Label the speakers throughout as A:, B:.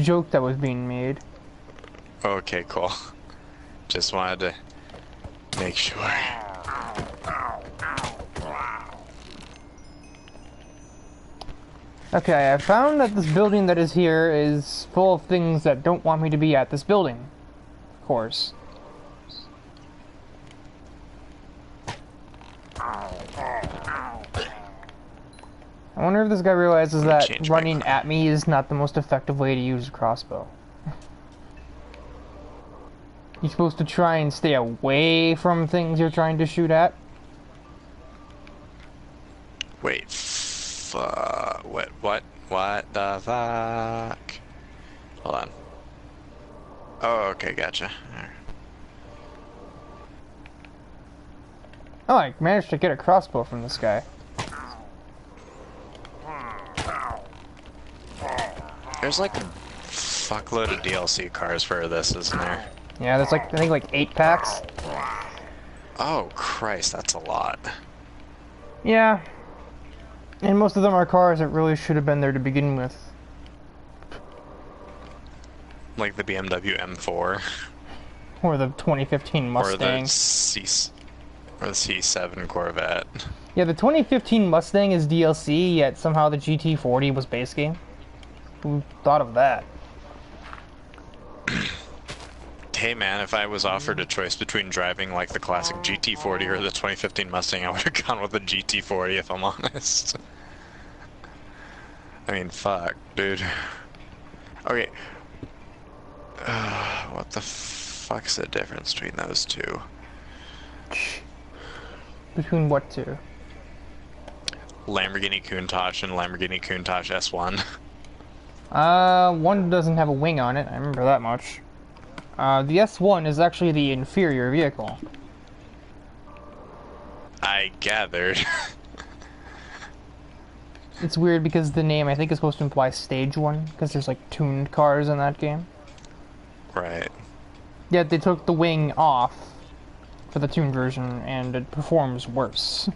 A: joke that was being made.
B: Okay, cool. Just wanted to make sure.
A: Okay, I found that this building that is here is full of things that don't want me to be at this building. Of course. I wonder if this guy realizes that running at me is not the most effective way to use a crossbow. You're supposed to try and stay away from things you're trying to shoot at.
B: Wait, what the fuck? Hold on. Oh, okay, gotcha.
A: Oh, I managed to get a crossbow from this guy.
B: There's like a fuckload of DLC cars for this, isn't there?
A: Yeah, there's like, I think like 8 packs.
B: Oh, Christ, that's a lot.
A: Yeah. And most of them are cars that really should have been there to begin with.
B: Like the BMW M4.
A: Or the 2015 Mustang.
B: Or the C7 Corvette.
A: Yeah, the 2015 Mustang is DLC, yet somehow the GT40 was base game. Who thought of that?
B: Hey man, if I was offered a choice between driving like the classic GT40 or the 2015 Mustang, I would have gone with the GT40 if I'm honest. I mean, fuck, dude. Okay. What the fuck's the difference between those two?
A: Between what two?
B: Lamborghini Countach and Lamborghini Countach S1.
A: One doesn't have a wing on it, I remember that much. The S1 is actually the inferior vehicle.
B: I gathered.
A: It's weird because the name, I think, is supposed to imply stage 1, because there's like tuned cars in that game.
B: Right.
A: Yet they took the wing off for the tuned version, and it performs worse.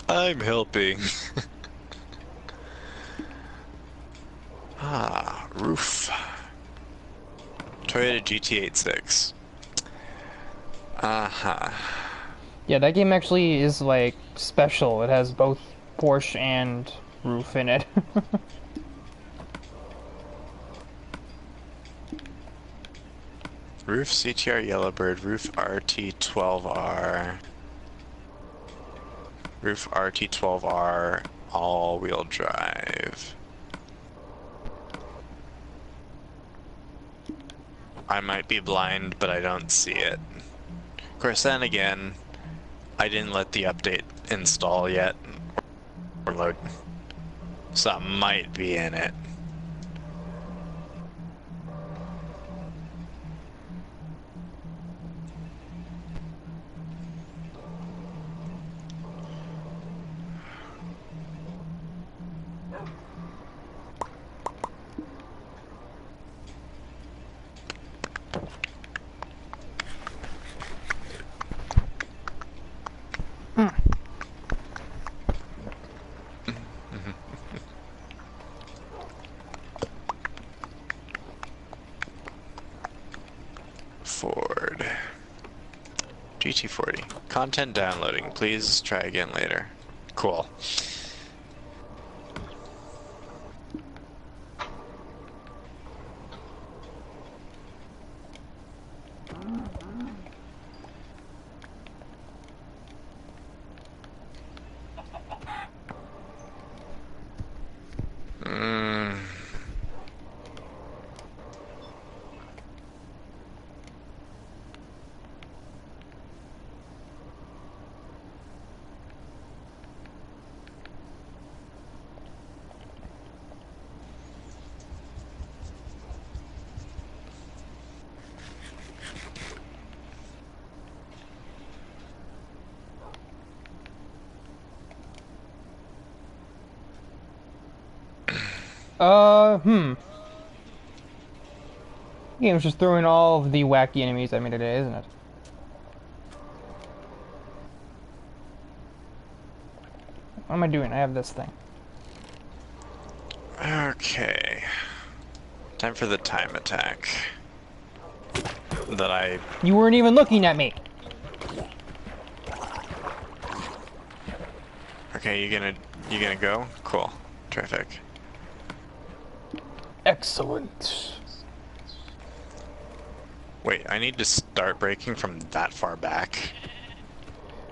B: I'm helping. Roof. Toyota GT86. Uh-huh.
A: Yeah, that game actually is, like, special. It has both Porsche and roof in it.
B: Roof CTR Yellowbird, Roof RT12R. Roof RT12R, all-wheel drive. I might be blind, but I don't see it. Of course, then again, I didn't let the update install yet, or load, so that might be in it. Ford. GT40. Content downloading. Please try again later. Cool.
A: Game's just throwing all of the wacky enemies at me today, isn't it? What am I doing? I have this thing.
B: Okay. Time for the time attack. That I...
A: You weren't even looking at me.
B: Okay, you gonna go? Cool. Terrific.
A: Excellent.
B: Wait, I need to start braking from that far back.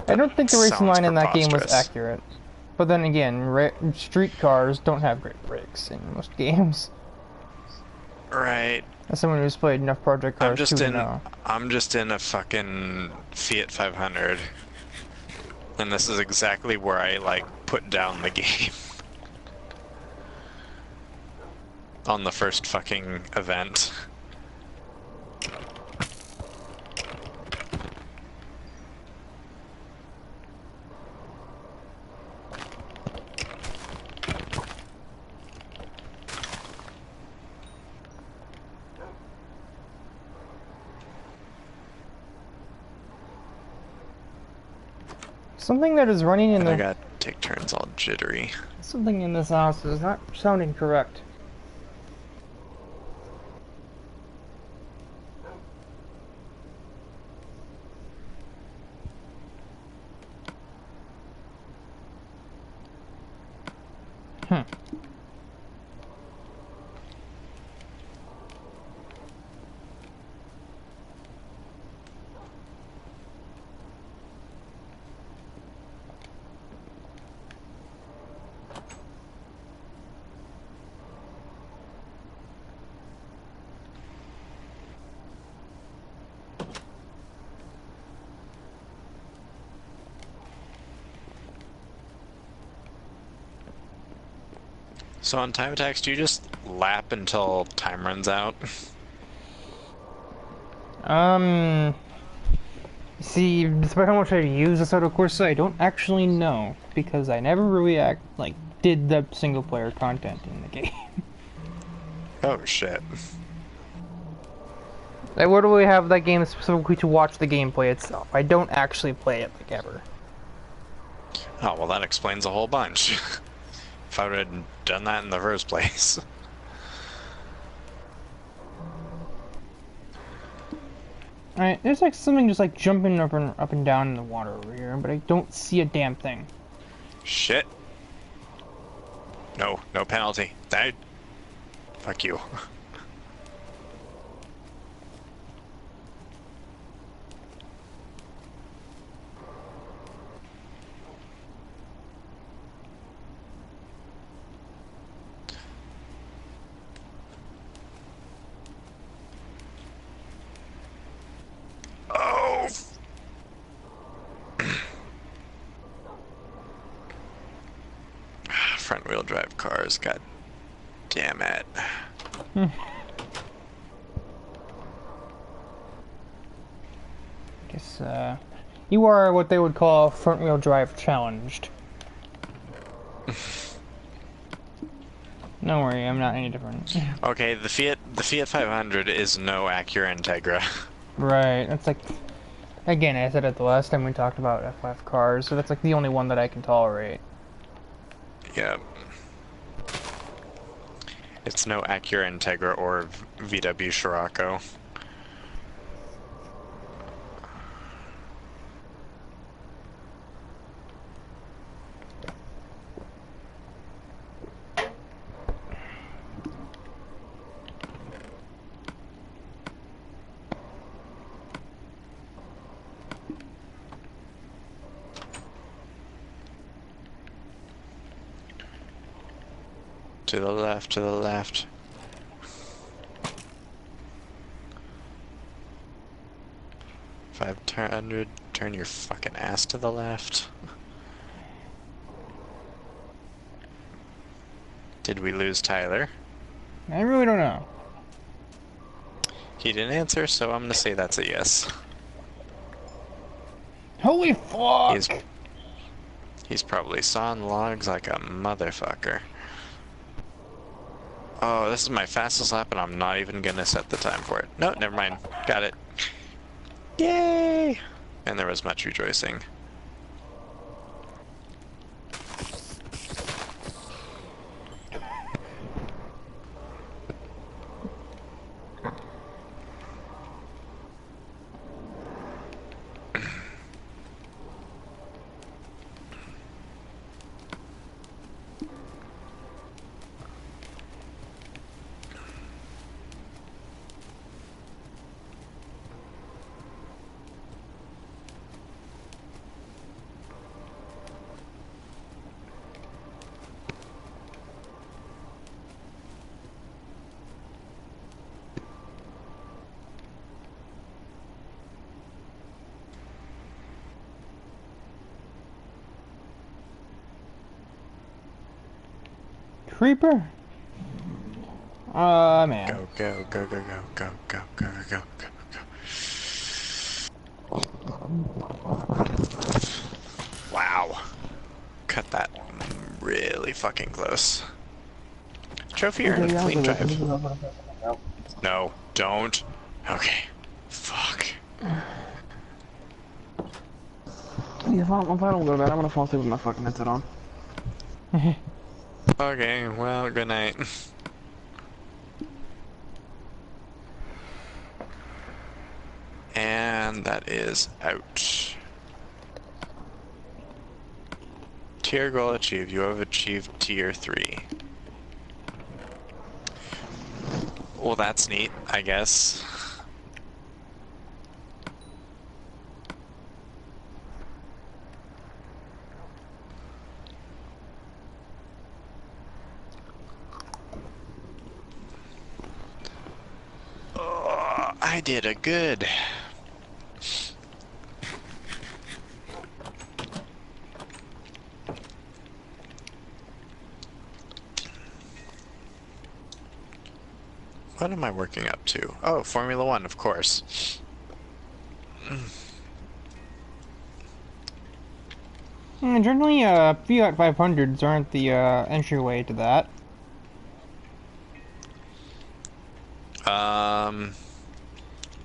A: I don't think the racing
B: Sounds
A: line in that game was
B: preposterous.
A: accurate. But then again, street cars don't have great brakes in most games.
B: Right.
A: As someone who's played enough Project Cars 2 to know.
B: I'm just in a fucking Fiat 500. And this is exactly where I, like, put down the game. On the first fucking event.
A: Something that is running in
B: I
A: the...
B: gotta take turns all jittery.
A: Something in this house is not sounding correct.
B: So on time attacks, do you just lap until time runs out?
A: See, despite how much I use this auto course, I don't actually know because I never really did the single player content in the game.
B: Oh shit.
A: I literally have that game specifically to watch the gameplay itself. I don't actually play it like ever.
B: Oh, well that explains a whole bunch. If I would have done that in the first place.
A: Alright, there's like something just like jumping up and down in the water over here, but I don't see a damn thing.
B: Shit. No, no penalty. Fuck you. Oh! Front wheel drive cars, god damn it.
A: Guess, you are what they would call front wheel drive challenged. Don't worry, I'm not any different.
B: Okay, the Fiat 500 is no Acura Integra.
A: Right, that's like... Again, I said it the last time we talked about F5 cars, so that's like the only one that I can tolerate.
B: Yep. It's no Acura Integra or VW Scirocco. To the left, to the left. $500, turn your fucking ass to the left. Did we lose Tyler?
A: I really don't know.
B: He didn't answer, so I'm gonna say that's a yes.
A: Holy fuck!
B: He's probably sawing logs like a motherfucker. Oh, this is my fastest lap and I'm not even gonna set the time for it. No, never mind. Got it. Yay! And there was much rejoicing.
A: creeper? Man.
B: Go, go, go, go, go, go, go, go, go, go, go. Wow. Cut that really fucking close. Trophy earned, clean drive. No, don't. Okay. Fuck.
C: Yeah, if I don't go to bed, I'm gonna fall asleep with my fucking headset on.
B: Okay, well, good night. And that is out. Tier goal achieved. You have achieved tier 3. Well, that's neat, I guess. Oh, I did a good. What am I working up to? Oh, Formula 1, of course.
A: Generally, Fiat 500s aren't the entryway to that.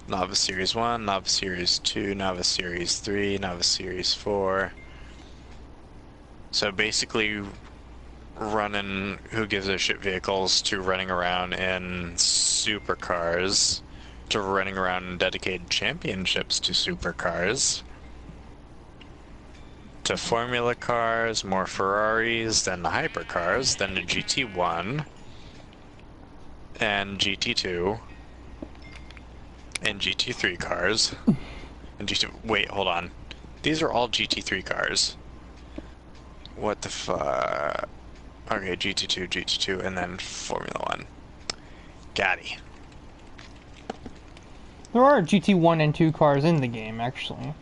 B: Novice Series 1, Novice Series 2, Novice Series 3, Novice Series 4. So basically running who gives a shit vehicles to running around in supercars to running around in dedicated championships to supercars to Formula cars, more Ferraris, then the hypercars, then the GT1 and GT2 and GT3 cars and GT. Wait, hold on. These are all GT3 cars. What the fuck? Okay, GT2, and then Formula 1. Gatty.
A: There are GT1 and 2 cars in the game, actually.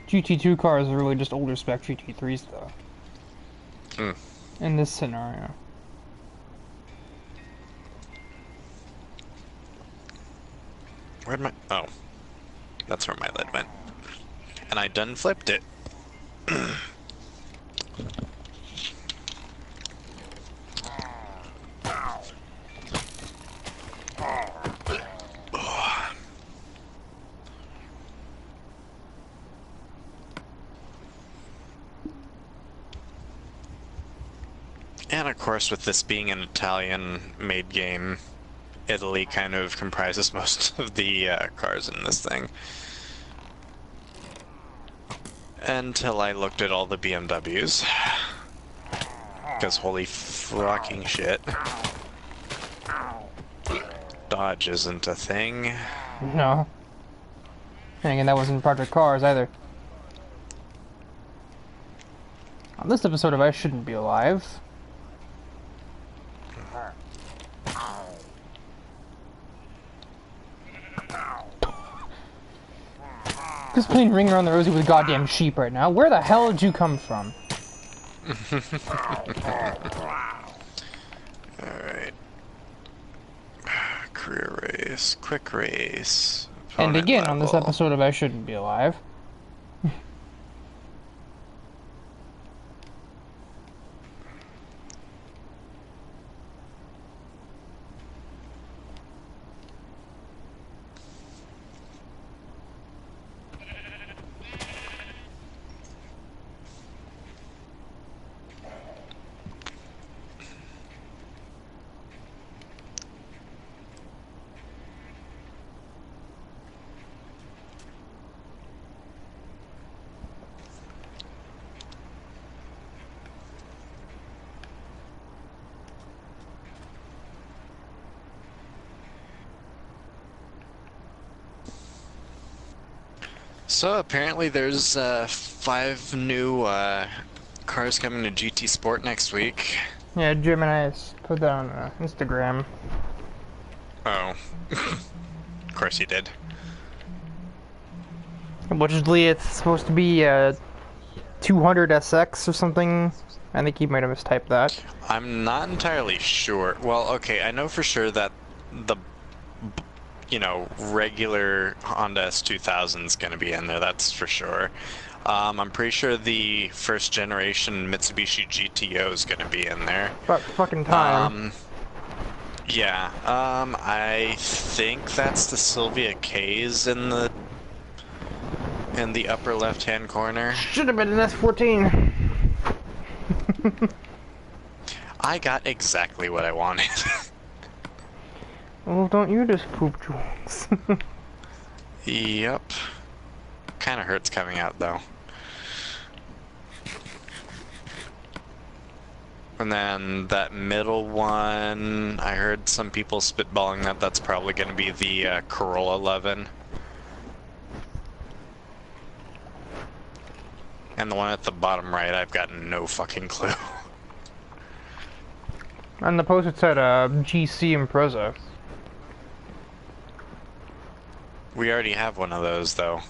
A: GT2 cars are really just older spec GT3s, though. In this scenario.
B: Where'd my... Oh. That's where my lid went. And I done flipped it. And of course, with this being an Italian-made game, Italy kind of comprises most of the cars in this thing. Until I looked at all the BMWs. Because holy fucking shit. Dodge isn't a thing.
A: No. And again, that wasn't Project Cars either. On this episode of I Shouldn't Be Alive. Just playing Ring Around the Rosie with goddamn sheep right now. Where the hell did you come from?
B: Alright. Career race, quick race.
A: And again, on this
B: level.
A: episode of I Shouldn't Be Alive.
B: So apparently there's 5 new cars coming to GT Sport next week.
A: Yeah, Gemini put that on Instagram.
B: Oh. Of course he did.
A: Allegedly, it's supposed to be 200 SX or something. I think he might have mistyped that.
B: I'm not entirely sure. Well, okay, I know for sure that the, you know, regular Honda S2000 is going to be in there, that's for sure. I'm pretty sure the first generation Mitsubishi GTO is going to be in there.
A: About fucking time.
B: Yeah, I think that's the Sylvia K's in the upper left-hand corner.
A: Should have been an S14.
B: I got exactly what I wanted.
A: Well, don't you just poop jewels?
B: Yep. Kind of hurts coming out though. And then that middle one, I heard some people spitballing that that's probably going to be the Corolla 11. And the one at the bottom right, I've got no fucking clue.
A: On the post it said GC Impreza.
B: We already have one of those though.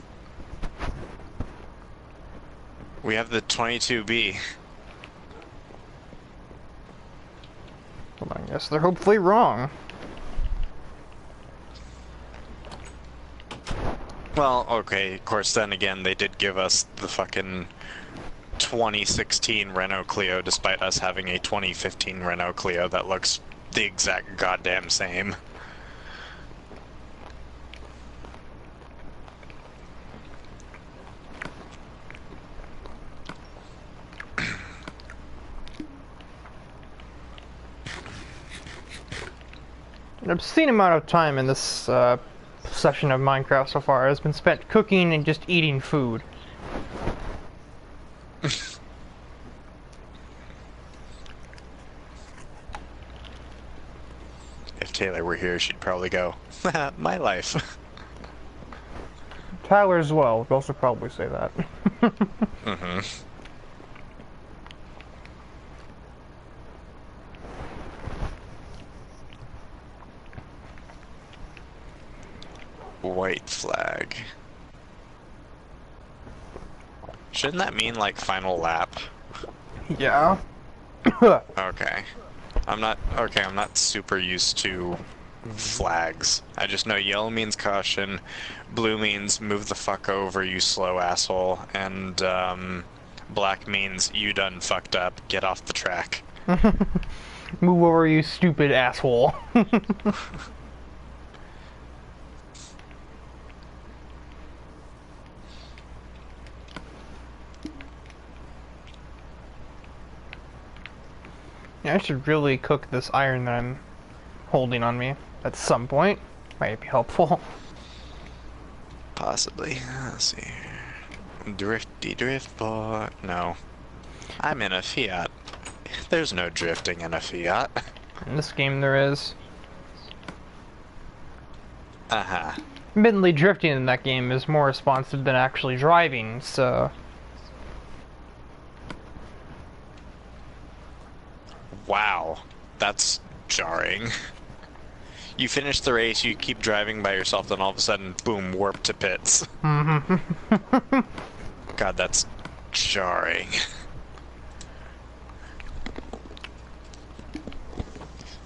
B: We have the 22B.
A: Well, I guess they're hopefully wrong.
B: Well, okay, of course then again, they did give us the fucking 2016 Renault Clio despite us having a 2015 Renault Clio that looks the exact goddamn same.
A: An obscene amount of time in this session of Minecraft so far has been spent cooking and just eating food.
B: If Taylor were here, she'd probably go, my life.
A: Tyler as well would also probably say that.
B: Mm-hmm. White flag. Shouldn't that mean like final lap?
A: Yeah.
B: Okay. I'm not super used to flags. I just know yellow means caution, blue means move the fuck over, you slow asshole, and black means you done fucked up, get off the track.
A: Move over, you stupid asshole. Yeah, I should really cook this iron that I'm holding on me at some point. Might be helpful.
B: Possibly. Let's see here. Drifty drift boy. No. I'm in a Fiat. There's no drifting in a Fiat.
A: In this game there is.
B: Uh-huh.
A: Admittedly, drifting in that game is more responsive than actually driving, so...
B: Wow. That's jarring. You finish the race, you keep driving by yourself, then all of a sudden, boom, warp to pits.
A: Mm-hmm.
B: God, that's jarring.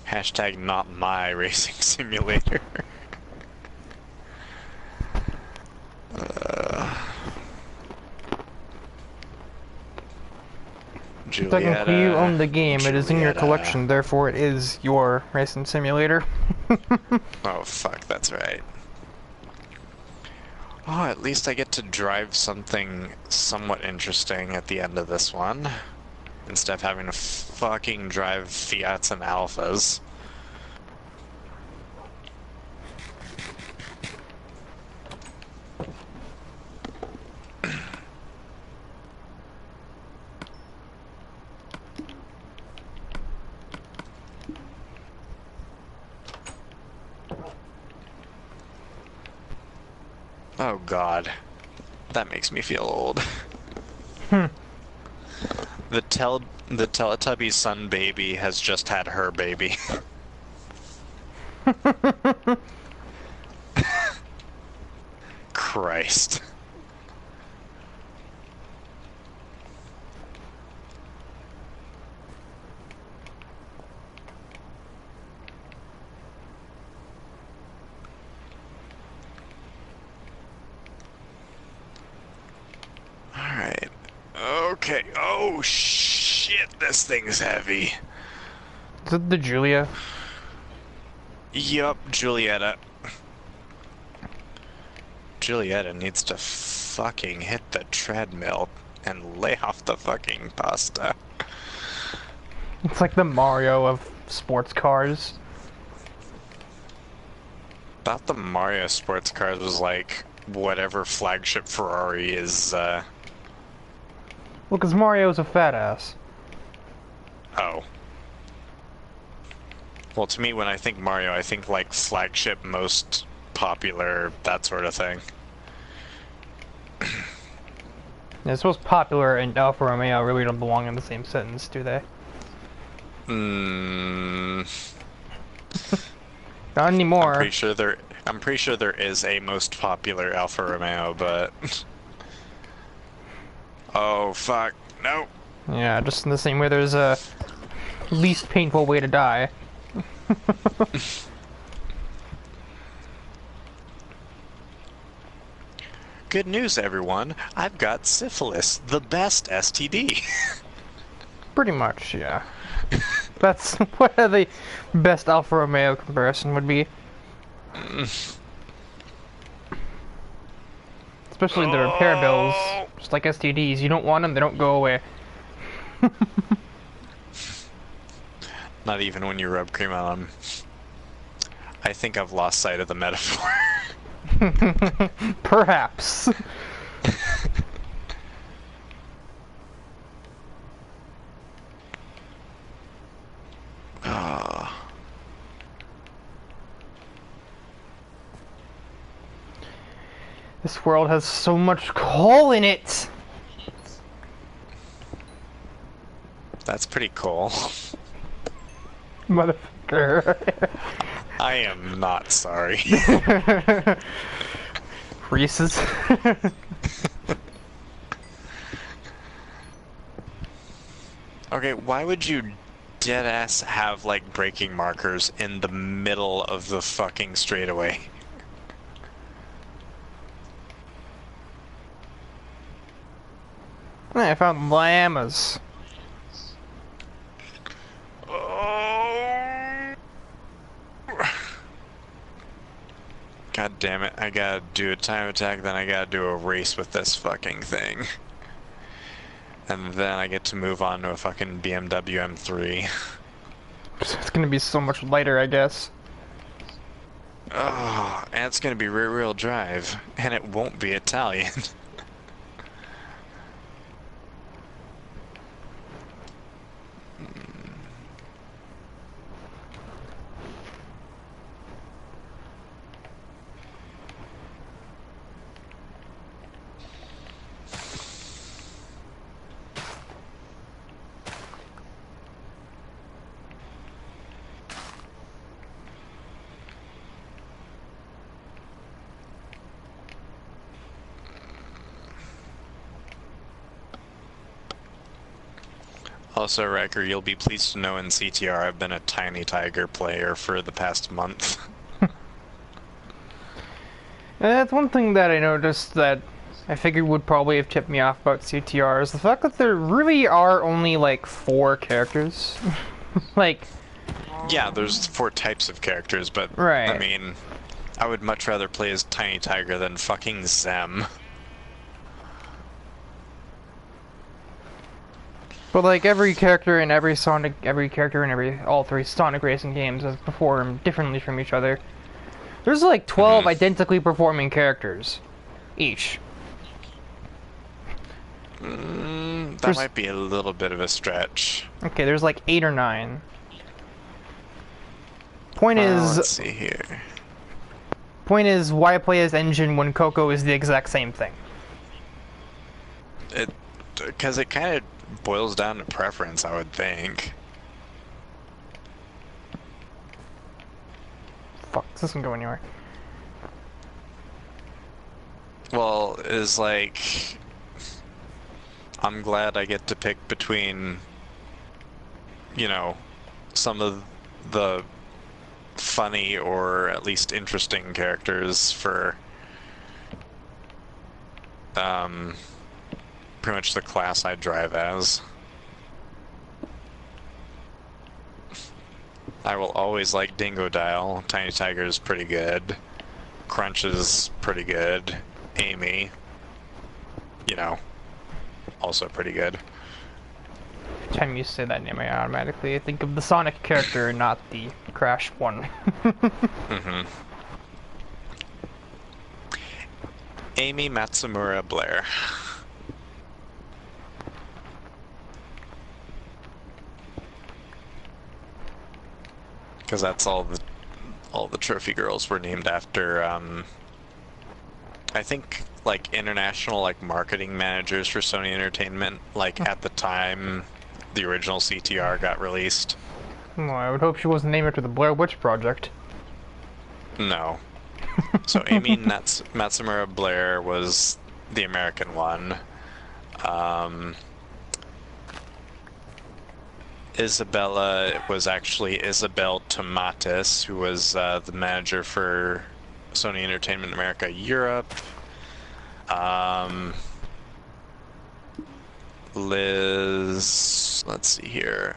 B: Hashtag not my racing simulator.
A: Technically, you own the game. It is in your collection, therefore it is your racing simulator.
B: Oh, fuck, that's right. Oh, at least I get to drive something somewhat interesting at the end of this one. Instead of having to fucking drive Fiats and Alphas. Oh god. That makes me feel old. The Teletubby's son baby has just had her baby. Christ. Okay. Oh shit, this thing's heavy.
A: Is it the Julia?
B: Yup, Julietta. Julietta needs to fucking hit the treadmill and lay off the fucking pasta.
A: It's like the Mario of sports cars.
B: Thought the Mario sports cars was like whatever flagship Ferrari is,
A: Well, because Mario's a fat ass.
B: Oh. Well, to me, when I think Mario, I think like flagship, most popular, that sort of thing.
A: Yeah, I suppose popular and Alfa Romeo really don't belong in the same sentence, do they?
B: Hmm.
A: Not anymore.
B: I'm pretty sure there is a most popular Alfa Romeo, but oh fuck, no.
A: Yeah, just in the same way there's a least painful way to die.
B: Good news, everyone. I've got syphilis, the best STD.
A: Pretty much, yeah. That's what the best Alfa Romeo comparison would be. Especially the repair bills. Just like STDs, you don't want them, they don't go away.
B: Not even when you rub cream on them. I think I've lost sight of the metaphor.
A: Perhaps. This world has so much coal in it!
B: That's pretty cool.
A: Motherfucker.
B: I am not sorry.
A: Reese's.
B: Okay, why would you deadass have like braking markers in the middle of the fucking straightaway?
A: I found llamas.
B: Oh. God damn it, I gotta do a time attack, then I gotta do a race with this fucking thing. And then I get to move on to a fucking BMW M3.
A: It's gonna be so much lighter, I guess.
B: Oh, and it's gonna be rear-wheel drive, and it won't be Italian. Also, Riker, you'll be pleased to know in CTR I've been a Tiny Tiger player for the past month.
A: That's one thing that I noticed that I figured would probably have tipped me off about CTR is the fact that there really are only like 4 characters. Like...
B: Yeah, there's 4 types of characters, but
A: right.
B: I mean, I would much rather play as Tiny Tiger than fucking Zem.
A: But like every character in all 3 Sonic racing games has performed differently from each other. There's like 12 identically performing characters, each.
B: That might be a little bit of a stretch.
A: Okay, there's like 8 or 9. Point is,
B: let's see here.
A: Point is, why play as Engine when Coco is the exact same thing?
B: Because it kind of boils down to preference, I would think.
A: Fuck, this doesn't go anywhere.
B: Well, it's like... I'm glad I get to pick between, you know, some of the funny or at least interesting characters for pretty much the class I drive as. I will always like Dingo Dial. Tiny Tiger is pretty good. Crunch is pretty good. Amy, you know, also pretty good.
A: Every time you say that name, I automatically think of the Sonic character, not the Crash one.
B: Mm-hmm. Amy Matsumura Blair. Because that's all the trophy girls were named after. I think like international like marketing managers for Sony Entertainment. Like at the time, the original CTR got released.
A: Well, I would hope she wasn't named after the Blair Witch Project.
B: No. So Amy Matsumura Blair was the American one. Isabella was actually Isabel Tomatis, who was the manager for Sony Entertainment America Europe. Liz, let's see here.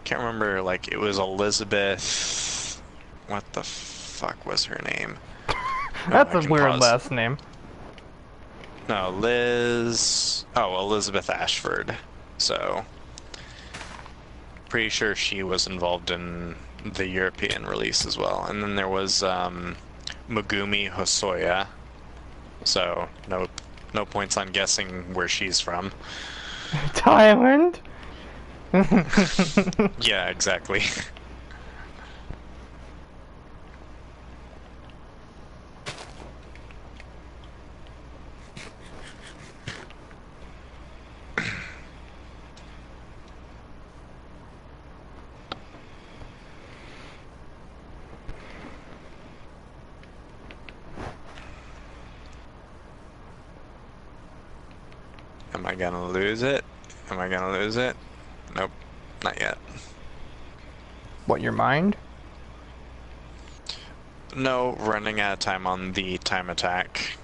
B: Can't remember, like, it was Elizabeth. What the fuck was her name?
A: That's a weird last name.
B: No, Liz. Oh, Elizabeth Ashford. So, pretty sure she was involved in the European release as well. And then there was Megumi Hosoya. So, no points on guessing where she's from.
A: Thailand?
B: Yeah, exactly. Am I gonna lose it? Am I gonna lose it? Nope, not yet.
A: What, your mind?
B: No, running out of time on the time attack.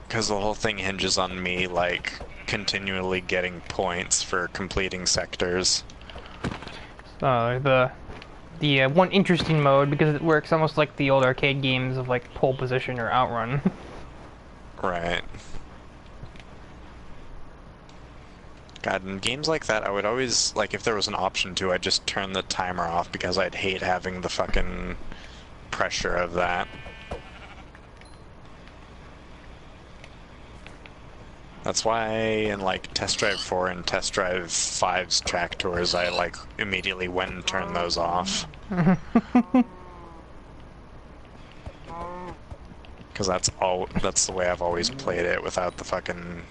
B: Because the whole thing hinges on me, like, continually getting points for completing sectors.
A: The one interesting mode, because it works almost like the old arcade games of, like, pole position or outrun.
B: Right. God, in games like that, I would always, like, if there was an option to, I'd just turn the timer off because I'd hate having the fucking pressure of that. That's why in, like, Test Drive 4 and Test Drive 5's track tours, I, like, immediately went and turned those off. Because that's the way I've always played it, without the fucking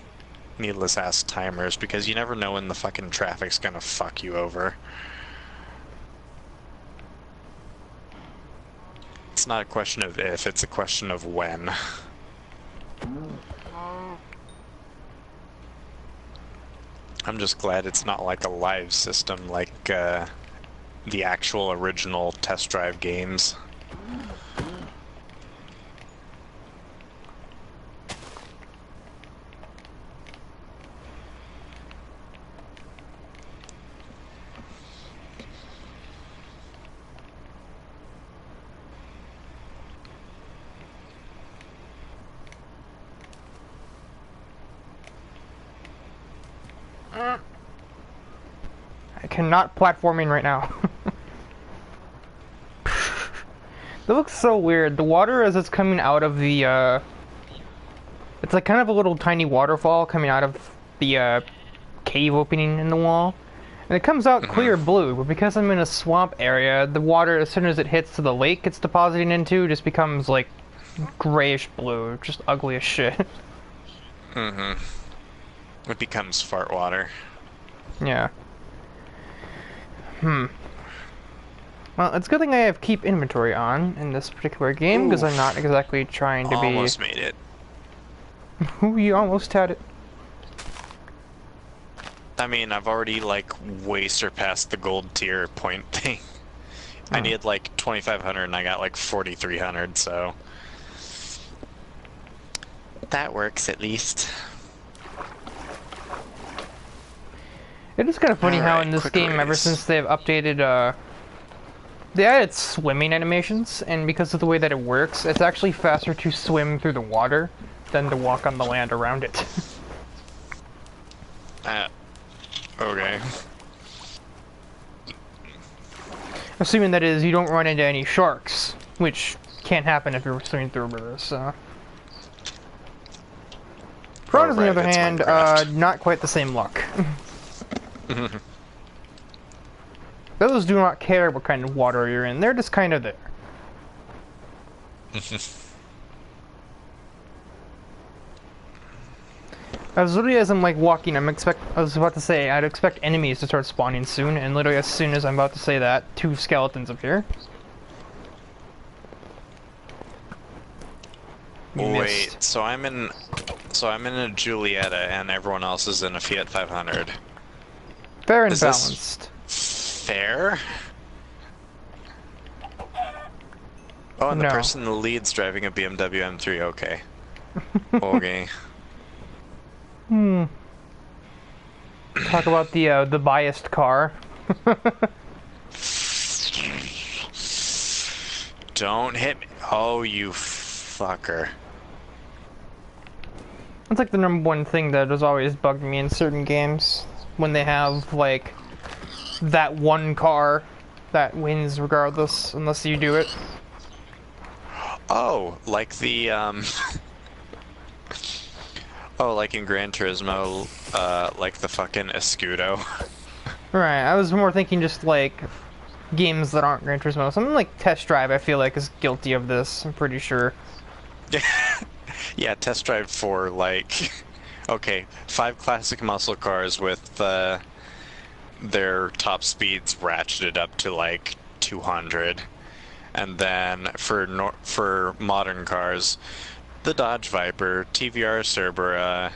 B: needless ass timers, because you never know when the fucking traffic's gonna fuck you over. It's not a question of if, it's a question of when. I'm just glad it's not like a live system like the actual original Test Drive games.
A: I cannot platforming right now. That looks so weird. The water as it's coming out of the, it's like kind of a little tiny waterfall coming out of the, cave opening in the wall. And it comes out clear blue, but because I'm in a swamp area, the water, as soon as it hits to the lake it's depositing into, just becomes, like, grayish blue. Just ugly as shit.
B: It becomes fart water.
A: Yeah. Well, it's a good thing I have keep inventory on in this particular game, because I'm not exactly trying to be...
B: Almost made it.
A: Ooh, you almost had it.
B: I mean, I've already, like, way surpassed the gold tier point thing. I needed, like, 2,500 and I got, like, 4,300, so... That works, at least.
A: It is kind of funny how
B: Alright,
A: in this
B: quick
A: game, ever
B: race.
A: since they've updated, they added swimming animations, and because of the way that it works, it's actually faster to swim through the water than to walk on the land around it.
B: Okay.
A: Assuming that is, you don't run into any sharks, which can't happen if you're swimming through a river, so... Prawns, on the
B: right,
A: other
B: it's
A: hand,
B: Minecraft.
A: not quite the same luck. Those do not care what kind of water you're in, they're just kind of there. As literally as I'm like walking, I was about to say, I'd expect enemies to start spawning soon, and literally as soon as I'm about to say that, 2 skeletons appear. You
B: Wait,
A: missed.
B: so I'm in a Giulietta and everyone else is in a Fiat 500.
A: Fair and
B: Is this-
A: balanced.
B: Fair? Oh, and the
A: No.
B: person in the lead's driving a BMW M3, okay. Okay.
A: Talk about the biased car.
B: Don't hit me. Oh, you fucker.
A: That's like the #1 thing that has always bugged me in certain games. When they have, like, that one car that wins regardless, unless you do it.
B: Oh, like the, Oh, like in Gran Turismo, like the fucking Escudo.
A: Right, I was more thinking just, like, games that aren't Gran Turismo. Something like Test Drive, I feel like, is guilty of this, I'm pretty sure.
B: Yeah, Test Drive 4, like... Okay, 5 classic muscle cars with their top speeds ratcheted up to, like, 200. And then, for modern cars, the Dodge Viper, TVR Cerbera,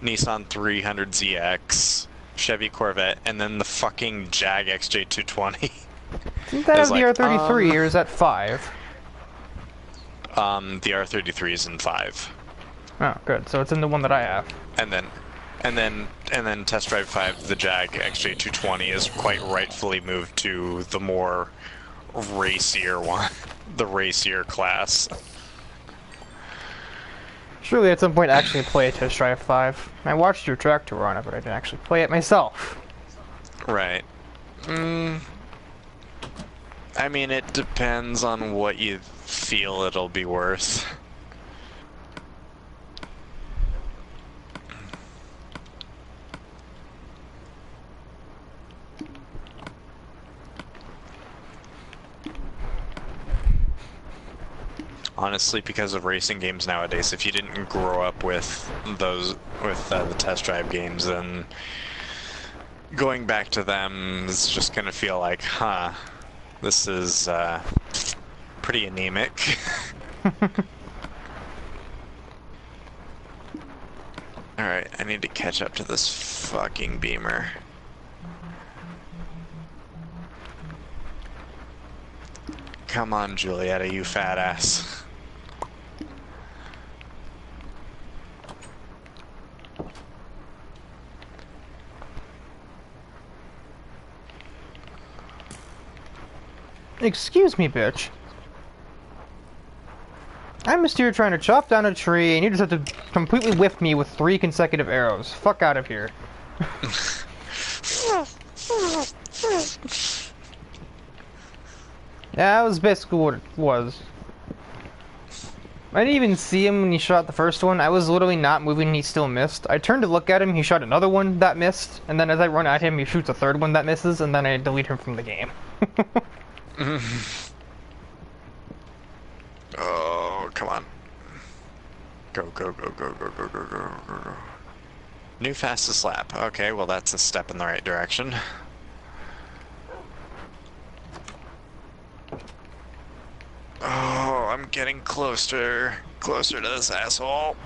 B: Nissan 300ZX, Chevy Corvette, and then the fucking Jag XJ220.
A: Isn't that
B: It's
A: have the
B: like,
A: R33, or is that 5?
B: The R33 is in 5.
A: Oh, good, so it's in the one that I have.
B: And then Test Drive 5, the Jag XJ220 is quite rightfully moved to the more racier one, the racier class.
A: Surely at some point actually play a Test Drive 5. I watched your track tour on it, but I didn't actually play it myself.
B: Right. I mean, it depends on what you feel it'll be worth. Honestly, because of racing games nowadays, if you didn't grow up with those, with the Test Drive games, then going back to them is just gonna feel like, huh, this is pretty anemic. Alright, I need to catch up to this fucking Beamer. Come on, Giulietta, you fat ass.
A: Excuse me, bitch. I'm just here trying to chop down a tree, and you just have to completely whiff me with 3 consecutive arrows. Fuck out of here. Yeah, that was basically what it was. I didn't even see him when he shot the first one. I was literally not moving and he still missed. I turned to look at him, he shot another one that missed, and then as I run at him, he shoots a third one that misses, and then I delete him from the game.
B: Oh, come on. Go, go, go, go, go, go, go, go, go, go. New fastest lap. Okay, well that's a step in the right direction. Oh, I'm getting closer to this asshole.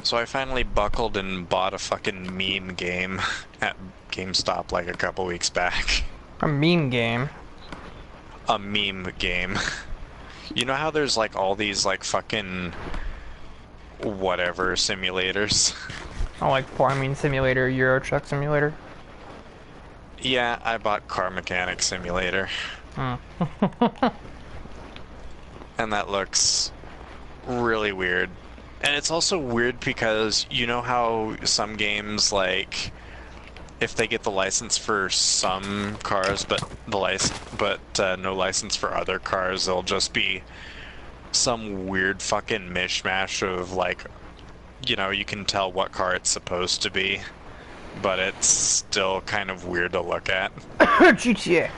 B: So I finally buckled and bought a fucking meme game at GameStop like a couple weeks back.
A: A meme game.
B: A meme game. You know how there's like all these like fucking whatever simulators.
A: I like Farming Simulator, Euro Truck Simulator.
B: Yeah, I bought Car Mechanic Simulator.
A: Hmm.
B: And that looks really weird. And it's also weird because you know how some games, like, if they get the license for some cars, but no license for other cars, they'll just be some weird fucking mishmash of, like, you know, you can tell what car it's supposed to be, but it's still kind of weird to look at.
A: GTA.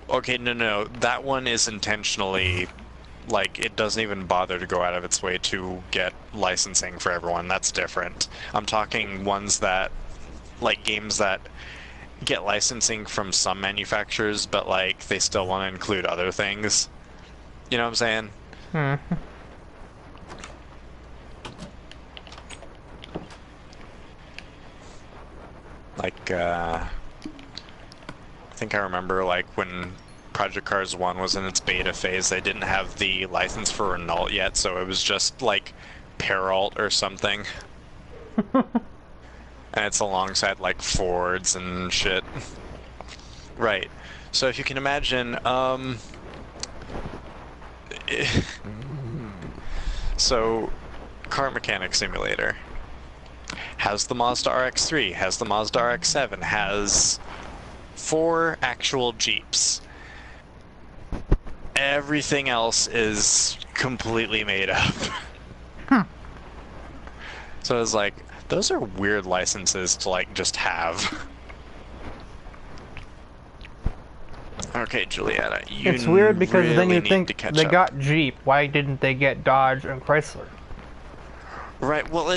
B: Okay, no, that one is intentionally, like, it doesn't even bother to go out of its way to get licensing for everyone. That's different. I'm talking ones that, like, games that get licensing from some manufacturers, but, like, they still want to include other things. You know what I'm saying?
A: Hmm.
B: Like, I think I remember, like, when Project Cars 1 was in its beta phase, they didn't have the license for Renault yet, so it was just, like, Peralt or something. And it's alongside, like, Fords and shit. Right. So if you can imagine, so, Car Mechanic Simulator has the Mazda RX-3, has the Mazda RX-7, has 4 actual Jeeps. Everything else is completely made up.
A: Huh.
B: So it's like, those are weird licenses to, like, just have. Okay, Julietta, you
A: It's weird because
B: really
A: then you
B: need
A: think
B: to catch
A: they
B: up.
A: got Jeep. Why didn't they get Dodge and Chrysler?
B: Right, well,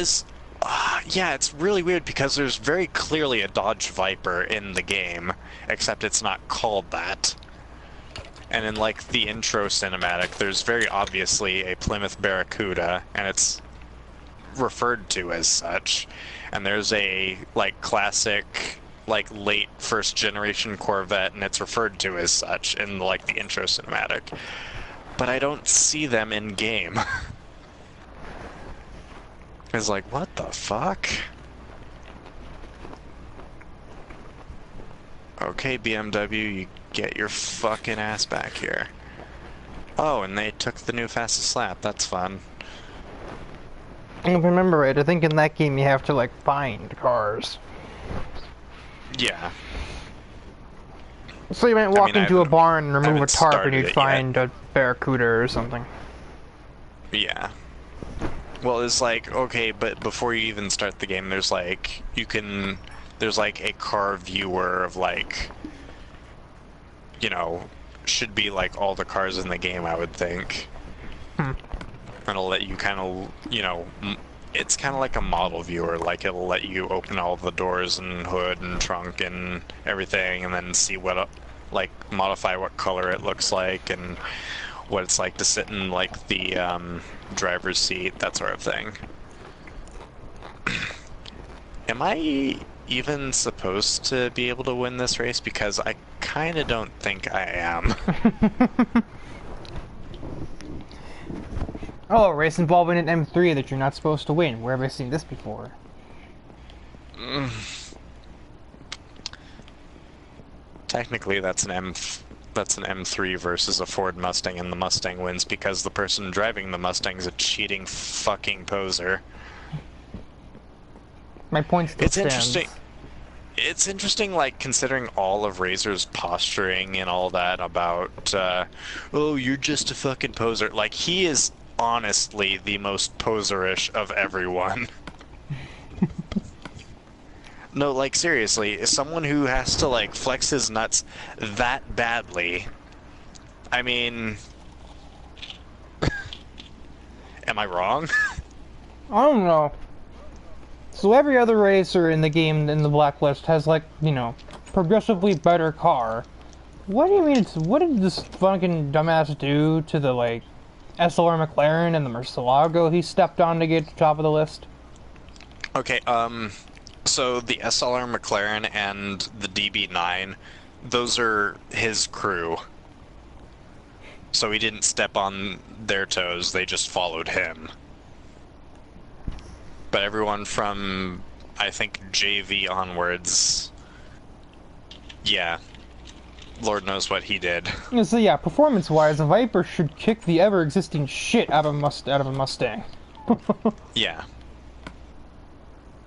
B: yeah, it's really weird because there's very clearly a Dodge Viper in the game, except it's not called that. And in, like, the intro cinematic, there's very obviously a Plymouth Barracuda, and it's referred to as such. And there's a, like, classic, like, late first-generation Corvette, and it's referred to as such in, like, the intro cinematic. But I don't see them in-game. It's like, what the fuck? Okay, BMW, you get your fucking ass back here. Oh, and they took the new fastest lap. That's fun.
A: If I remember right, I think in that game you have to, like, find cars.
B: Yeah.
A: So you might walk into a barn and remove a
B: haven't
A: tarp and
B: started
A: you'd
B: it
A: find a Barracuda or something.
B: Yeah. Well, it's like, okay, but before you even start the game, there's like, there's like a car viewer of, like, you know, should be like all the cars in the game, I would think. And it'll let you kind of, you know, it's kind of like a model viewer, like it'll let you open all the doors and hood and trunk and everything, and then see what, like, modify what color it looks like and what it's like to sit in, like, the driver's seat, that sort of thing. Am I even supposed to be able to win this race? Because I kind of don't think I am.
A: Oh, a race involving an M3 that you're not supposed to win. Where have I seen this before?
B: Technically, that's an M3 versus a Ford Mustang, and the Mustang wins because the person driving the Mustang's a cheating fucking poser.
A: My point still
B: It's
A: stands.
B: interesting. It's interesting, like, considering all of Razor's posturing and all that about, oh, you're just a fucking poser. Like, he is honestly the most poserish of everyone. No, like, seriously, as someone who has to, like, flex his nuts that badly, I mean, am I wrong?
A: I don't know. So every other racer in the game in the blacklist has, like, you know, progressively better car. What do you mean? What did this fucking dumbass do to the, like, SLR McLaren and the Murcielago he stepped on to get to the top of the list?
B: Okay, so the SLR McLaren and the DB9, those are his crew. So he didn't step on their toes, they just followed him. But everyone from, I think, JV onwards, yeah, Lord knows what he did.
A: So yeah, performance-wise, a Viper should kick the ever-existing shit out of a Mustang.
B: Yeah.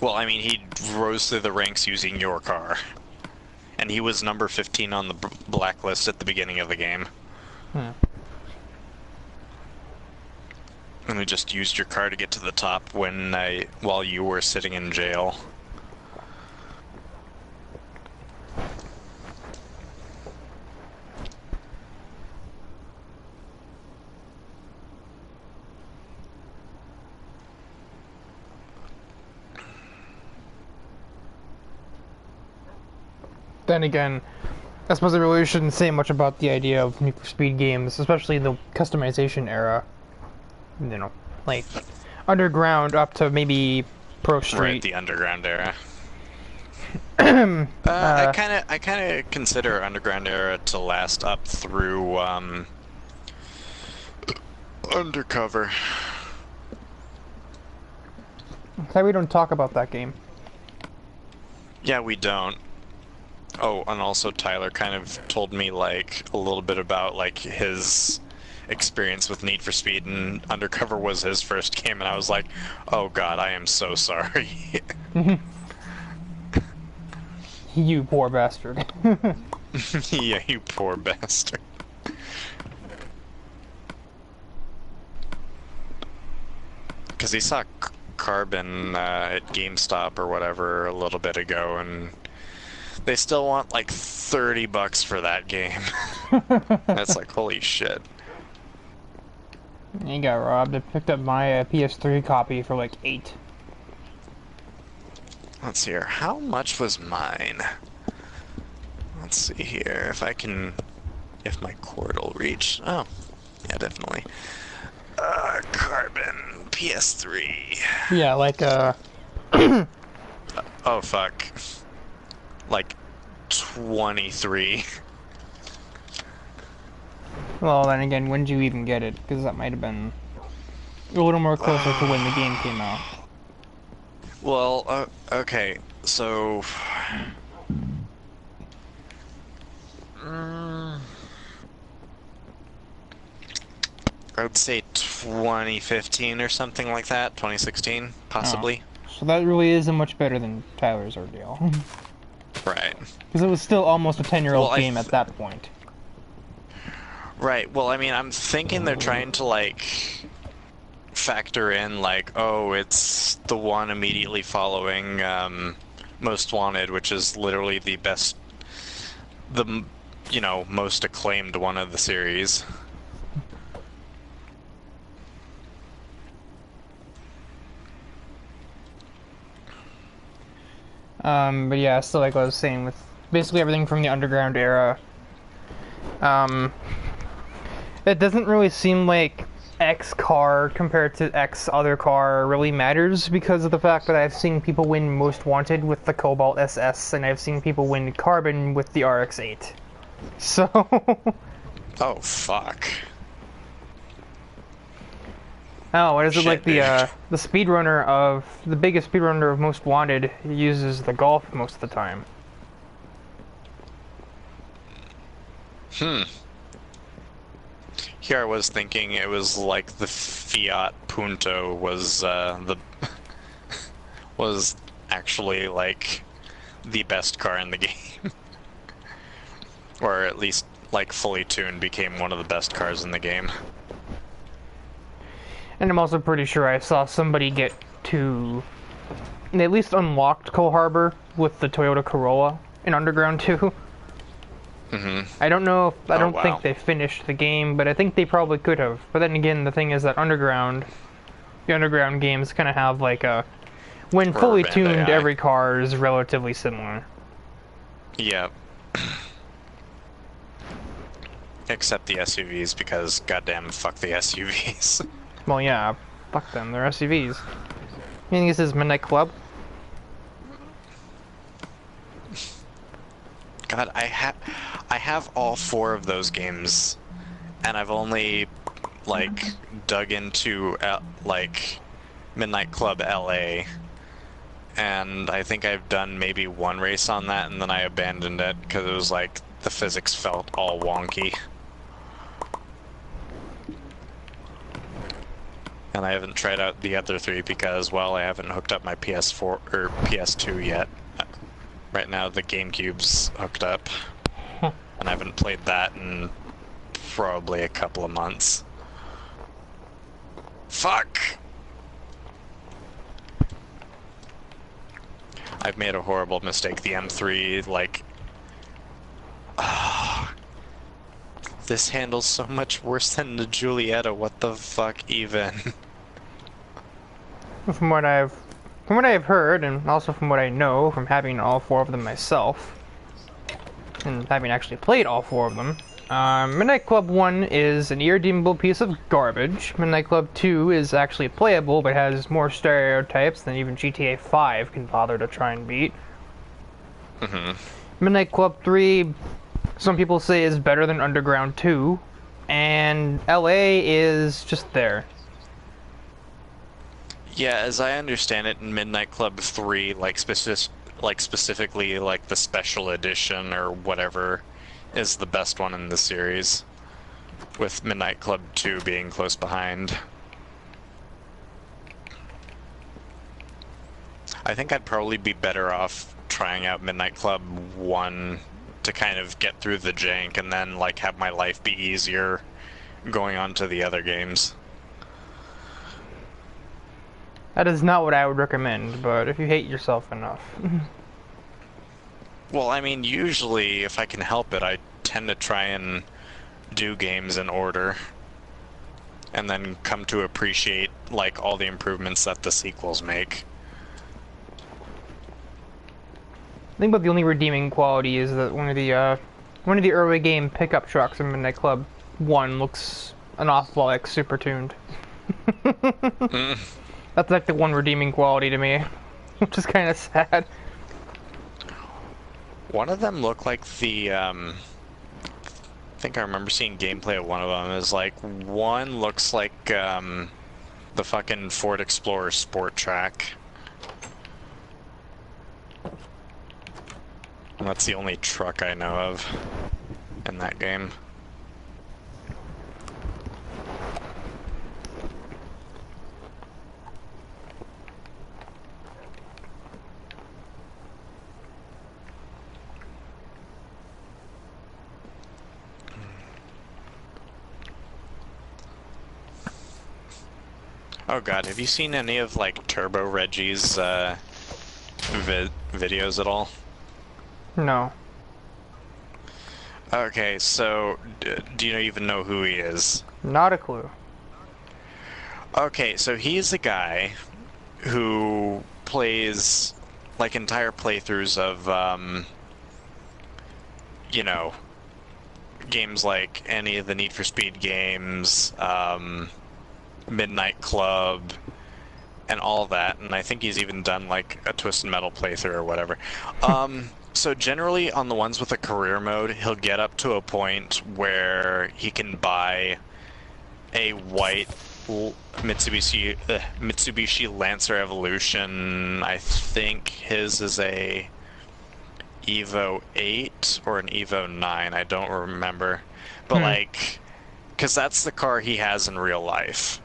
B: Well, I mean, he rose through the ranks using your car. And he was number 15 on the blacklist at the beginning of the game.
A: Hmm.
B: And we just used your car to get to the top while you were sitting in jail.
A: Then again, I suppose I really shouldn't say much about the idea of Need for Speed games, especially the customization era. You know, like Underground up to maybe Pro Street.
B: Right, the Underground era. I kind of consider Underground era to last up through Undercover.
A: Why we don't talk about that game?
B: Yeah, we don't. Oh, and also Tyler kind of told me like a little bit about like his experience with Need for Speed, and Undercover was his first game, and I was like, oh god, I am so sorry.
A: You poor bastard.
B: Yeah, you poor bastard. Because he saw Carbon at GameStop or whatever a little bit ago, and they still want like $30 for that game. That's like, holy shit.
A: You got robbed. I picked up my PS3 copy for like $8.
B: Let's see here. How much was mine? Let's see here. If my cord will reach. Oh, yeah, definitely. Carbon PS3.
A: Yeah, like
B: Oh fuck. Like 23.
A: Well, then again, when did you even get it? Because that might have been a little more closer to when the game came out.
B: Well, okay, so I would say 2015 or something like that, 2016, possibly.
A: Oh. So that really isn't much better than Tyler's ordeal.
B: Right.
A: Because it was still almost a 10-year-old game at that point.
B: Right, well, I mean, I'm thinking they're trying to, like, factor in, like, oh, it's the one immediately following Most Wanted, which is literally the best, you know, most acclaimed one of the series.
A: But yeah, still like I was saying, with basically everything from the Underground era, it doesn't really seem like X car compared to X other car really matters, because of the fact that I've seen people win Most Wanted with the Cobalt SS, and I've seen people win Carbon with the RX-8. So...
B: Oh, fuck.
A: Oh, what is it,
B: Shit,
A: like the speedrunner of the biggest speedrunner of Most Wanted uses the Golf most of the time.
B: Here I was thinking it was like the Fiat Punto was was actually like the best car in the game. Or at least like fully tuned became one of the best cars in the game.
A: And I'm also pretty sure I saw somebody get to... They at least unlocked Cole Harbor with the Toyota Corolla in Underground 2. I don't know if... I don't think they finished the game, but I think they probably could have. But then again, the thing is that the Underground games kind of have like a... When fully tuned, every car is relatively similar.
B: Yep. Except the SUVs, because goddamn fuck the SUVs.
A: Well, yeah, fuck them, they're SUVs. You think this is Midnight Club?
B: God, I have all 4 of those games, and I've only like dug into like Midnight Club LA, and I think I've done maybe one race on that, and then I abandoned it because it was like the physics felt all wonky. And I haven't tried out the other 3 because, well, I haven't hooked up my PS4 or PS2 yet. Right now the GameCube's hooked up, and I haven't played that in probably a couple of months. Fuck! I've made a horrible mistake. The M3, like... this handles so much worse than the Giulietta, what the fuck even?
A: From what I've heard, and also from what I know from having all 4 of them myself, and having actually played all 4 of them, Midnight Club 1 is an irredeemable piece of garbage. Midnight Club 2 is actually playable, but has more stereotypes than even GTA 5 can bother to try and beat. Midnight Club 3, some people say, is better than Underground 2, and LA is just there.
B: Yeah, as I understand it, in Midnight Club 3, like specifically like the special edition or whatever is the best one in the series, with Midnight Club 2 being close behind. I think I'd probably be better off trying out Midnight Club 1 to kind of get through the jank and then like have my life be easier going on to the other games.
A: That is not what I would recommend, but if you hate yourself enough.
B: Well, I mean, usually, if I can help it, I tend to try and do games in order, and then come to appreciate, like, all the improvements that the sequels make.
A: I think about the only redeeming quality is that one of the early game pickup trucks in Midnight Club 1 looks an awful lot like super tuned. That's like the one redeeming quality to me, which is kind of sad.
B: One of them looked like the, I think I remember seeing gameplay of one of them. Is like, one looks like, the fucking Ford Explorer Sport Track. And that's the only truck I know of in that game. Oh god, have you seen any of, like, Turbo Reggie's, videos at all?
A: No.
B: Okay, so, do you even know who he is?
A: Not a clue.
B: Okay, so he's a guy who plays, like, entire playthroughs of, you know, games like any of the Need for Speed games, Midnight Club, and all that, and I think he's even done like a Twisted Metal playthrough or whatever. So generally on the ones with a career mode, he'll get up to a point where he can buy a white Mitsubishi Lancer Evolution. I think his is a Evo 8 or an Evo 9, I don't remember. But like, because that's the car he has in real life.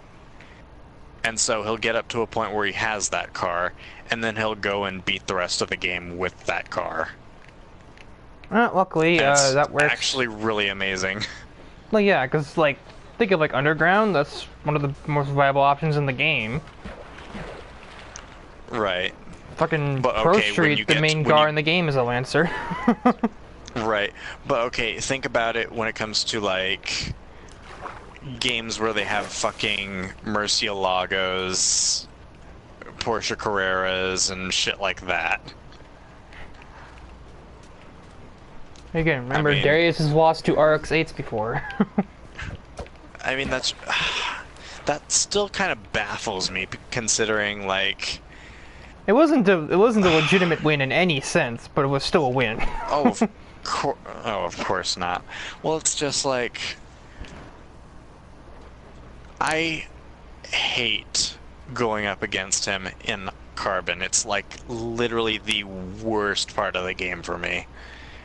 B: And so he'll get up to a point where he has that car, and then he'll go and beat the rest of the game with that car.
A: Luckily, that works.
B: Actually really amazing.
A: Well, yeah, because, like, think of, like, Underground, that's one of the most viable options in the game.
B: Right.
A: Fucking
B: But,
A: Pro
B: okay,
A: Street, the main car in the game is a Lancer.
B: Right. But, okay, think about it when it comes to, like, games where they have fucking Murcielagos, Porsche Carreras, and shit like that.
A: Again, remember, Darius has lost to RX-8s before.
B: I mean, that still kind of baffles me, considering, like...
A: It wasn't a legitimate win in any sense, but it was still a win.
B: Oh, of course not. Well, it's just like... I hate going up against him in Carbon. It's like literally the worst part of the game for me.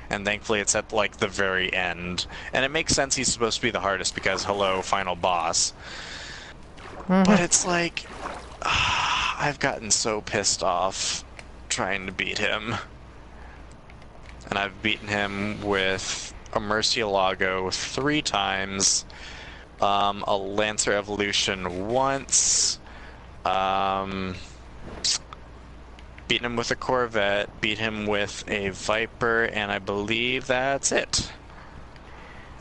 B: And thankfully it's at like the very end. And it makes sense he's supposed to be the hardest because hello, final boss. But it's like, I've gotten so pissed off trying to beat him. And I've beaten him with a Murcielago 3 times, a Lancer Evolution once, beaten him with a Corvette, beat him with a Viper, and I believe that's it.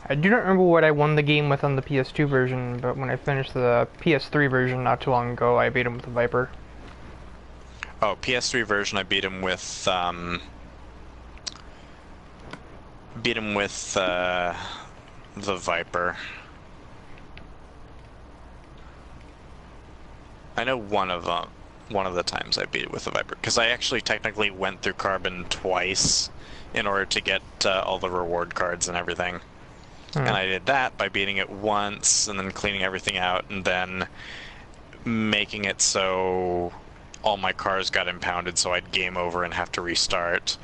A: I do not remember what I won the game with on the PS2 version, but when I finished the PS3 version not too long ago, I beat him with the Viper.
B: Oh, PS3 version, I beat him with the Viper. I know one of the times I beat it with the Viper, because I actually technically went through Carbon twice in order to get all the reward cards and everything. And I did that by beating it once, and then cleaning everything out, and then making it so all my cars got impounded, so I'd game over and have to restart.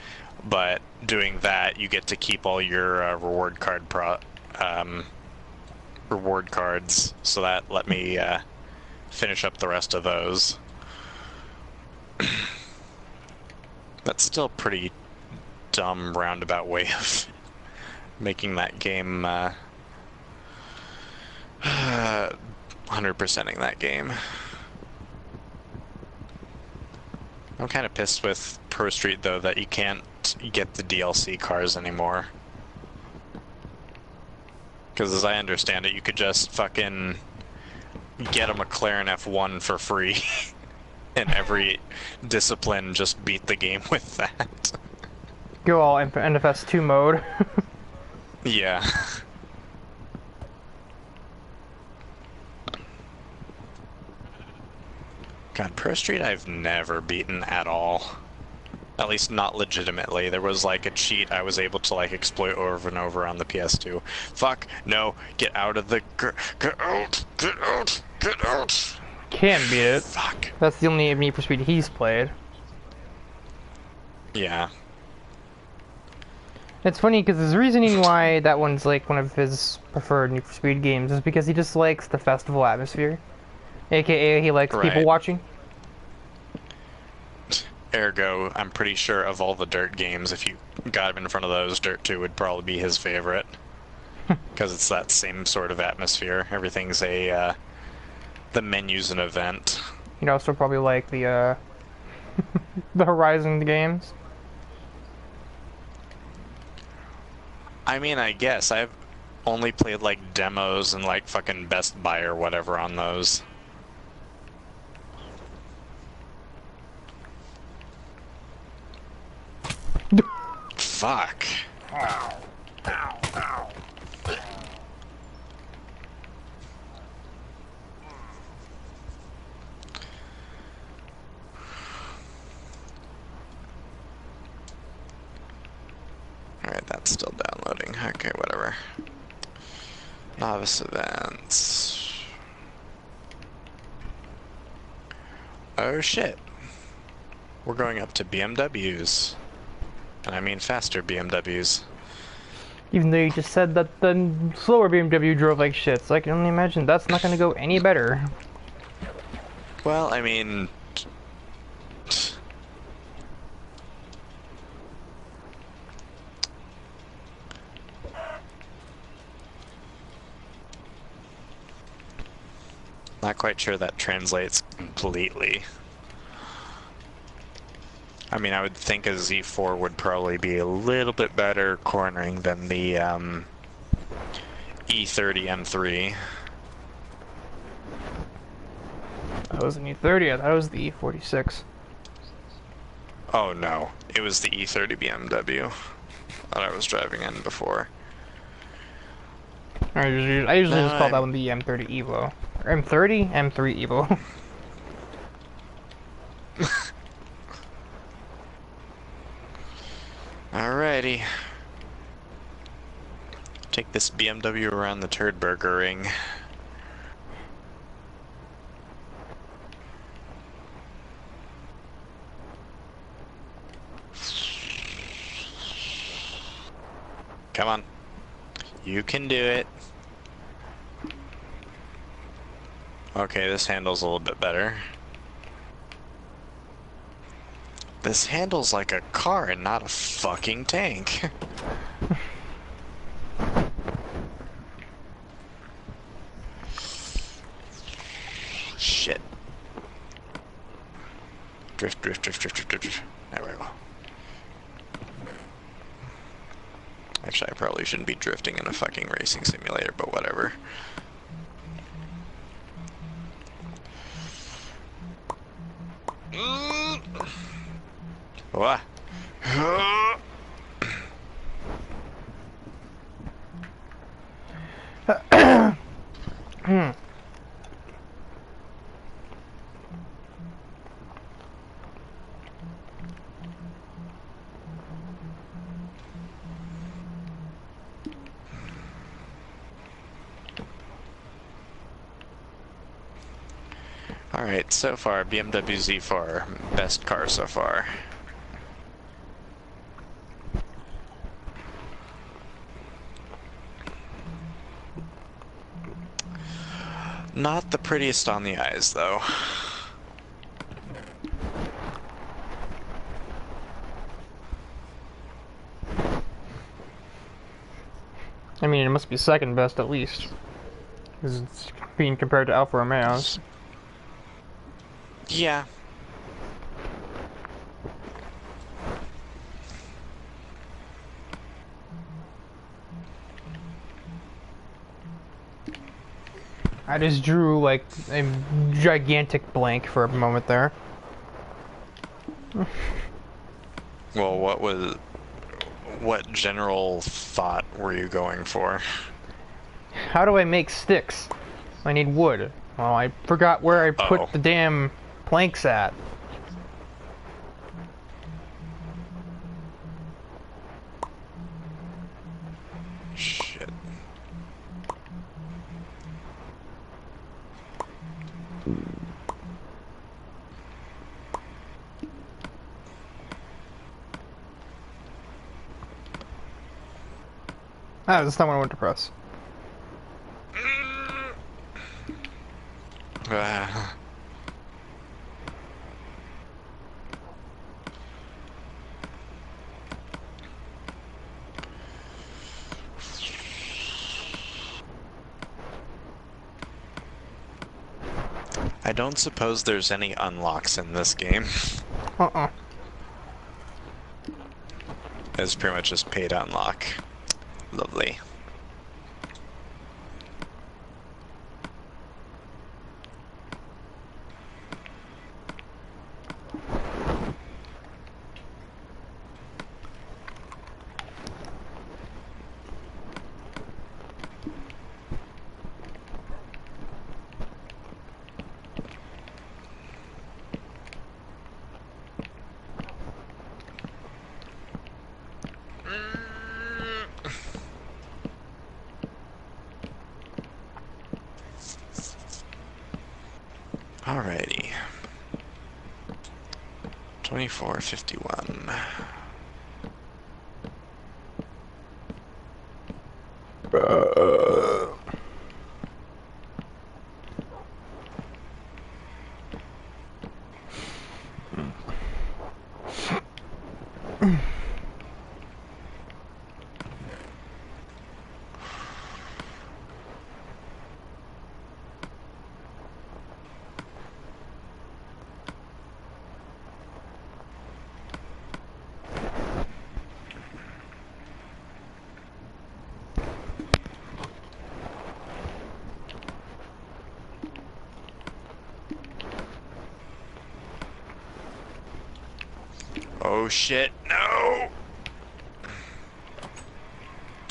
B: But doing that, you get to keep all your reward cards, so that let me finish up the rest of those. That's still a pretty dumb roundabout way of making that game 100%ing that game. I'm kind of pissed with Pro Street though that you can't get the DLC cars anymore. Because as I understand it, you could just fucking get a McLaren F1 for free in every discipline, just beat the game with that.
A: Go all NFS 2 mode.
B: Yeah. God, Pro Street I've never beaten at all. At least not legitimately. There was like a cheat I was able to like exploit over and over on the PS2. Fuck, no, get out of the... Get out! Get out! Get out!
A: Can't beat it.
B: Fuck.
A: That's the only Need for Speed he's played.
B: Yeah.
A: It's funny because his reasoning why that one's like one of his preferred Need for Speed games is because he just likes the festival atmosphere. AKA he likes people watching.
B: Ergo, I'm pretty sure of all the Dirt games, if you got him in front of those, Dirt 2 would probably be his favorite. Because it's that same sort of atmosphere. Everything's the menu's an event.
A: You'd also probably like the the Horizon games.
B: I mean, I guess. I've only played like demos and like fucking Best Buy or whatever on those. Fuck.
A: Ow. Ow. Ow.
B: Alright, that's still downloading. Okay, whatever. Novice events. Oh shit. We're going up to BMWs. And I mean faster BMWs.
A: Even though you just said that the slower BMW drove like shit, so I can only imagine that's not gonna go any better.
B: Well, I mean... Not quite sure that translates completely. I mean, I would think a Z4 would probably be a little bit better cornering than the E30 M3.
A: That was an E30, I thought it was the E46.
B: Oh no, it was the E30 BMW that I was driving in before.
A: I usually just call that one the M30 Evo. Or M30? M3 Evo.
B: Alrighty. Take this BMW around the Turd Burger Ring. Come on. You can do it. Okay, this handle's a little bit better. This handle's like a car and not a fucking tank. Shit. Drift, drift, drift, drift, drift, drift. There we go. Actually, I probably shouldn't be drifting in a fucking racing simulator, but whatever. What? Alright, so far, BMW Z4, best car so far. Not the prettiest on the eyes, though.
A: I mean, it must be second best at least. Because it's being compared to Alfa Romeo's.
B: Yeah.
A: I just drew like a gigantic blank for a moment there.
B: Well, what general thought were you going for?
A: How do I make sticks? I need wood. Well, I forgot where I put the damn planks at.
B: Shit.
A: Ah, that's not what I wanted to press.
B: I don't suppose there's any unlocks in this game.
A: Uh-uh.
B: It's pretty much just pay to unlock. Lovely. Alrighty. 2451. Oh shit, no!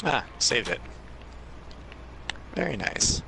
B: Ah, saved it. Very nice.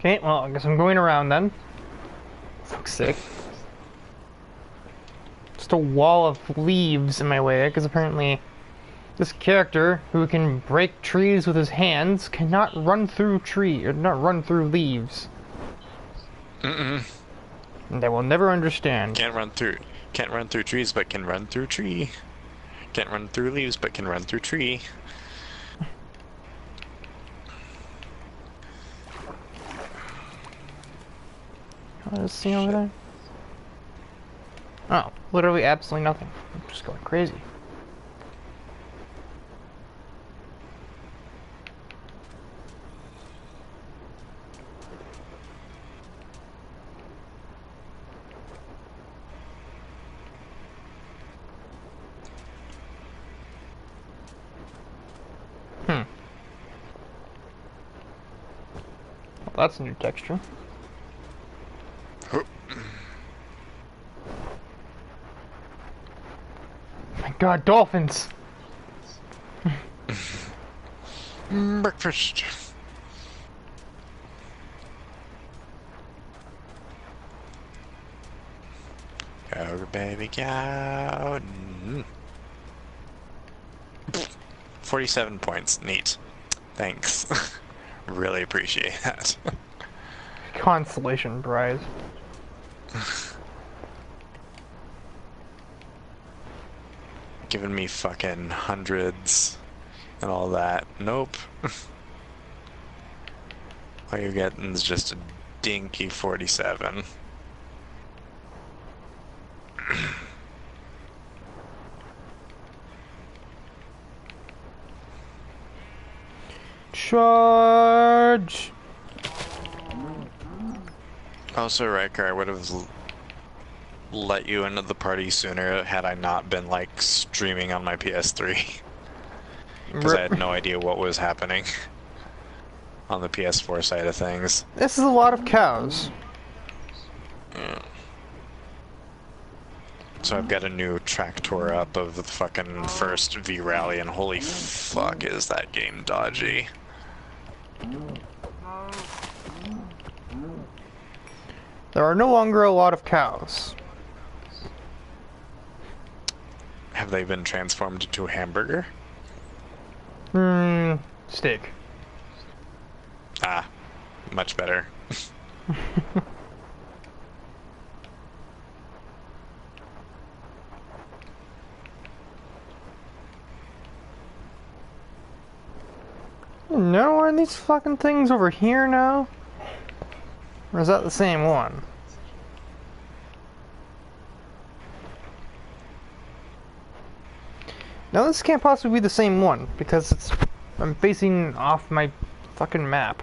A: Okay, well, I guess I'm going around then. Fuck's sake. Just a wall of leaves in my way, because apparently this character, who can break trees with his hands, cannot run through not run through leaves.
B: Mm-mm.
A: And they will never understand.
B: Can't run through trees, but can run through tree. Can't run through leaves, but can run through tree.
A: What is this over there? Oh, literally absolutely nothing. I'm just going crazy. Well, that's a new texture. My god, dolphins!
B: Breakfast. Go, baby, go. 47 points. Neat. Thanks. Really appreciate that.
A: Consolation prize.
B: Giving me fucking hundreds and all that. Nope. All you're getting is just a dinky 47.
A: Charge!
B: Also, Riker, I would have let you into the party sooner had I not been, like, streaming on my PS3. Because I had no idea what was happening on the PS4 side of things.
A: This is a lot of cows.
B: Yeah. So I've got a new tractor up of the fucking first V-Rally, and holy fuck is that game dodgy.
A: There are no longer a lot of cows.
B: Have they been transformed into a hamburger?
A: Steak.
B: Ah, much better.
A: No, are these fucking things over here now? Or is that the same one? No, this can't possibly be the same one, because I'm facing off my fucking map.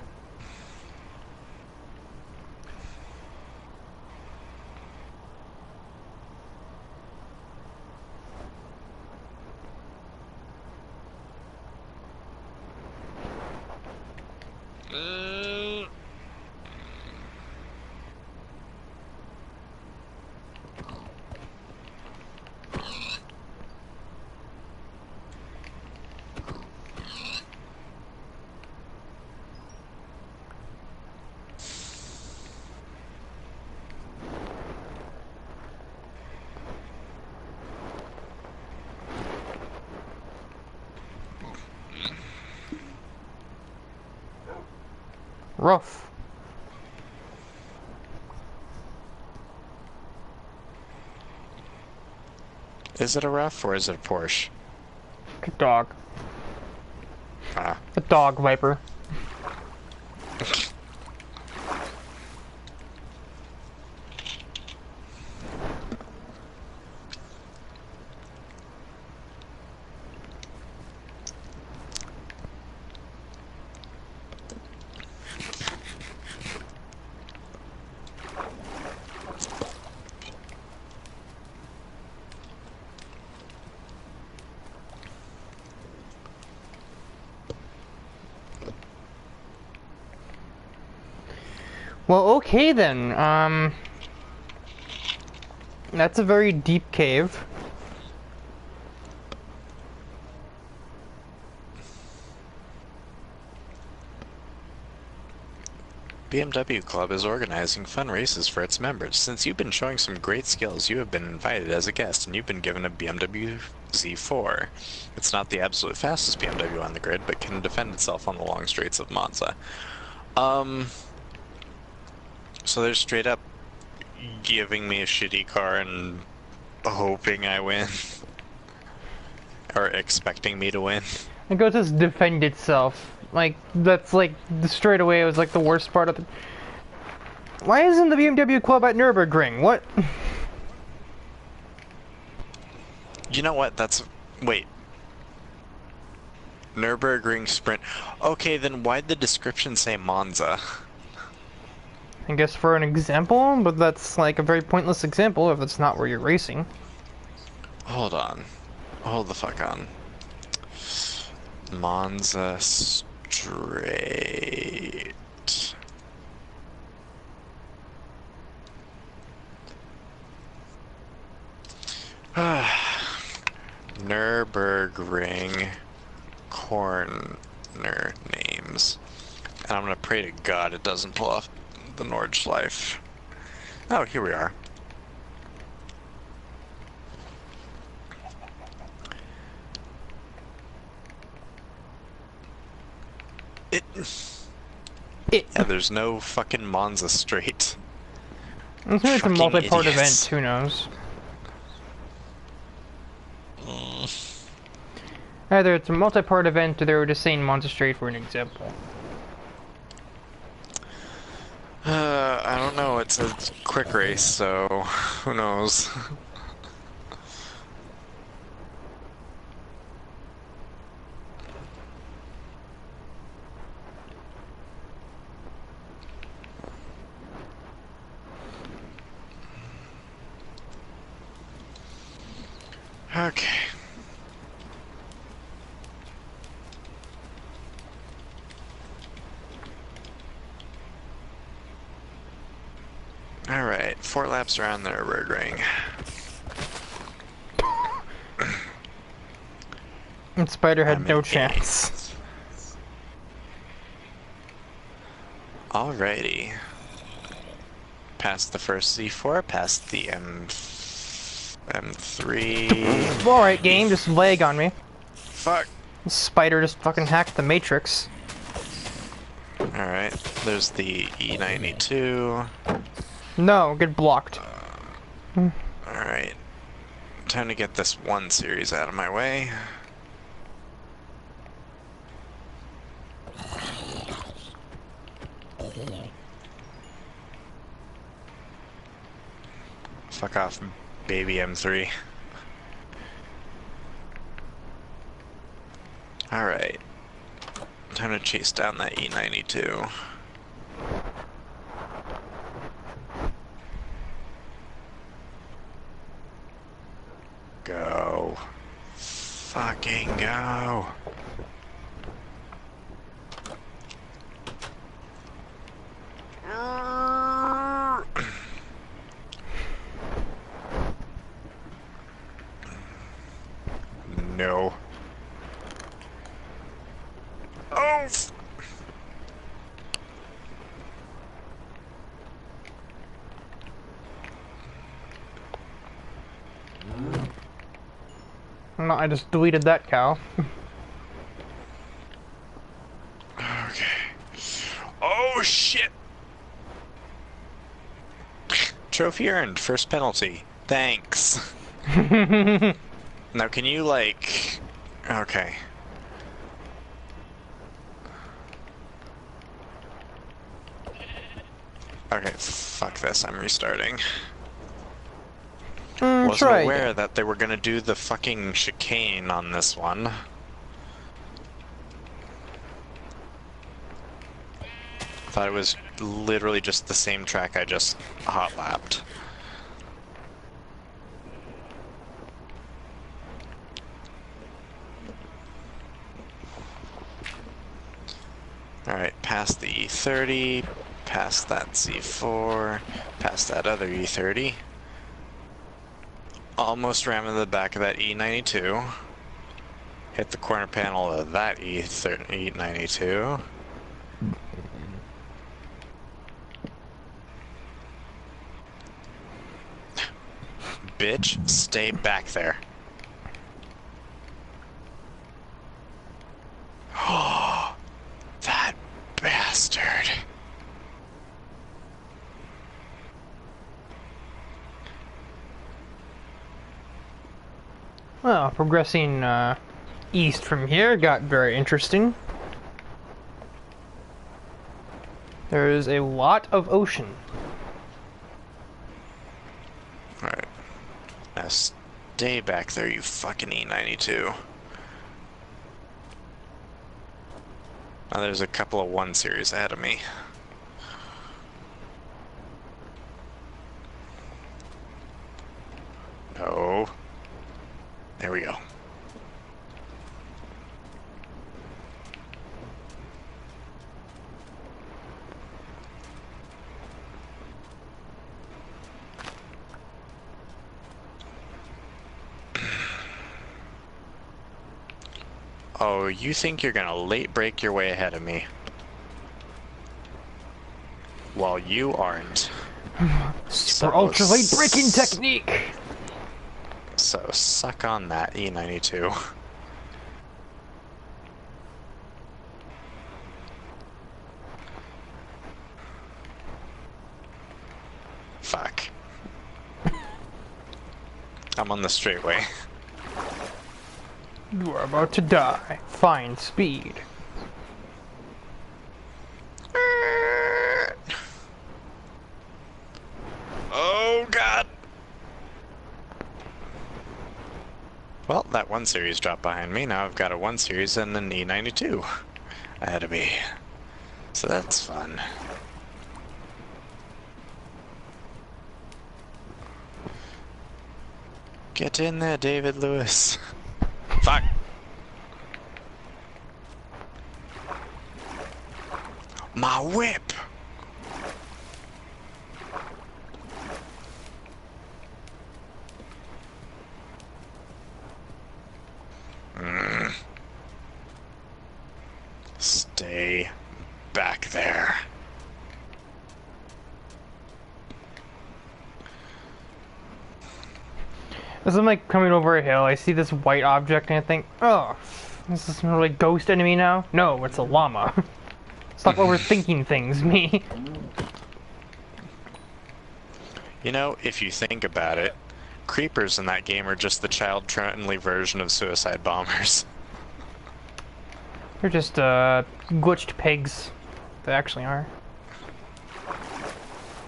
A: Rough.
B: Is it a rough or is it a Porsche?
A: A dog.
B: Ah.
A: A dog viper. Well, okay then. That's a very deep cave.
B: BMW Club is organizing fun races for its members. Since you've been showing some great skills, you have been invited as a guest, and you've been given a BMW Z4. It's not the absolute fastest BMW on the grid, but can defend itself on the long straights of Monza. So they're straight up giving me a shitty car and hoping I win. Or expecting me to win.
A: It goes to defend itself. Like, that's like, straight away it was like the worst part of the... Why isn't the BMW Club at Nürburgring? What?
B: You know what, that's... Wait. Nürburgring Sprint. Okay, then why'd the description say Monza?
A: I guess for an example, but that's like a very pointless example if it's not where you're racing.
B: Hold on. Hold the fuck on. Monza Straight. Nürburgring corner names. And I'm gonna pray to God it doesn't pull off the Nordschleife. Oh, here we are. Yeah, there's no fucking Monza Straight.
A: Maybe it's a multi-part
B: idiots.
A: event, who knows? Either it's a multi-part event or they were just saying Monza Straight for an example.
B: I don't know, it's a quick race, so who knows? Okay. Alright, 4 laps around the Nürburgring.
A: And Spider had no chance.
B: Alrighty. Past the first Z4, past the M3.
A: Alright, game, just lag on me.
B: Fuck.
A: Spider just fucking hacked the Matrix.
B: Alright, there's the E92.
A: No, get blocked.
B: Alright. Time to get this 1 series out of my way. Fuck off, baby M3. Alright. Time to chase down that E92. Go. Fucking go. No. Oh!
A: No, I just deleted that cow.
B: Okay. Oh shit! Trophy earned. First penalty. Thanks. Now can you like... Okay. Okay, fuck this. I'm restarting. Wasn't aware that they were gonna do the fucking chicane on this one. Thought it was literally just the same track I just hot lapped. Alright, past the E30, past that Z4, past that other E30. Almost ran into the back of that E92. Hit the corner panel of that E92. bitch, stay back there. Oh, that bastard.
A: Well, progressing east from here got very interesting. There is a lot of ocean.
B: Alright. Now stay back there, you fucking E92. Now there's a couple of 1 series ahead of me. No. There we go. Oh, you think you're gonna late break your way ahead of me? Well, you aren't.
A: Super ultra late braking technique!
B: So, suck on that, E92. Fuck. I'm on the straightway.
A: You are about to die. Find speed.
B: Oh god! Well, that 1 series dropped behind me. Now I've got a 1 series and an E92 ahead of me. So that's fun. Get in there, David Lewis. Fuck. My whip. Stay back there.
A: As I'm like coming over a hill, I see this white object and I think, oh, is this really a ghost enemy now? No, it's a llama. Stop overthinking things, me.
B: You know, if you think about it, creepers in that game are just the child-friendly version of suicide bombers.
A: They're just glitched pigs. They actually are.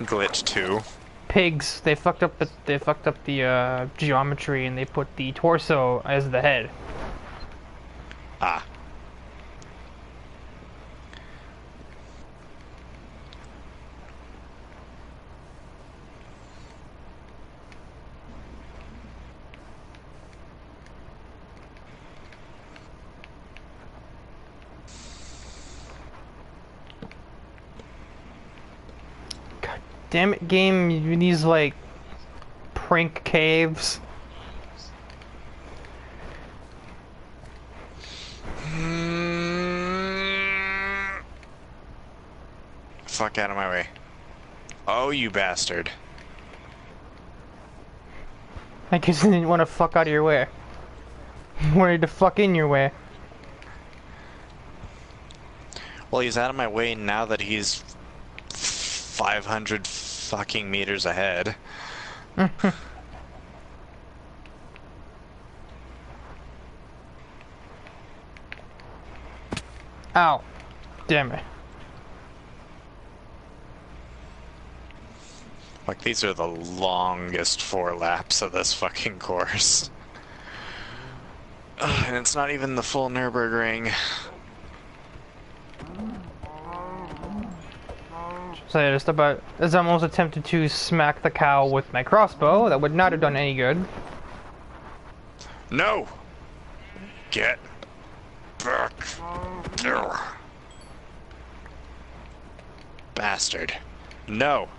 B: Glitch 2.
A: Pigs. They fucked up the geometry and they put the torso as the head.
B: Ah.
A: Damn it, game, these like prank caves.
B: Fuck out of my way. Oh, you bastard.
A: I guess you didn't want to fuck out of your way. You wanted to fuck in your way.
B: Well, he's out of my way now that he's 500 fucking meters ahead.
A: Ow. Damn it.
B: Like, these are the longest 4 laps of this fucking course. Ugh, and it's not even the full Nürburgring.
A: So I just about, as I almost attempted to smack the cow with my crossbow, that would not have done any good.
B: No! Get back there. Bastard. No.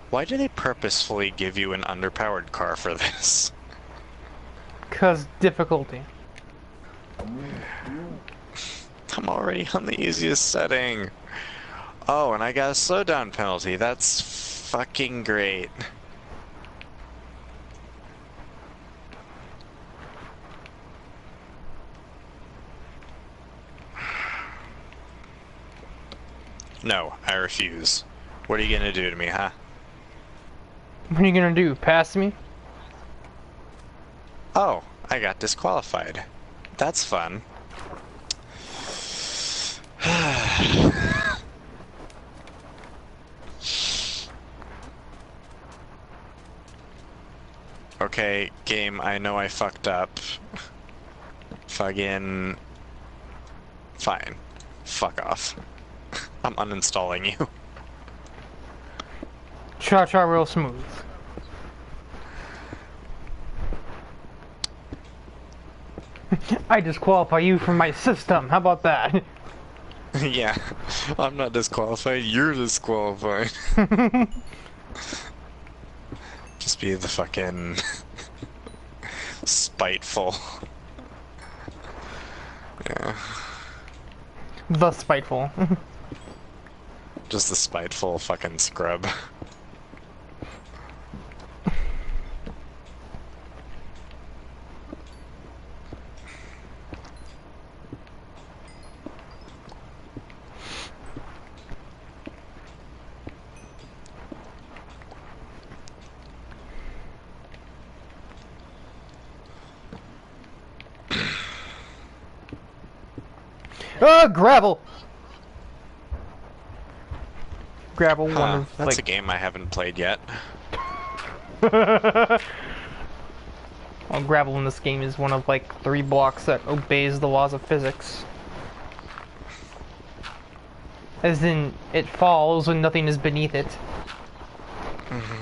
B: Why do they purposefully give you an underpowered car for this?
A: 'Cause difficulty.
B: I'm already on the easiest setting. Oh, and I got a slowdown penalty. That's fucking great. No, I refuse. What are you gonna do to me, huh?
A: What are you gonna do? Pass me?
B: Oh, I got disqualified. That's fun. Okay, game, I know I fucked up. Fucking... Fine. Fuck off. I'm uninstalling you.
A: Cha-cha real smooth. I disqualify you from my system. How about that?
B: Yeah, I'm not disqualified, you're disqualified. Just be the fucking... spiteful. Yeah.
A: The spiteful.
B: Just the spiteful fucking scrub.
A: Gravel! Gravel, one of,
B: That's
A: like...
B: a game I haven't played yet.
A: Well, gravel in this game is one of, like, 3 blocks that obeys the laws of physics. As in, it falls when nothing is beneath it.
B: Mm-hmm.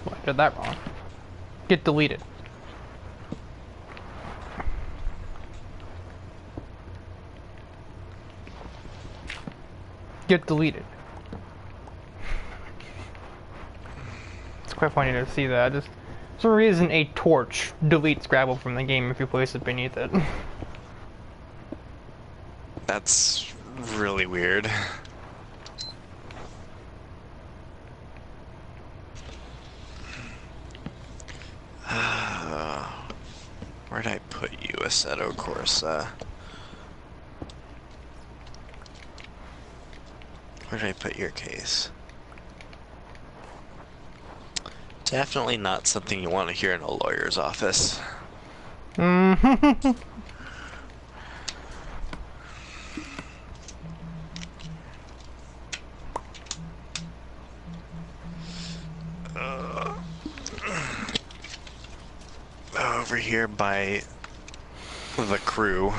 A: Well, I did that wrong. Get deleted. Get deleted. It's quite funny to see that. Just, for some reason, a torch deletes gravel from the game if you place it beneath it.
B: That's really weird. Where'd I put you, Assetto Corsa? Where'd I put your case? Definitely not something you want to hear in a lawyer's office.
A: Mm-hmm.
B: Over here by the crew.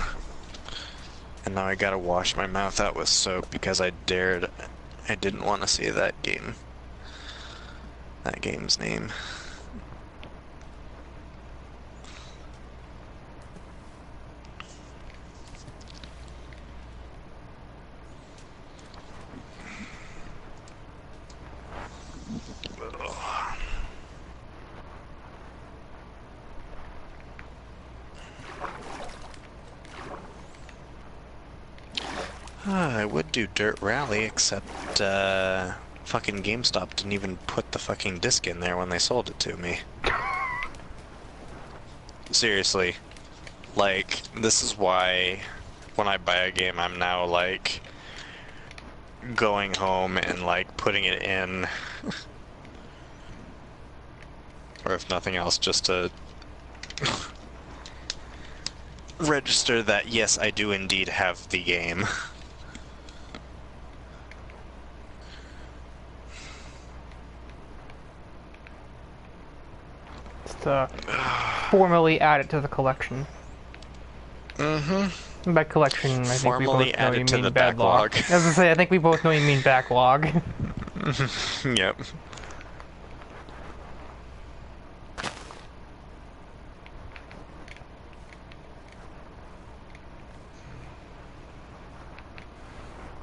B: And now I gotta wash my mouth out with soap because I didn't want to say that game's name. I would do Dirt Rally, except fucking GameStop didn't even put the fucking disc in there when they sold it to me. Seriously. Like, this is why when I buy a game I'm now like going home and like putting it in. Or if nothing else, just to register that yes, I do indeed have the game.
A: To formally add it to the collection.
B: Mm-hmm.
A: By collection, I think
B: Formally
A: we both know
B: add
A: you
B: it to
A: mean
B: the
A: backlog.
B: backlog.
A: As I say, I think we both know you mean backlog.
B: Yep.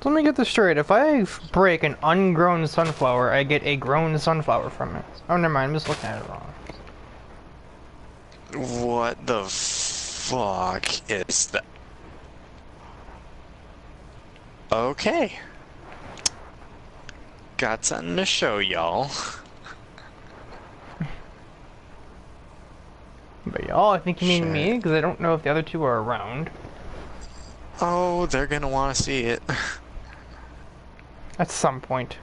A: So let me get this straight. If I break an ungrown sunflower, I get a grown sunflower from it. Oh, never mind. I'm just looking at it wrong.
B: What the fuck is that? Okay. Got something to show y'all.
A: But y'all, I think you mean me, because I don't know if the other two are around.
B: Oh, they're gonna want to see it.
A: At some point.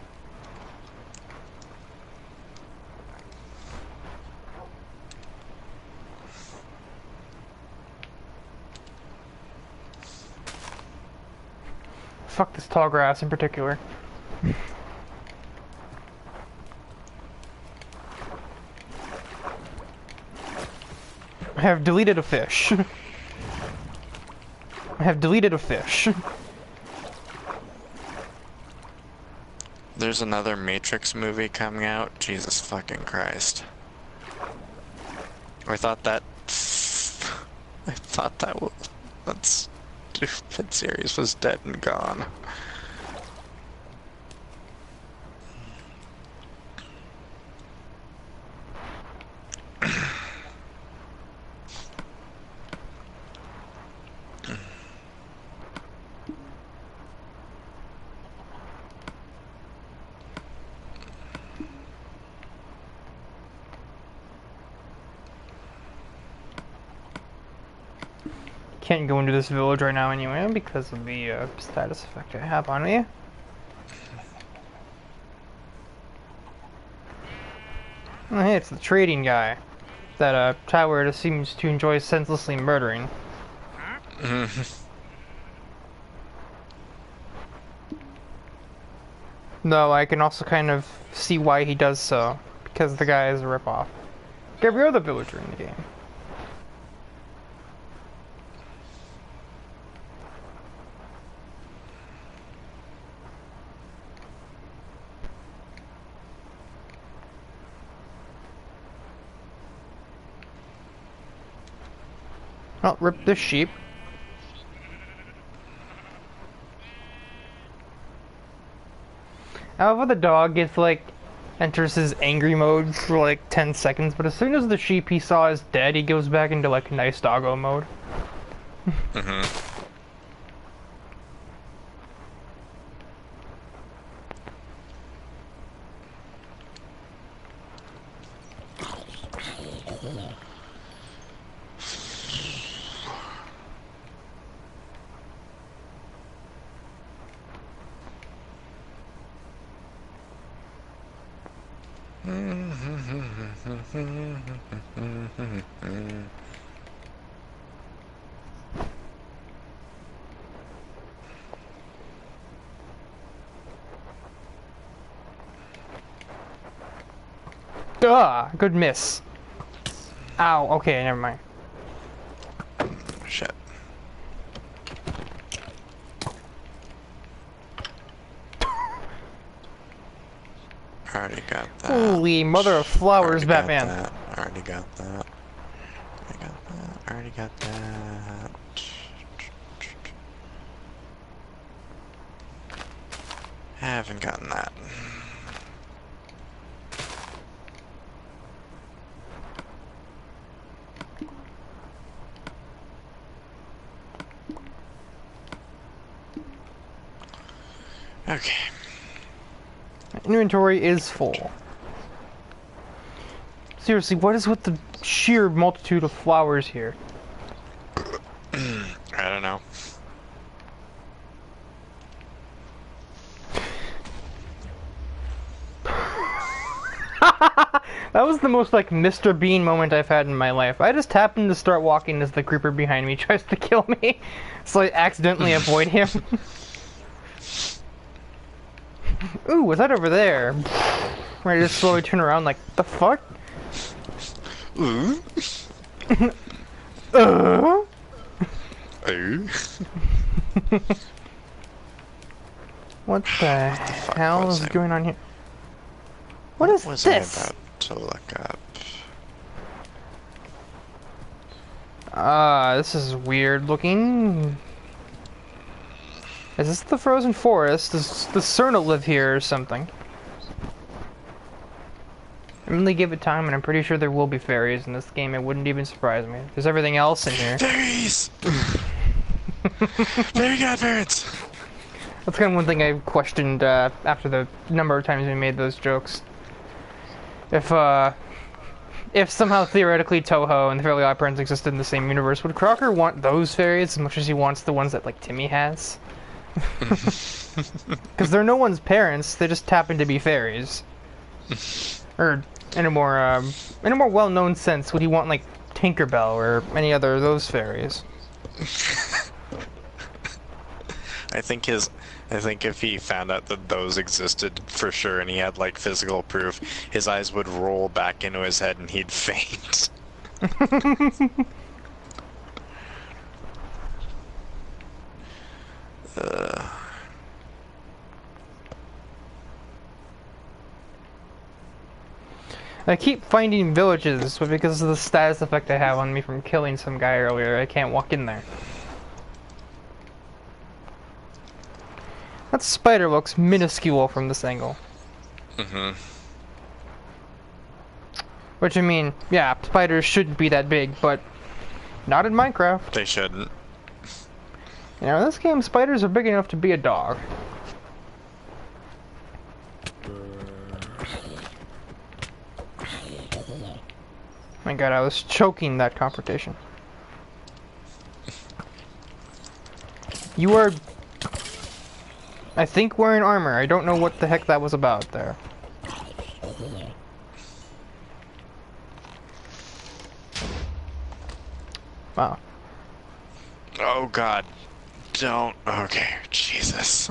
A: Fuck this tall grass in particular. I have deleted a fish. I have deleted a fish.
B: There's another Matrix movie coming out. Jesus fucking Christ. I thought that stupid series was dead and gone.
A: Can't go into this village right now anyway because of the status effect I have on me. Oh, hey, it's the trading guy that Tower just seems to enjoy senselessly murdering. Though I can also kind of see why he does so, because the guy is a ripoff. Every other villager in the game. Oh, rip this sheep. However, the dog gets enters his angry mode for like 10 seconds, but as soon as the sheep he saw is dead, he goes back into like nice doggo mode. Good miss. Ow, okay, never mind.
B: Shit. Already got that.
A: Holy mother of flowers, Batman.
B: Already got that. Already got that. Haven't gotten that. Okay.
A: Inventory is full. Seriously, what is with the sheer multitude of flowers here?
B: I don't know.
A: That was the most like Mr. Bean moment I've had in my life. I just happened to start walking as the creeper behind me tries to kill me, so I accidentally avoid him. Ooh, was that over there? Where I just slowly turn around like, the fuck?
B: Ooh. Ooh.
A: What the hell is going on here? What is
B: was
A: this?
B: I about to look up?
A: This is weird looking. Is this the frozen forest? Does the Cerna live here or something? I'm gonna give it time, and I'm pretty sure there will be fairies in this game. It wouldn't even surprise me. There's everything else in here.
B: Fairies! Fairy godparents!
A: That's kind of one thing I questioned after the number of times we made those jokes. If somehow theoretically Toho and the Fairly Odd Parents existed in the same universe, would Crocker want those fairies as much as he wants the ones that like Timmy has? Because they're no one's parents; they just happen to be fairies. Or in a more well-known sense, would he want like Tinkerbell or any other of those fairies?
B: I think if he found out that those existed for sure and he had like physical proof, his eyes would roll back into his head and he'd faint.
A: I keep finding villages, but because of the status effect I have on me from killing some guy earlier, I can't walk in there. That spider looks minuscule from this angle.
B: Mm-hmm.
A: Which, I mean, yeah, spiders shouldn't be that big, but not in Minecraft.
B: They shouldn't.
A: You know, in this game, spiders are big enough to be a dog. My god, I was choking that confrontation. You are, I think, wearing armor. I don't know what the heck that was about there. Wow.
B: Oh god. Don't. Okay, Jesus.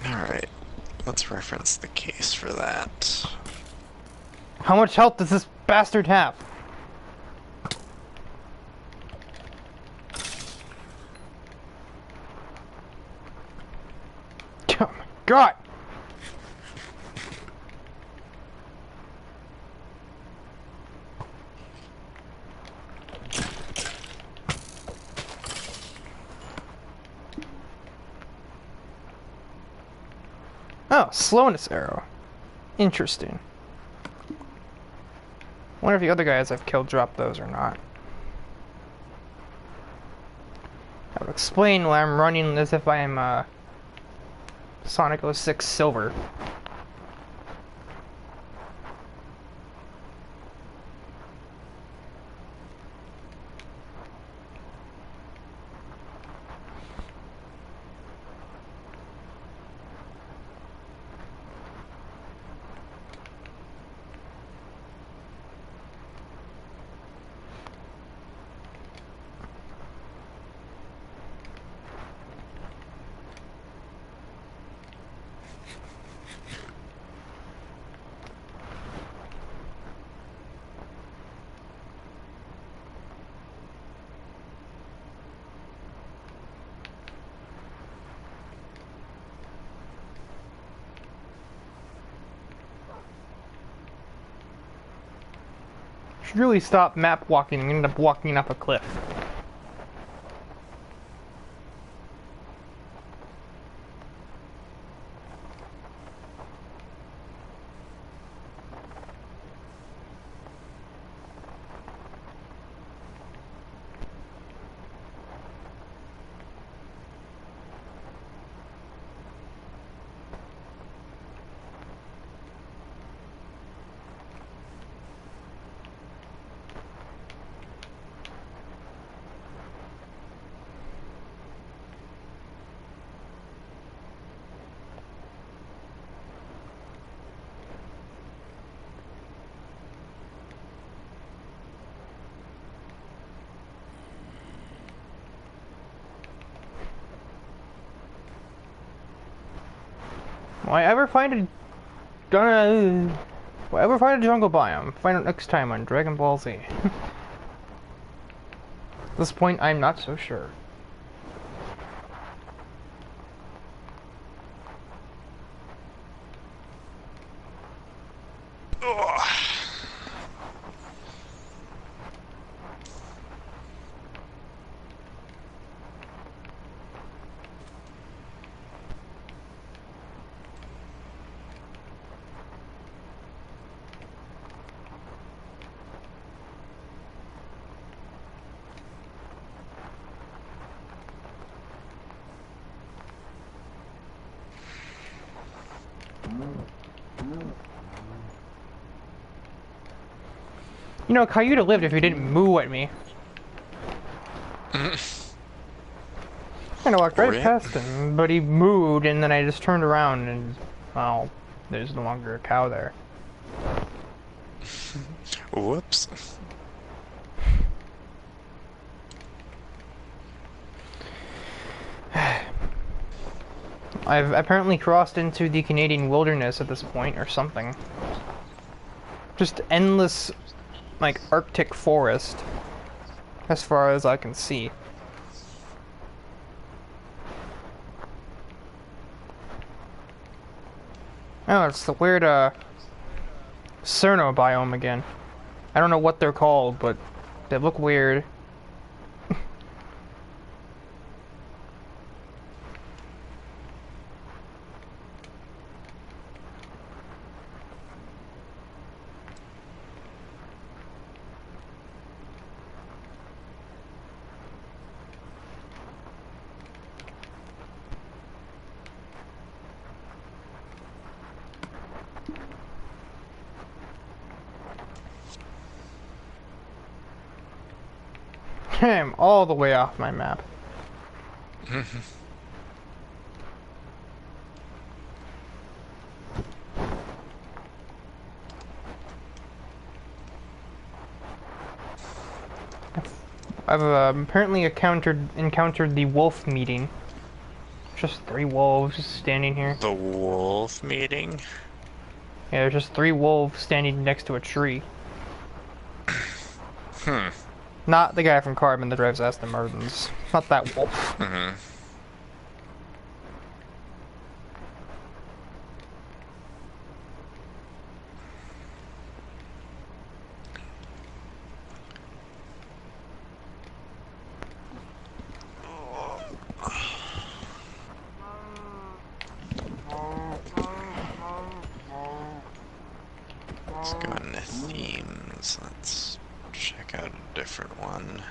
B: Alright, let's reference the case for that.
A: How much health does this bastard have? Oh my god! Oh, slowness arrow. Interesting. Wonder if the other guys I've killed drop those or not. That would explain why I'm running as if I am Sonic 06 Silver. Should really stop map walking and end up walking up a cliff. Will I ever find a jungle biome? Find out next time on Dragon Ball Z. At this point, I'm not so sure.
B: Ugh.
A: You know, Kyle, you'd have lived if you didn't moo at me. I walked right past him, but he mooed, and then I just turned around, and, well, there's no longer a cow there.
B: Whoops.
A: I've apparently crossed into the Canadian wilderness at this point, or something. Just endless, like, Arctic forest, as far as I can see. Oh, it's the weird, Cerno biome again. I don't know what they're called, but they look weird. I'm all the way off my map. I've apparently encountered the wolf meeting. Just 3 wolves just standing here.
B: The wolf meeting?
A: Yeah, there's just 3 wolves standing next to a tree. Not the guy from Carbon that drives Aston Martins. Not that wolf.
B: Let's go into themes. Let's check out a different one.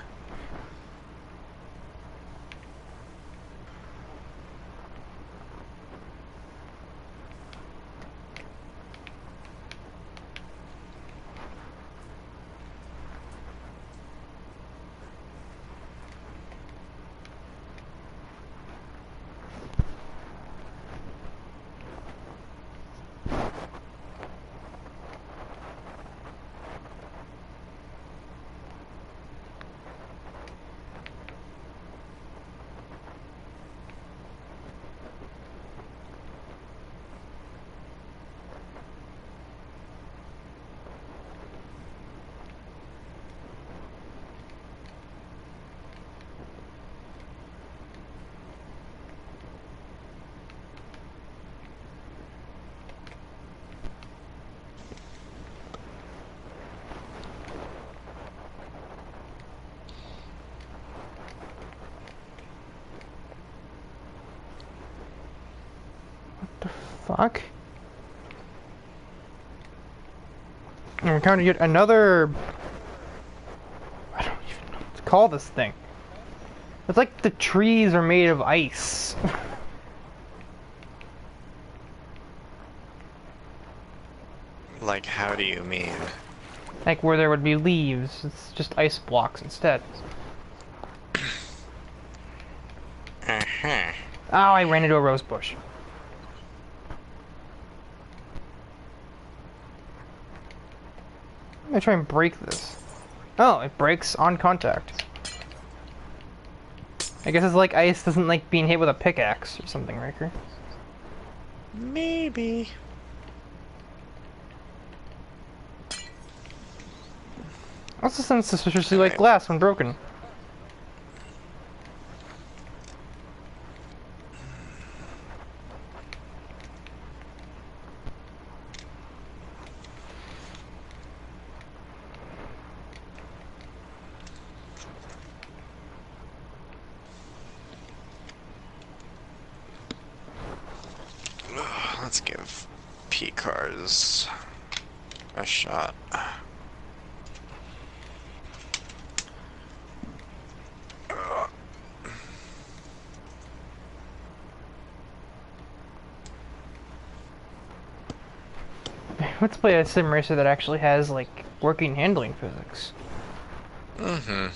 B: Fuck. I encountered yet another... I don't even know what to call this thing. It's like the trees are made of ice. Like, how do you mean?
A: Like where there would be leaves, it's just ice blocks instead.
B: Uh-huh.
A: Oh, I ran into a rose bush. I'm gonna try and break this. Oh, it breaks on contact. I guess it's like ice doesn't like being hit with a pickaxe or something, Riker.
B: Maybe.
A: Also sounds suspiciously like glass when broken.
B: Let's give P cars a shot.
A: Let's play a sim racer that actually has like working handling physics.
B: Mm-hmm.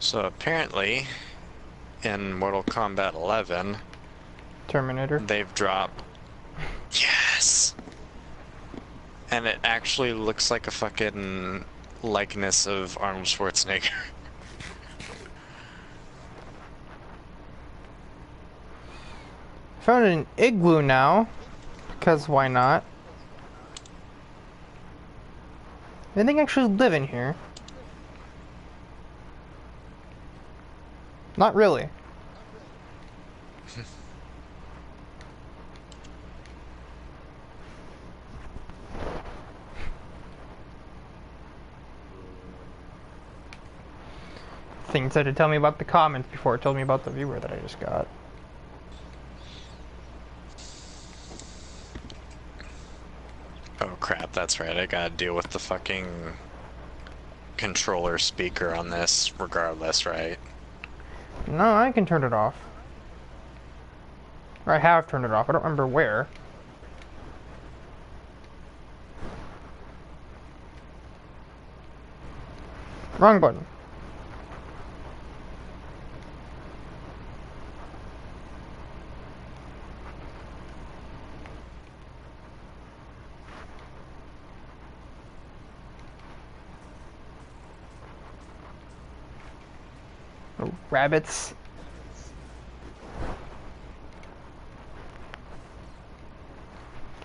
B: So apparently, in Mortal Kombat 11,
A: Terminator.
B: they've dropped... Yes! And it actually looks like a fucking likeness of Arnold Schwarzenegger.
A: Found an igloo now, because why not? Anything actually live in here? Not really. Things had to tell me about the comments before it told me about the viewer that I just got.
B: Oh crap, that's right, I gotta deal with the fucking controller speaker on this regardless, right?
A: No, I can turn it off. Or I have turned it off, I don't remember where. Wrong button. Oh, rabbits.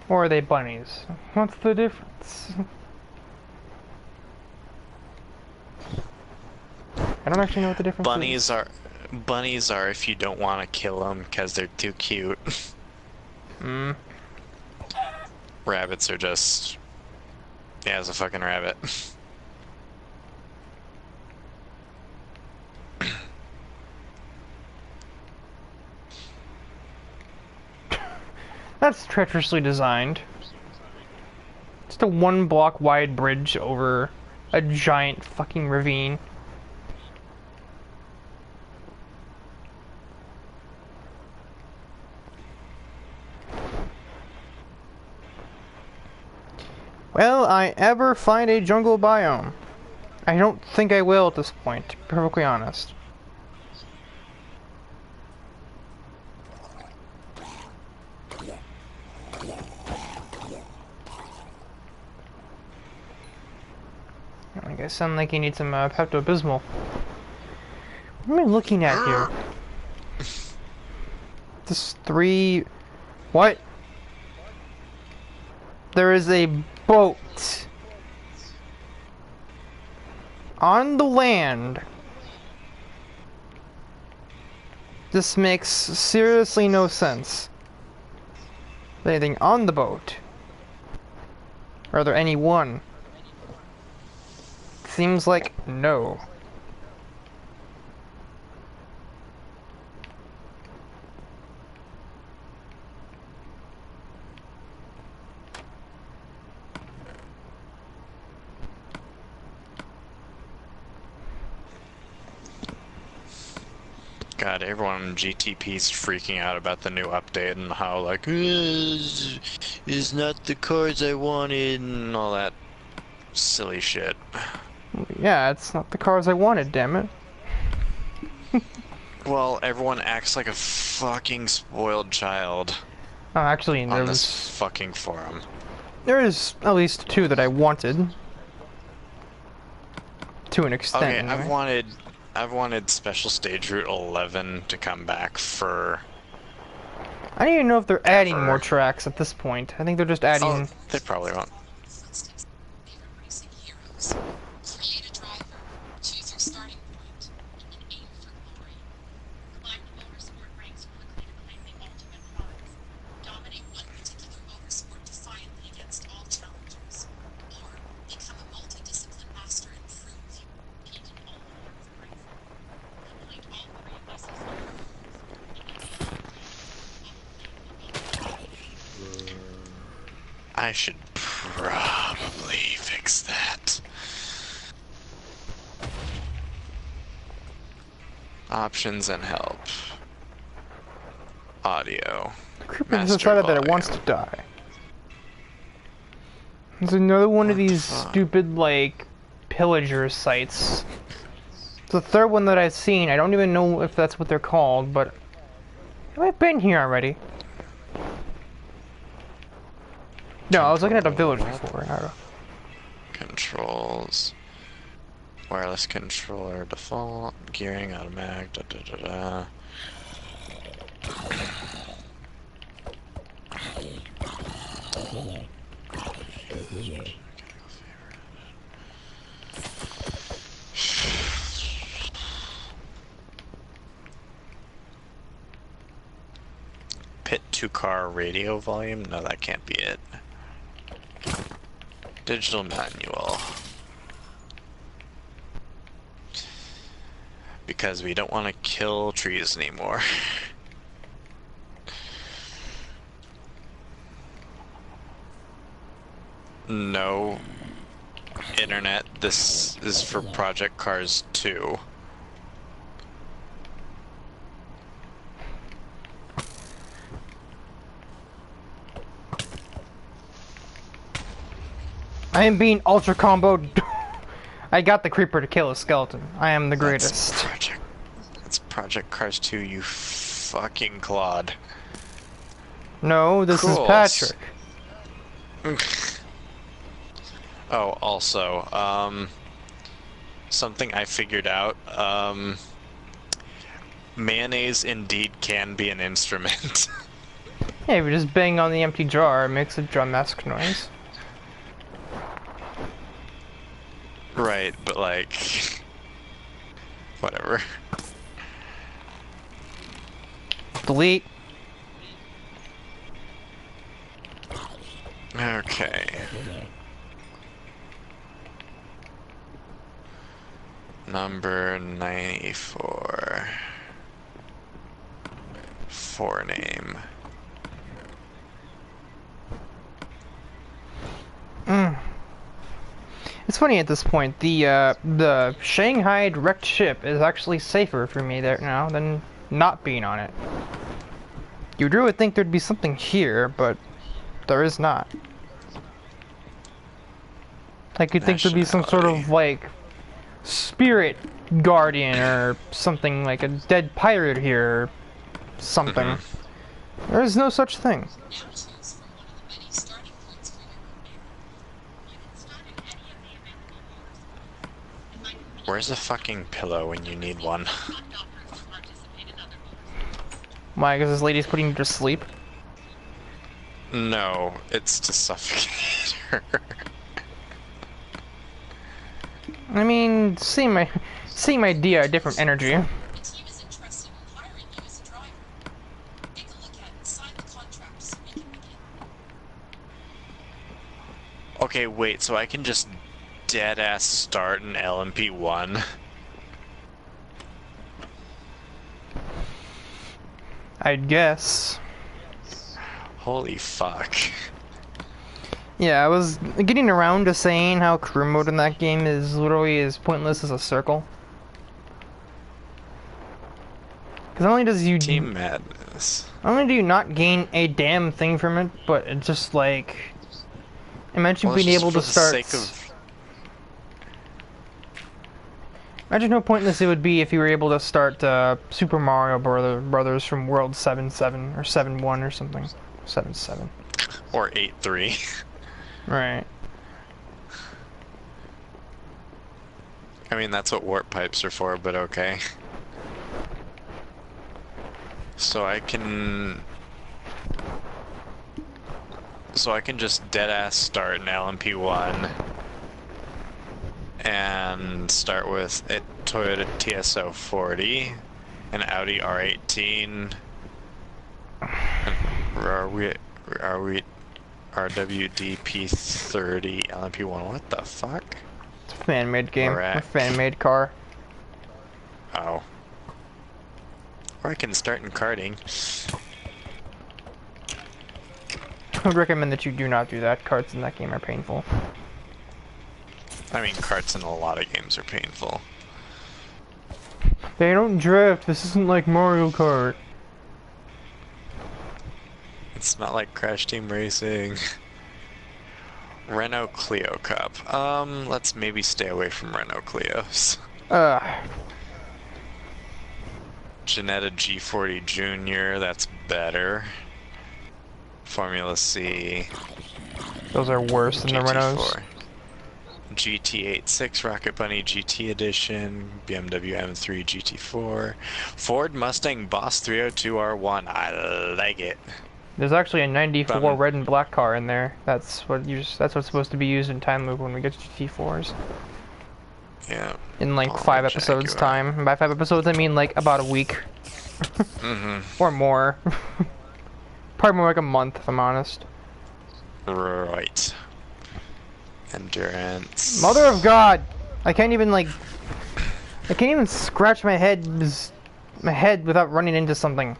A: Or are they bunnies? What's the difference? I don't actually know what the difference is.
B: Bunnies are if you don't want to kill them because they're too cute.
A: Hmm.
B: Rabbits are just... Yeah, it's a fucking rabbit.
A: That's treacherously designed. Just a 1 block wide bridge over a giant fucking ravine. Will I ever find a jungle biome? I don't think I will at this point, to be perfectly honest. I guess sound like you need some Pepto-Bismol. What am I looking at here? This 3... What? There is a boat on the land. This makes seriously no sense. Is there anything on the boat? Or are there any one? Seems like no.
B: God, everyone in GTP's freaking out about the new update and how like is not the cards I wanted and all that silly shit.
A: Yeah, it's not the cars I wanted, damn it.
B: Well, everyone acts like a fucking spoiled child
A: Oh, actually,
B: on this fucking forum.
A: there is at least 2 that I wanted. To an extent,
B: Okay,
A: anyway.
B: I've wanted Special Stage Route 11 to come back for...
A: I don't even know if they're adding more tracks at this point. I think they're just adding...
B: Oh, they probably won't. I should probably fix that. Options and help. Audio.
A: Creeper has
B: Master
A: decided that it
B: volume.
A: wants to die. It's another one
B: What
A: of
B: the
A: these
B: fuck?
A: stupid, like, pillager sites. It's the third one that I've seen. I don't even know if that's what they're called, but have I been here already? No, I was looking at a village before. I don't know.
B: Controls. Wireless controller default. Gearing automatic. Da, da, da, da. Pit to car radio volume? No, that can't be it. Digital manual. Because we don't want to kill trees anymore. No. Internet, this is for Project Cars 2.
A: I am being ultra comboed. I got the creeper to kill a skeleton. I am the greatest.
B: That's Project Cars 2, you fucking clod.
A: No, this is
B: Cool.
A: Patrick.
B: Oh, also, something I figured out, mayonnaise indeed can be an instrument.
A: Hey, if you just bang on the empty jar, it makes a drum-esque noise.
B: Right, but like, whatever.
A: Delete.
B: Okay. Number 94. Forename.
A: It's funny at this point. The Shanghai wrecked ship is actually safer for me there now than not being on it. You would think there'd be something here, but there is not. Like you'd think there'd be some sort of like spirit guardian or something, like a dead pirate here or something. There is no such thing.
B: Where's a fucking pillow when you need one?
A: Why? Because this lady's putting you to sleep?
B: No, it's to suffocate her.
A: I mean, same idea, different energy.
B: Okay, wait, so I can just dead-ass start an LMP1?
A: I'd guess.
B: Holy fuck.
A: Yeah, I was getting around to saying how career mode in that game is literally as pointless as a circle. Because not only does you
B: Team Madness.
A: not only do you not gain a damn thing from it, but it's just like imagine
B: Well,
A: being
B: it's just
A: able
B: for
A: to
B: the
A: start.
B: sake of-
A: Imagine how pointless it would be if you were able to start Super Mario Brothers from World 7-7 or 7-1 or something. 7-7.
B: Or 8-3.
A: Right.
B: I mean, that's what warp pipes are for, but okay. So I can just dead-ass start an LMP1 and start with a Toyota TSO 40, an Audi R18, RWD P30 LMP1. What the fuck?
A: It's a fan-made game.
B: Correct.
A: A fan-made car.
B: Oh. Or I can start in karting.
A: I would recommend that you do not do that. Carts in that game are painful.
B: I mean, carts in a lot of games are painful.
A: They don't drift. This isn't like Mario Kart.
B: It's not like Crash Team Racing. Renault Clio Cup. Let's maybe stay away from Renault Clios. Ginetta G40 Junior, that's better. Formula C.
A: Those are worse than the Renaults.
B: GT86 Rocket Bunny GT Edition, BMW M3 GT4, Ford Mustang Boss 302R1. I like it.
A: There's actually a 94 red and black car in there. That's what's supposed to be used in time loop when we get to GT4s.
B: Yeah.
A: In like 5 episodes time. And by 5 episodes I mean like about a week. Or more. Probably more like a month if I'm honest.
B: Right. Endurance.
A: Mother of God! I can't even like... I can't even scratch my head without running into something.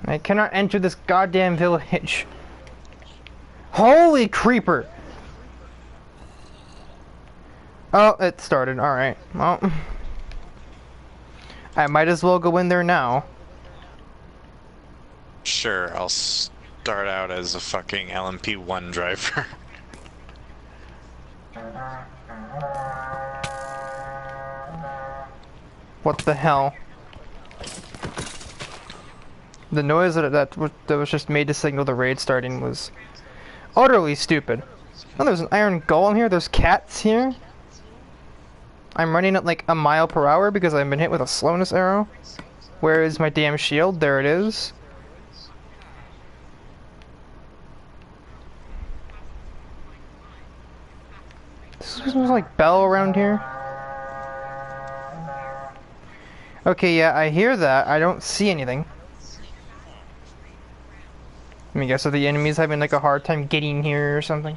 A: I cannot enter this goddamn village. Holy creeper! Oh, it started. Alright. Well... I might as well go in there now.
B: Sure, I'll start out as a fucking LMP1 driver.
A: What the hell? The noise that was just made to signal the raid starting was utterly stupid. Oh, there's an iron golem here. There's cats here. I'm running at like a mile per hour because I've been hit with a slowness arrow. Where is my damn shield? There it is. Smells like bell around here. Okay, yeah, I hear that. I don't see anything. Let me guess, are the enemies having like a hard time getting here or something?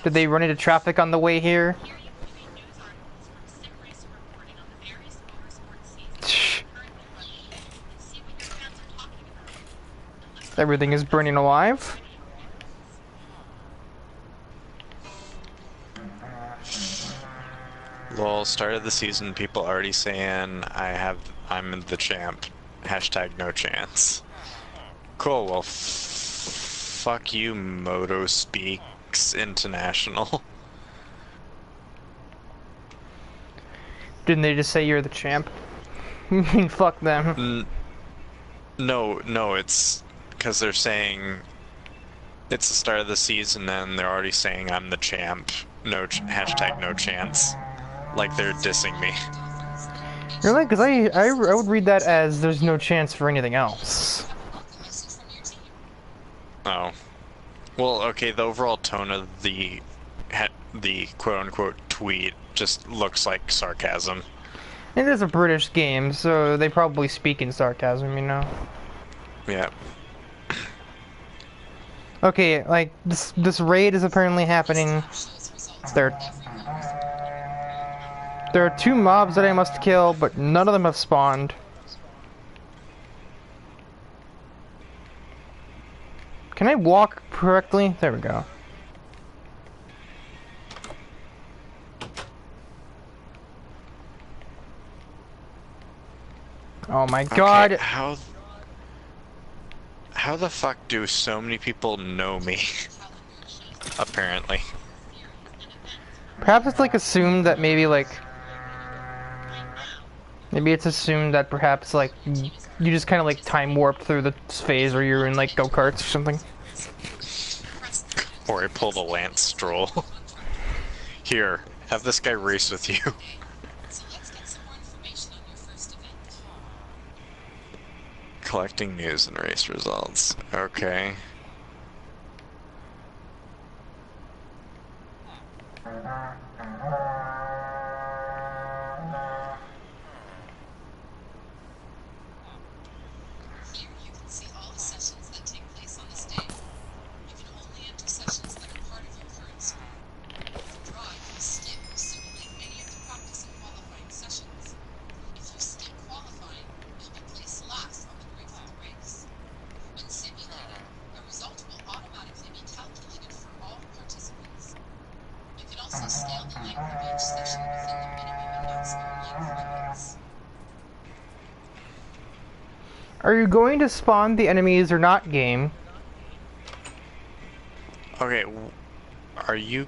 A: Did they run into traffic on the way here? Everything is burning alive.
B: Lol, start of the season, people already saying I'm the champ. Hashtag no chance. Cool, well fuck you, Moto Speaks International.
A: Didn't they just say you're the champ? I mean, fuck them.
B: No, it's because they're saying it's the start of the season and they're already saying I'm the champ. No hashtag no chance. Like they're dissing me.
A: Really? Because I would read that as there's no chance for anything else.
B: Oh. Well, okay, the overall tone of the quote-unquote tweet just looks like sarcasm.
A: It is a British game, so they probably speak in sarcasm, you know?
B: Yeah.
A: Okay, like, this raid is apparently happening. There are 2 mobs that I must kill, but none of them have spawned. Can I walk correctly? There we go. Oh my god!
B: Okay, how the fuck do so many people know me? Apparently.
A: Perhaps it's like assumed that maybe like... Maybe it's assumed that perhaps like you just kind of like time warp through the phase where you're in like go-karts or something.
B: Or I pull the Lance Stroll. Here, have this guy race with you. Collecting news and race results. Okay.
A: Are you going to spawn the enemies or not, game?
B: Okay, are you...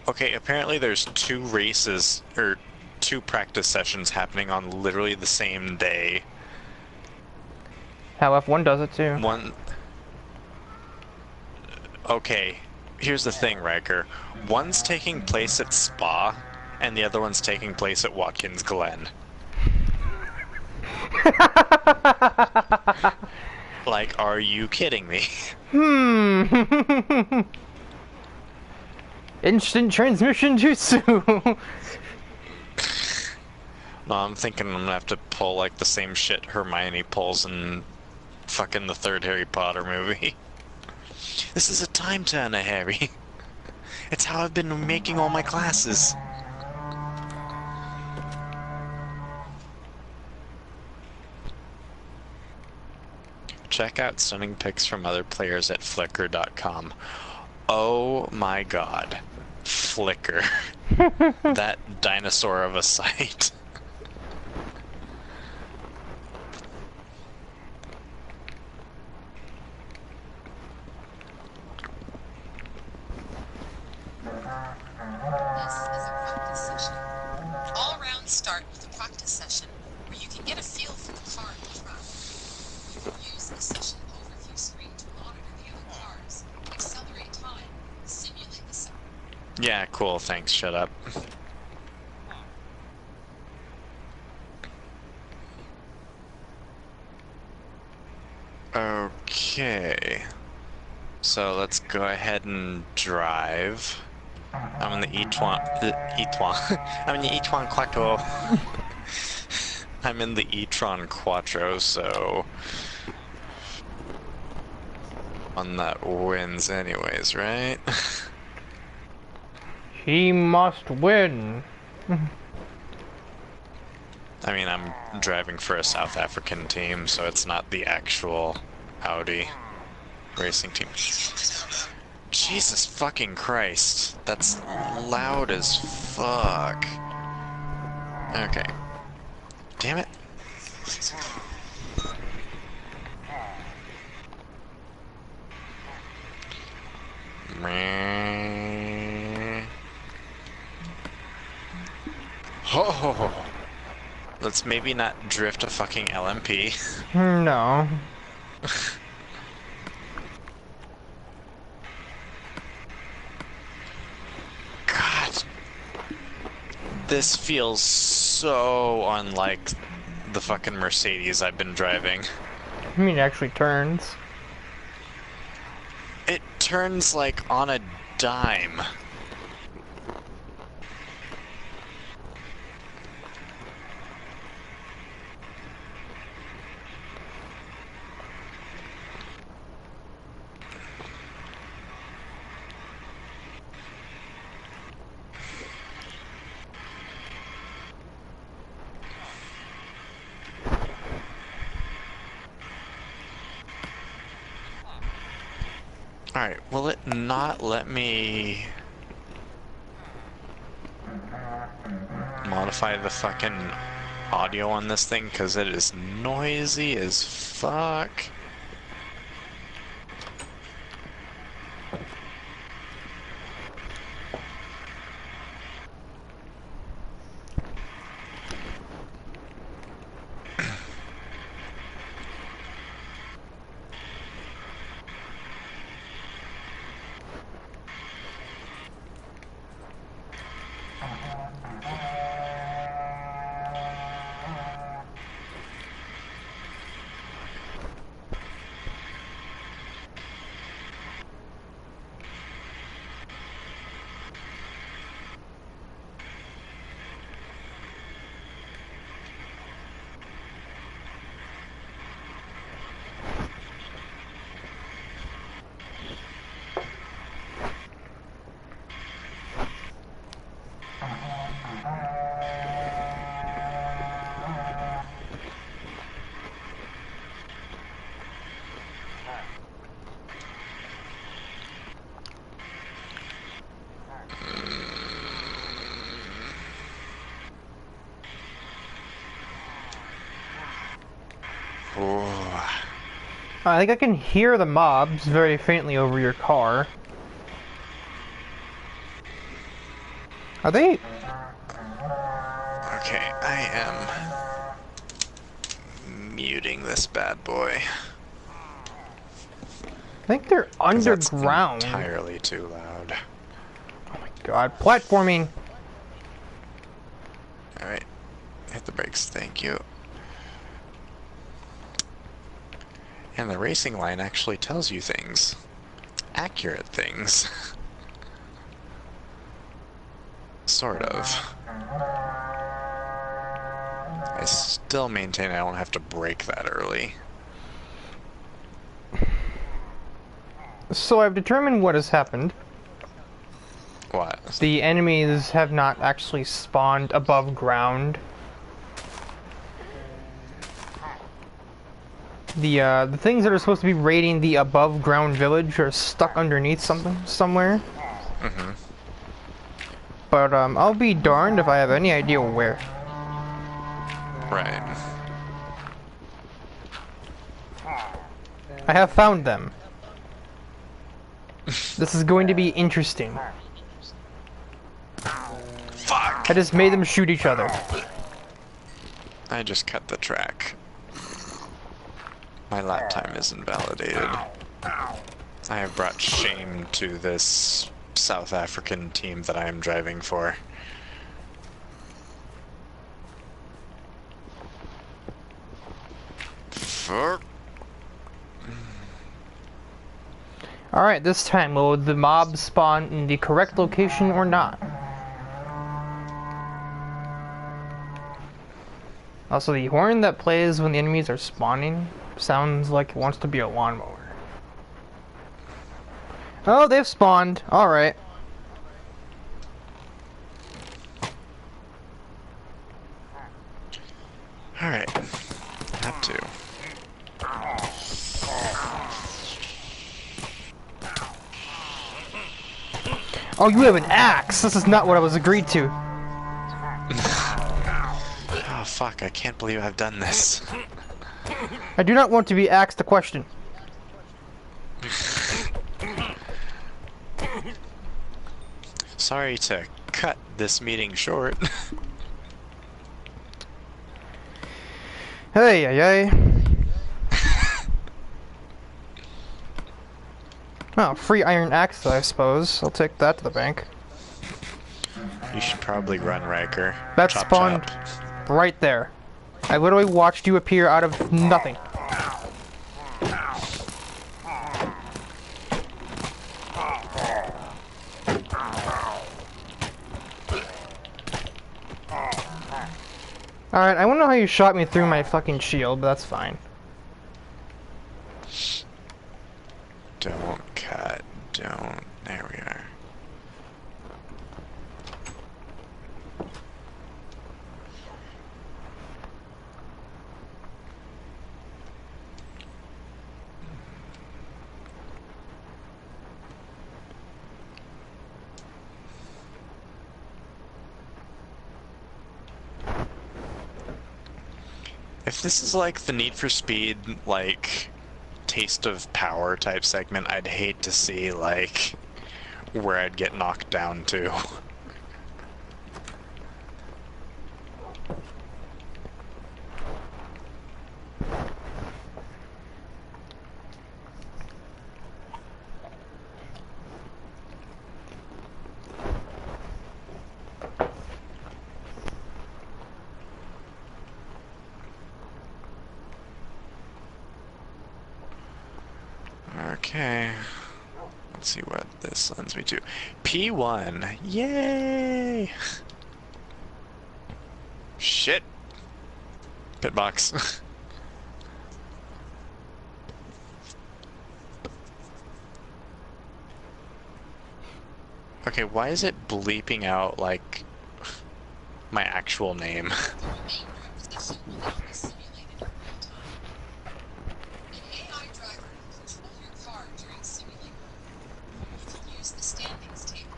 B: Okay, apparently there's 2 races, or 2 practice sessions happening on literally the same day.
A: How F1 does it too.
B: One... Okay, here's the thing, Riker. One's taking place at Spa, and the other one's taking place at Watkins Glen. Like, are you kidding me?
A: Instant transmission jutsu.
B: No, I'm thinking I'm gonna have to pull like the same shit Hermione pulls in fucking the 3rd Harry Potter movie. This is a time turner, Harry. It's how I've been making all my classes. Check out stunning pics from other players at Flickr.com. Oh my god. Flickr. That dinosaur of a site.
D: This is a practice session. All rounds start with a practice session where you can get a feel for the car and the track. You can use the session overview screen to monitor the other cars, accelerate time, simulate the sound.
B: Yeah, cool, thanks, shut up. Okay. So let's go ahead and drive. I'm in the I'm in the E-Tron Quattro. I'm in the E-Tron Quattro, so one that wins anyways, right?
A: He must win.
B: I mean, I'm driving for a South African team, so it's not the actual Audi racing team. Jesus fucking Christ. That's loud as fuck. Okay. Damn it. Meh. Ho ho ho. Let's maybe not drift a fucking LMP.
A: No.
B: God. This feels so unlike the fucking Mercedes I've been driving.
A: I mean, it actually turns.
B: It turns like on a dime. Alright, will it not let me modify the fucking audio on this thing? Because it is noisy as fuck. Ooh.
A: I think I can hear the mobs very faintly over your car. Are they?
B: Okay, I am muting this bad boy.
A: I think they're
B: 'Cause that's
A: underground.
B: entirely too loud.
A: Oh my god, platforming!
B: Alright, hit the brakes, thank you. And the racing line actually tells you things. Accurate things. Sort of. I still maintain I don't have to brake that early.
A: So I've determined what has happened.
B: What?
A: The enemies have not actually spawned above ground. The things that are supposed to be raiding the above ground village are stuck underneath somewhere.
B: Mm-hmm.
A: But I'll be darned if I have any idea where.
B: Right.
A: I have found them. This is going to be interesting.
B: Fuck!
A: I just made them shoot each other.
B: I just cut the track. My lap time is invalidated. I have brought shame to this South African team that I am driving for. Fuck.
A: Alright, this time, will the mob spawn in the correct location or not? Also, the horn that plays when the enemies are spawning sounds like it wants to be a lawnmower. Oh, they've spawned. Alright.
B: Alright. Have to.
A: Oh, you have an axe! This is not what I was agreed to.
B: Oh fuck, I can't believe I've done this.
A: I do not want to be asked a question.
B: Sorry to cut this meeting short.
A: Hey, hey, hey. Oh, free iron axe, I suppose. I'll take that to the bank.
B: You should probably run, Riker.
A: That
B: Chop,
A: spawned
B: chop.
A: right there. I literally watched you appear out of nothing. Alright, I don't know how you shot me through my fucking shield, but that's fine.
B: Don't cut. Don't. There we are. If this is like the Need for Speed, like, taste of power type segment, I'd hate to see, like, where I'd get knocked down to. Okay. Let's see what this lends me to. P1. Yay! Shit. Pitbox. Okay, why is it bleeping out, like, my actual name?
D: Your main position will be simulated in real time. An AI driver will control your car during simulating. You can use the standings table.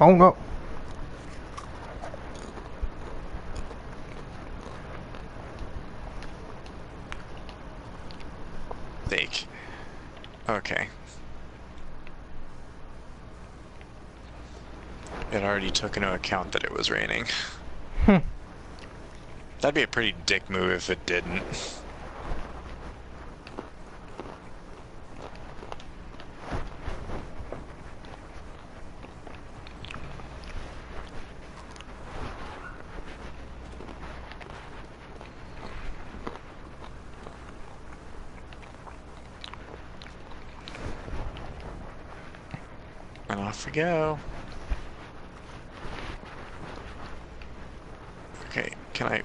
A: Oh no.
B: Fake. Okay. It already took into account that it was raining. That'd be a pretty dick move if it didn't. And off we go. Okay, can I...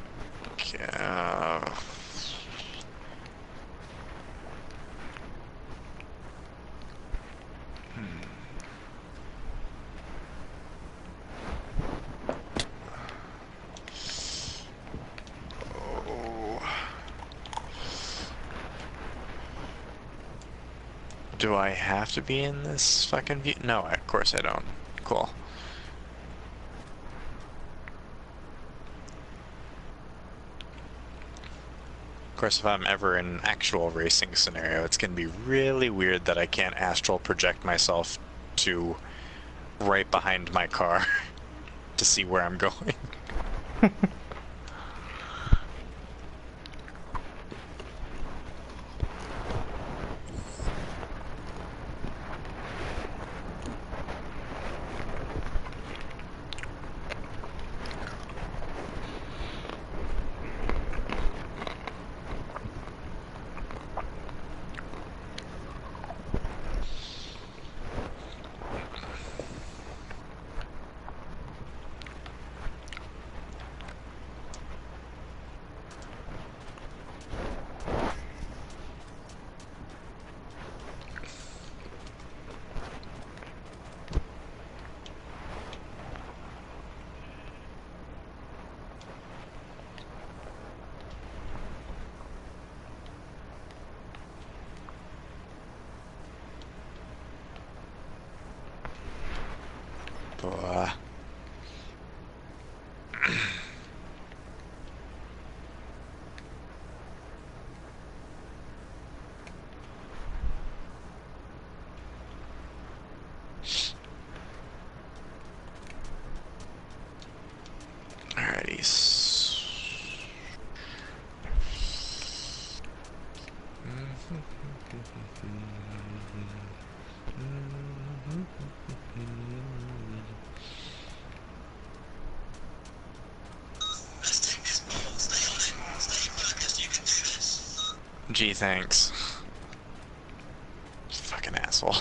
B: Do I have to be in this fucking view? No, of course I don't. Cool. Of course, if I'm ever in an actual racing scenario, it's going to be really weird that I can't astral project myself to right behind my car to see where I'm going. Alrighty. Gee, thanks. Fucking asshole.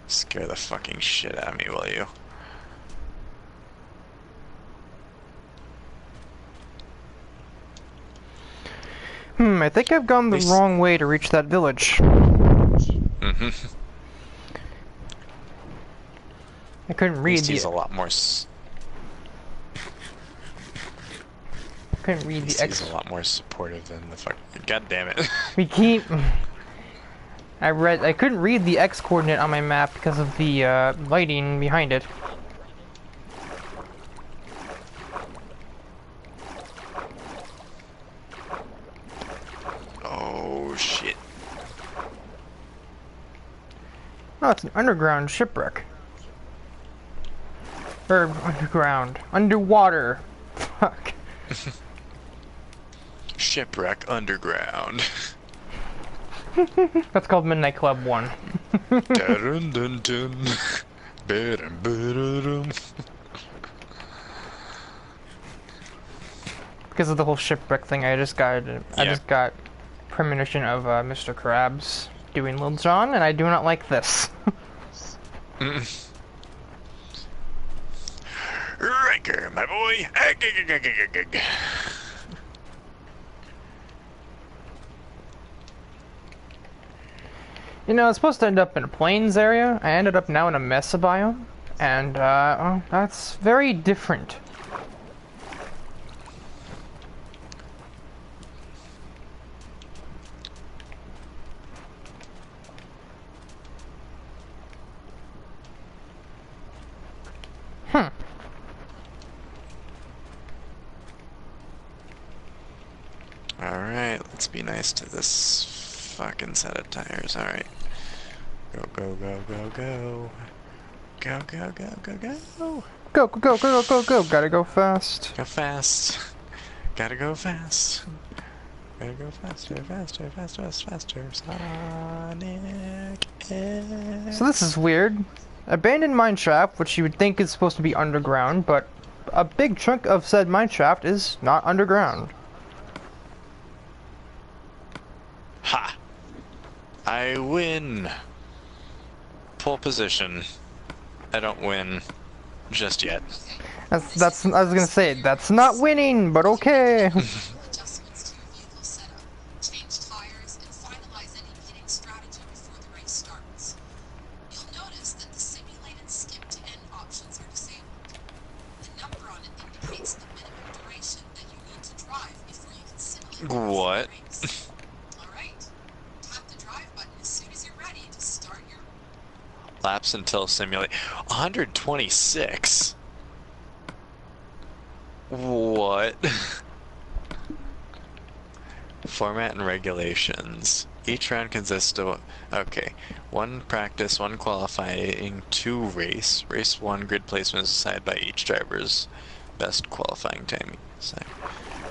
B: Scare the fucking shit out of me, will you?
A: I think I've gone the wrong way to reach that village. I couldn't read the...
B: He's a lot more...
A: couldn't read the X...
B: He's a lot more supportive than the fuck... God damn it.
A: We keep... I couldn't read the X coordinate on my map because of the lighting behind it.
B: Oh shit.
A: Oh, it's an underground shipwreck. Or underground. Underwater. Fuck.
B: Shipwreck underground.
A: That's called Midnight Club 1.
B: Dun dun dun. Ba-dum, ba-da-dum.
A: Because of the whole shipwreck thing, I just got premonition of Mr. Krabs doing Lil Jon, and I do not like this.
B: Riker, my boy.
A: You know, I was supposed to end up in a plains area. I ended up now in a mesa biome, and well, that's very different.
B: let's be nice to this fucking set of tires. Alright. Go, go, go, go, go. Go, go, go, go, go.
A: Go, go, go, go, go, go. Gotta go fast.
B: Go fast. Gotta go fast. Gotta go faster, faster, faster, faster, faster. Sonic.
A: So this is weird. Abandoned mine shaft, which you would think is supposed to be underground, but a big chunk of said mine shaft is not underground.
B: Ha! I win! Pole position. I don't win just yet.
A: That's I was gonna say, that's not winning, but okay.
D: Adjustments to your vehicle setup, change tires, and finalize any pitting strategy before the race starts. You'll notice that the simulated skip-to-end options are disabled. The number on it indicates the minimum duration that you need to drive before you can simulate the
B: What?
D: race. Alright, tap the drive button as soon as you're ready to start your...
B: Laps until simulate. 126? What? Format and regulations. Each round consists of, okay, 1 practice, 1 qualifying, 2 race. Race 1, grid placement is decided by each driver's best qualifying time.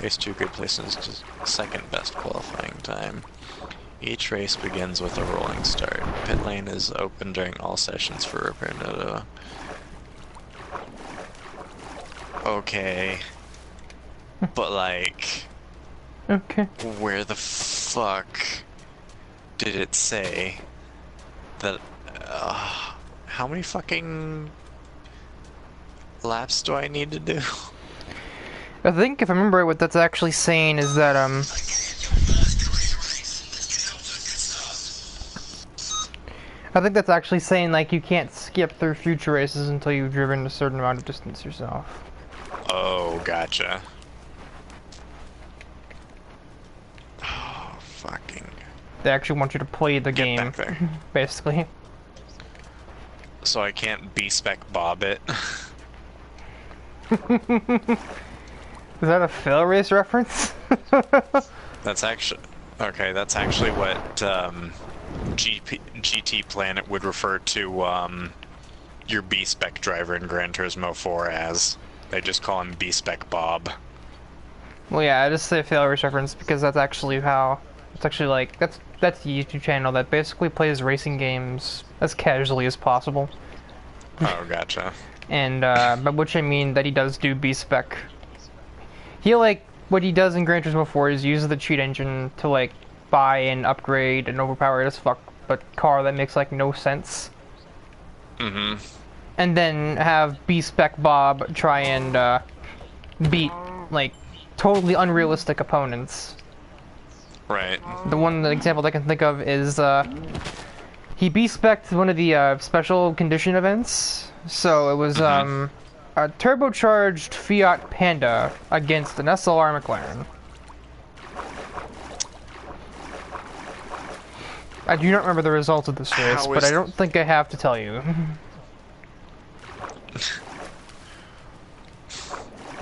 B: Race 2, grid placement is second best qualifying time. Each race begins with a rolling start. Pit lane is open during all sessions for repair. Okay. But like...
A: Okay.
B: Where the fuck did it say that... how many fucking laps do I need to do?
A: I think if I remember right, what that's actually saying is that I think that's actually saying like you can't skip through future races until you've driven a certain amount of distance yourself.
B: Oh, gotcha. Oh, fucking...
A: They actually want you to play the
B: Get
A: game,
B: back there.
A: basically.
B: So I can't B-spec Bob it.
A: Is that a fail race reference?
B: That's actually... Okay, that's actually what GT Planet would refer to your B-spec driver in Gran Turismo 4 as. They just call him B-spec Bob.
A: Well, yeah, I just say fail race reference because that's actually how... It's actually like... That's the YouTube channel that basically plays racing games as casually as possible.
B: Oh, gotcha.
A: And, by which I mean that he does do B-spec. He, like, what he does in Gran Turismo 4 is use the cheat engine to, like, buy and upgrade an overpowered as fuck but car that makes, like, no sense.
B: Mm-hmm.
A: And then have B-spec Bob try and, beat, like, totally unrealistic opponents.
B: Right.
A: The example I can think of is, he B-spec'd one of the, special condition events. So it was, a turbocharged Fiat Panda against an SLR McLaren. I do not remember the results of this race, but I don't think I have to tell you.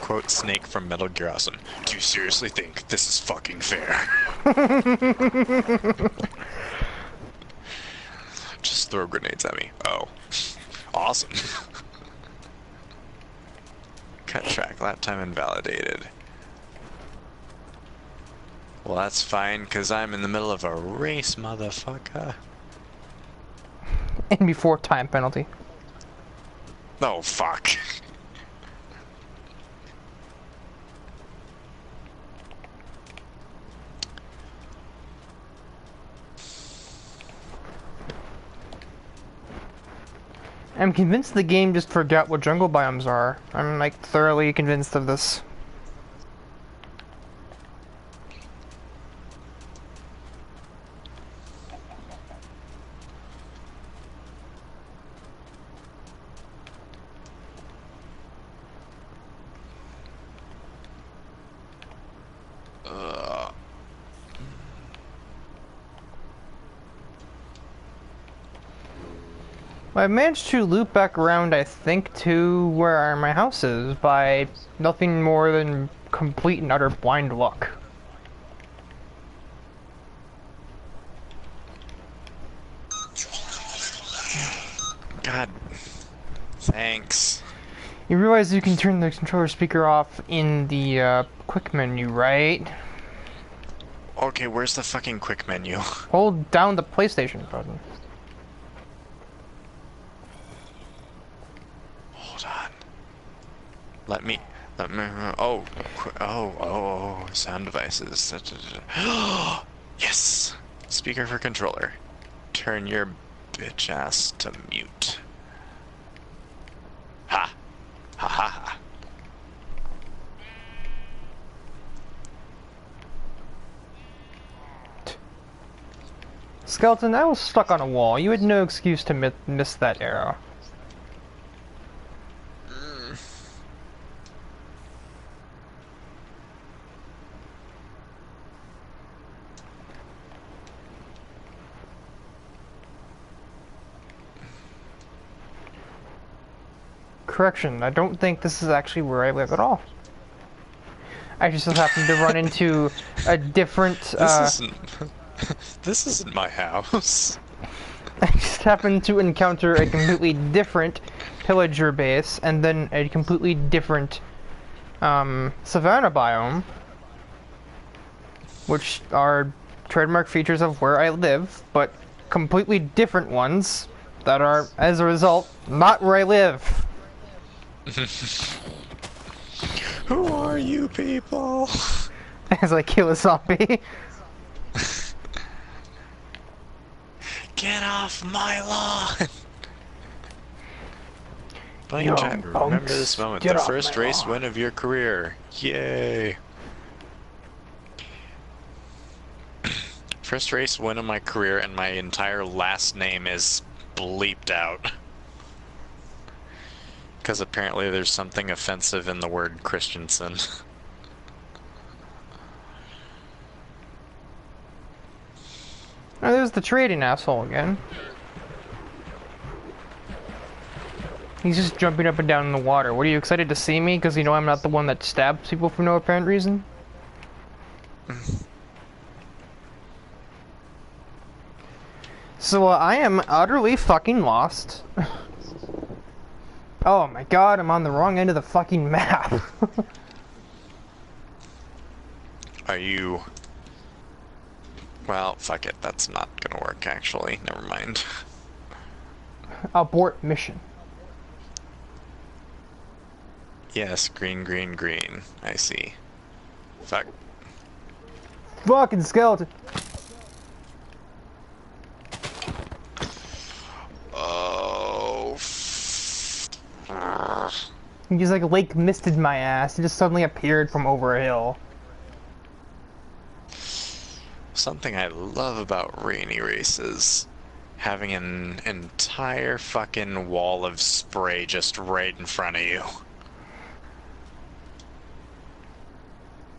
B: Quote Snake from Metal Gear Awesome. Do you seriously think this is fucking fair? Just throw grenades at me. Oh. Awesome. Cut track, lap time invalidated. Well, that's fine, because I'm in the middle of a race, motherfucker.
A: And before time penalty.
B: Oh, fuck.
A: I'm convinced the game just forgot what jungle biomes are. I'm, like, thoroughly convinced of this. I managed to loop back around, I think, to where my house is by nothing more than complete and utter blind luck.
B: God. Thanks.
A: You realize you can turn the controller speaker off in the quick menu, right?
B: Okay, where's the fucking quick menu?
A: Hold down the PlayStation button.
B: Hold on. Let me, sound devices. Yes! Speaker for controller. Turn your bitch ass to mute. Ha! Ha ha ha.
A: Skeleton, I was stuck on a wall. You had no excuse to miss that arrow. Correction, I don't think this is actually where I live at all. I just so happened to run into a different,
B: This isn't my house.
A: I just happened to encounter a completely different pillager base, and then a completely different, savanna biome, which are trademark features of where I live, but completely different ones that are, as a result, not where I live.
B: Who are you people?
A: As I kill a zombie.
B: Get off my lawn! Playing
A: Young
B: chat, remember
A: punks,
B: this moment.
A: get
B: The
A: off
B: first
A: my
B: race
A: lawn.
B: win of your career. Yay! First race win of my career, and my entire last name is bleeped out. Because apparently there's something offensive in the word Christensen.
A: Oh, there's the trading asshole again. He's just jumping up and down in the water. What, are you excited to see me? Because you know I'm not the one that stabs people for no apparent reason? So, I am utterly fucking lost. Oh my god, I'm on the wrong end of the fucking map.
B: Are you... Well, fuck it. That's not gonna work, actually. Never mind.
A: Abort mission.
B: Yes, green, green, green. I see. Fuck.
A: Fucking skeleton.
B: Oh.
A: He just like Lake Misted my ass. He just suddenly appeared from over a hill.
B: Something I love about rainy races. Having an entire fucking wall of spray just right in front of you.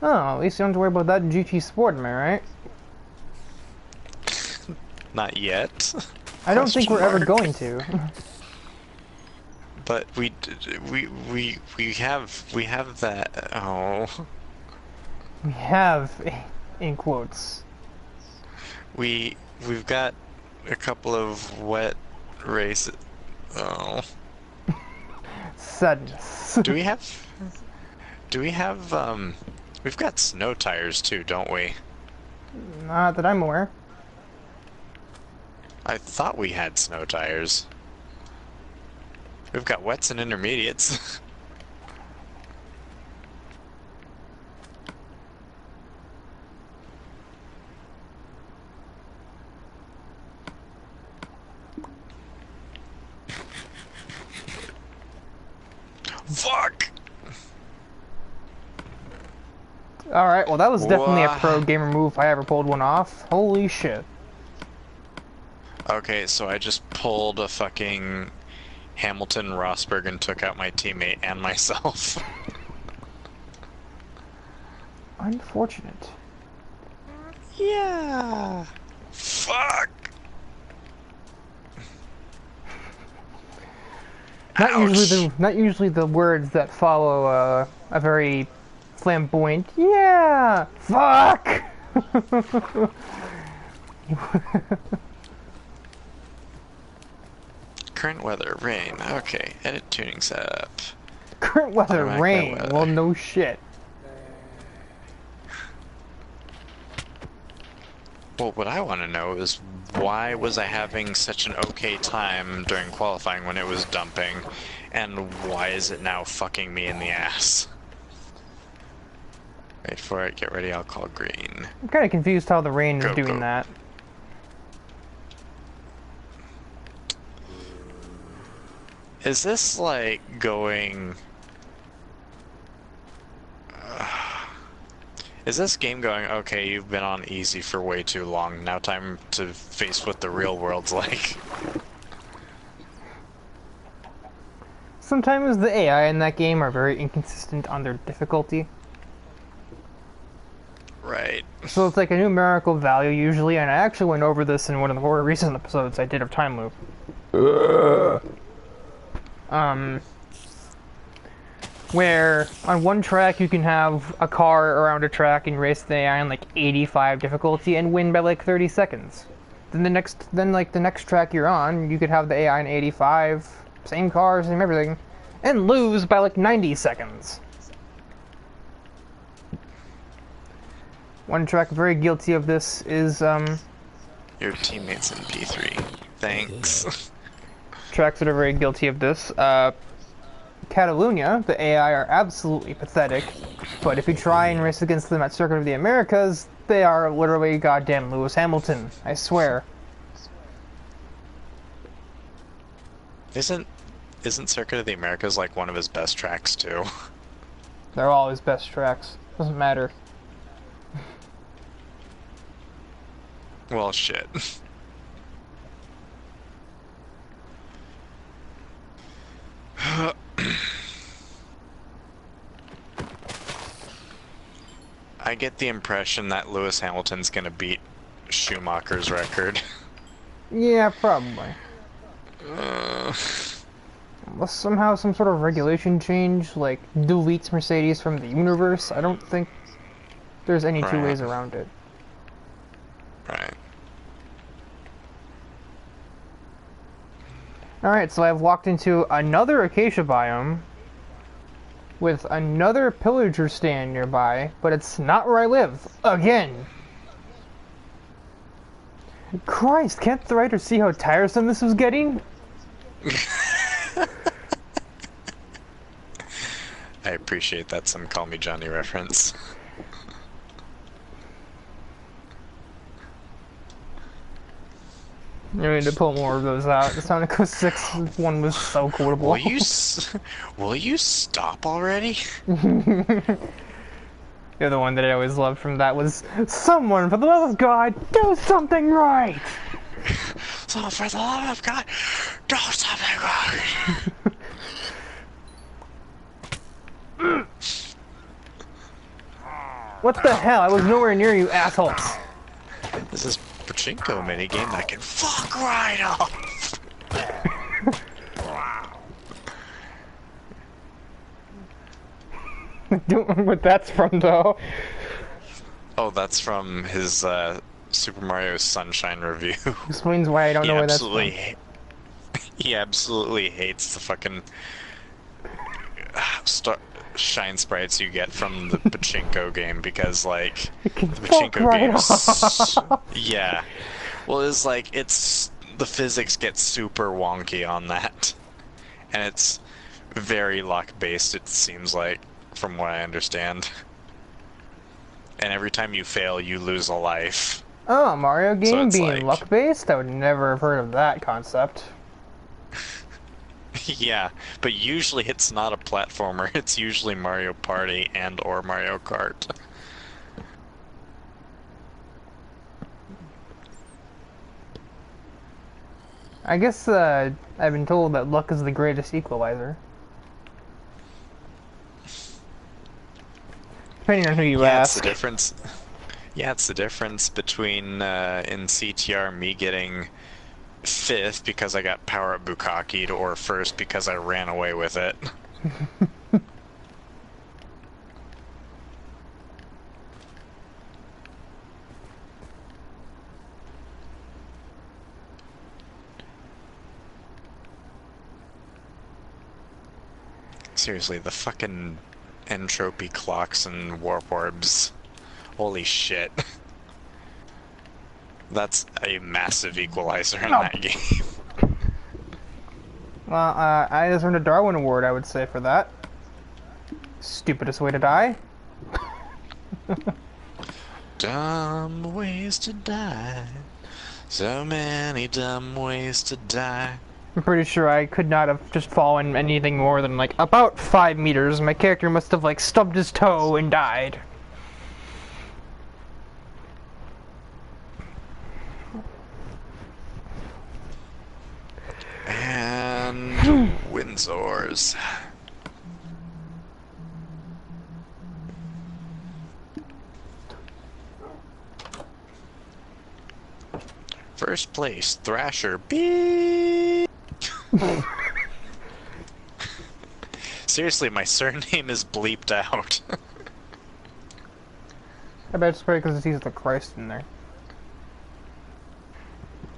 A: Oh, at least you don't have to worry about that in GT Sport, am I right?
B: Not yet.
A: I don't think we're ever
B: Mark.
A: going to.
B: But we have that. Oh,
A: We have, in quotes.
B: we've got a couple of wet races. Oh,
A: Sadness.
B: do we have? We've got snow tires too, don't we?
A: Not that I'm aware.
B: I thought we had snow tires. We've got wets and intermediates. Fuck!
A: Alright, well that was definitely a
B: Wha-
A: pro gamer move if I ever pulled one off. Holy shit.
B: Okay, so I just pulled a fucking Hamilton Rosberg and took out my teammate and myself.
A: Unfortunate.
B: Yeah. Fuck.
A: Not usually the words that follow a very flamboyant yeah. Fuck.
B: Current weather, rain. Okay, edit tuning setup.
A: Current weather,
B: Automatic
A: rain.
B: weather.
A: Well, no shit.
B: Well, what I want to know is why was I having such an okay time during qualifying when it was dumping, and why is it now fucking me in the ass? Wait for it, get ready, I'll call green.
A: I'm kind of confused how the rain is
B: Go,
A: doing
B: go.
A: that.
B: Is this like going... Is this game going, okay, you've been on easy for way too long, now time to face what the real world's like?
A: Sometimes the AI in that game are very inconsistent on their difficulty.
B: Right.
A: So it's like a numerical value usually, and I actually went over this in one of the more recent episodes I did of Time Loop. Where on one track you can have a car around a track and race the AI on like 85 difficulty and win by like 30 seconds. Then the next track you're on, you could have the AI on 85, same cars, same everything, and lose by like 90 seconds. One track very guilty of this is
B: Your teammates in P3. Thanks.
A: tracks that are very guilty of this. Catalunya, the AI are absolutely pathetic, but if you try and race against them at Circuit of the Americas, they are literally goddamn Lewis Hamilton, I swear.
B: Isn't Circuit of the Americas like one of his best tracks too?
A: They're all his best tracks. Doesn't matter.
B: Well, shit. I get the impression that Lewis Hamilton's gonna beat Schumacher's record.
A: Yeah, probably. Unless somehow some sort of regulation change, like, deletes Mercedes from the universe, I don't think there's any two
B: Right.
A: ways around it.
B: Right.
A: Alright, so I've walked into another acacia biome with another pillager stand nearby, but it's not where I live. Again! Christ, can't the writer see how tiresome this was getting?
B: I appreciate that some Call Me Johnny reference.
A: You need to pull more of those out. The Sonic 06 one was so quotable.
B: Will you stop already?
A: The other one that I always loved from that was, someone, for the love of God, do something right!
B: So for the love of God, do something right!
A: What the hell? I was nowhere near you assholes.
B: This is pachinko minigame that can fuck right off!
A: Don't know what that's from, though.
B: Oh, that's from his Super Mario Sunshine review.
A: Explains why I don't know where that's from.
B: He absolutely hates the fucking shine sprites you get from the pachinko game because, like,
A: It can
B: the
A: fuck
B: pachinko
A: right
B: games.
A: off.
B: Yeah. Well, it's like the physics get super wonky on that, and it's very luck based. It seems like, from what I understand. And every time you fail, you lose a life.
A: Oh, a Mario game
B: it's
A: being
B: like-
A: luck-based? I would never have heard of that concept.
B: Yeah, but usually it's not a platformer. It's usually Mario Party and or Mario Kart.
A: I guess I've been told that luck is the greatest equalizer. Depending on who you
B: Yeah, it's
A: ask.
B: the difference. Yeah, it's the difference between in CTR me getting 5th because I got power up Bukaki'd or 1st because I ran away with it. Seriously, the fucking entropy clocks and warp orbs. Holy shit. That's a massive equalizer in that game.
A: Well, I just earned a Darwin Award, I would say, for that. Stupidest way to die.
B: Dumb ways to die. So many dumb ways to die.
A: I'm pretty sure I could not have just fallen anything more than, like, about 5 meters. My character must have, like, stubbed his toe and died.
B: And Windsor's. First place, Thrasher. Beep. Seriously, my surname is bleeped out.
A: I bet it's probably because it sees the Christ in there.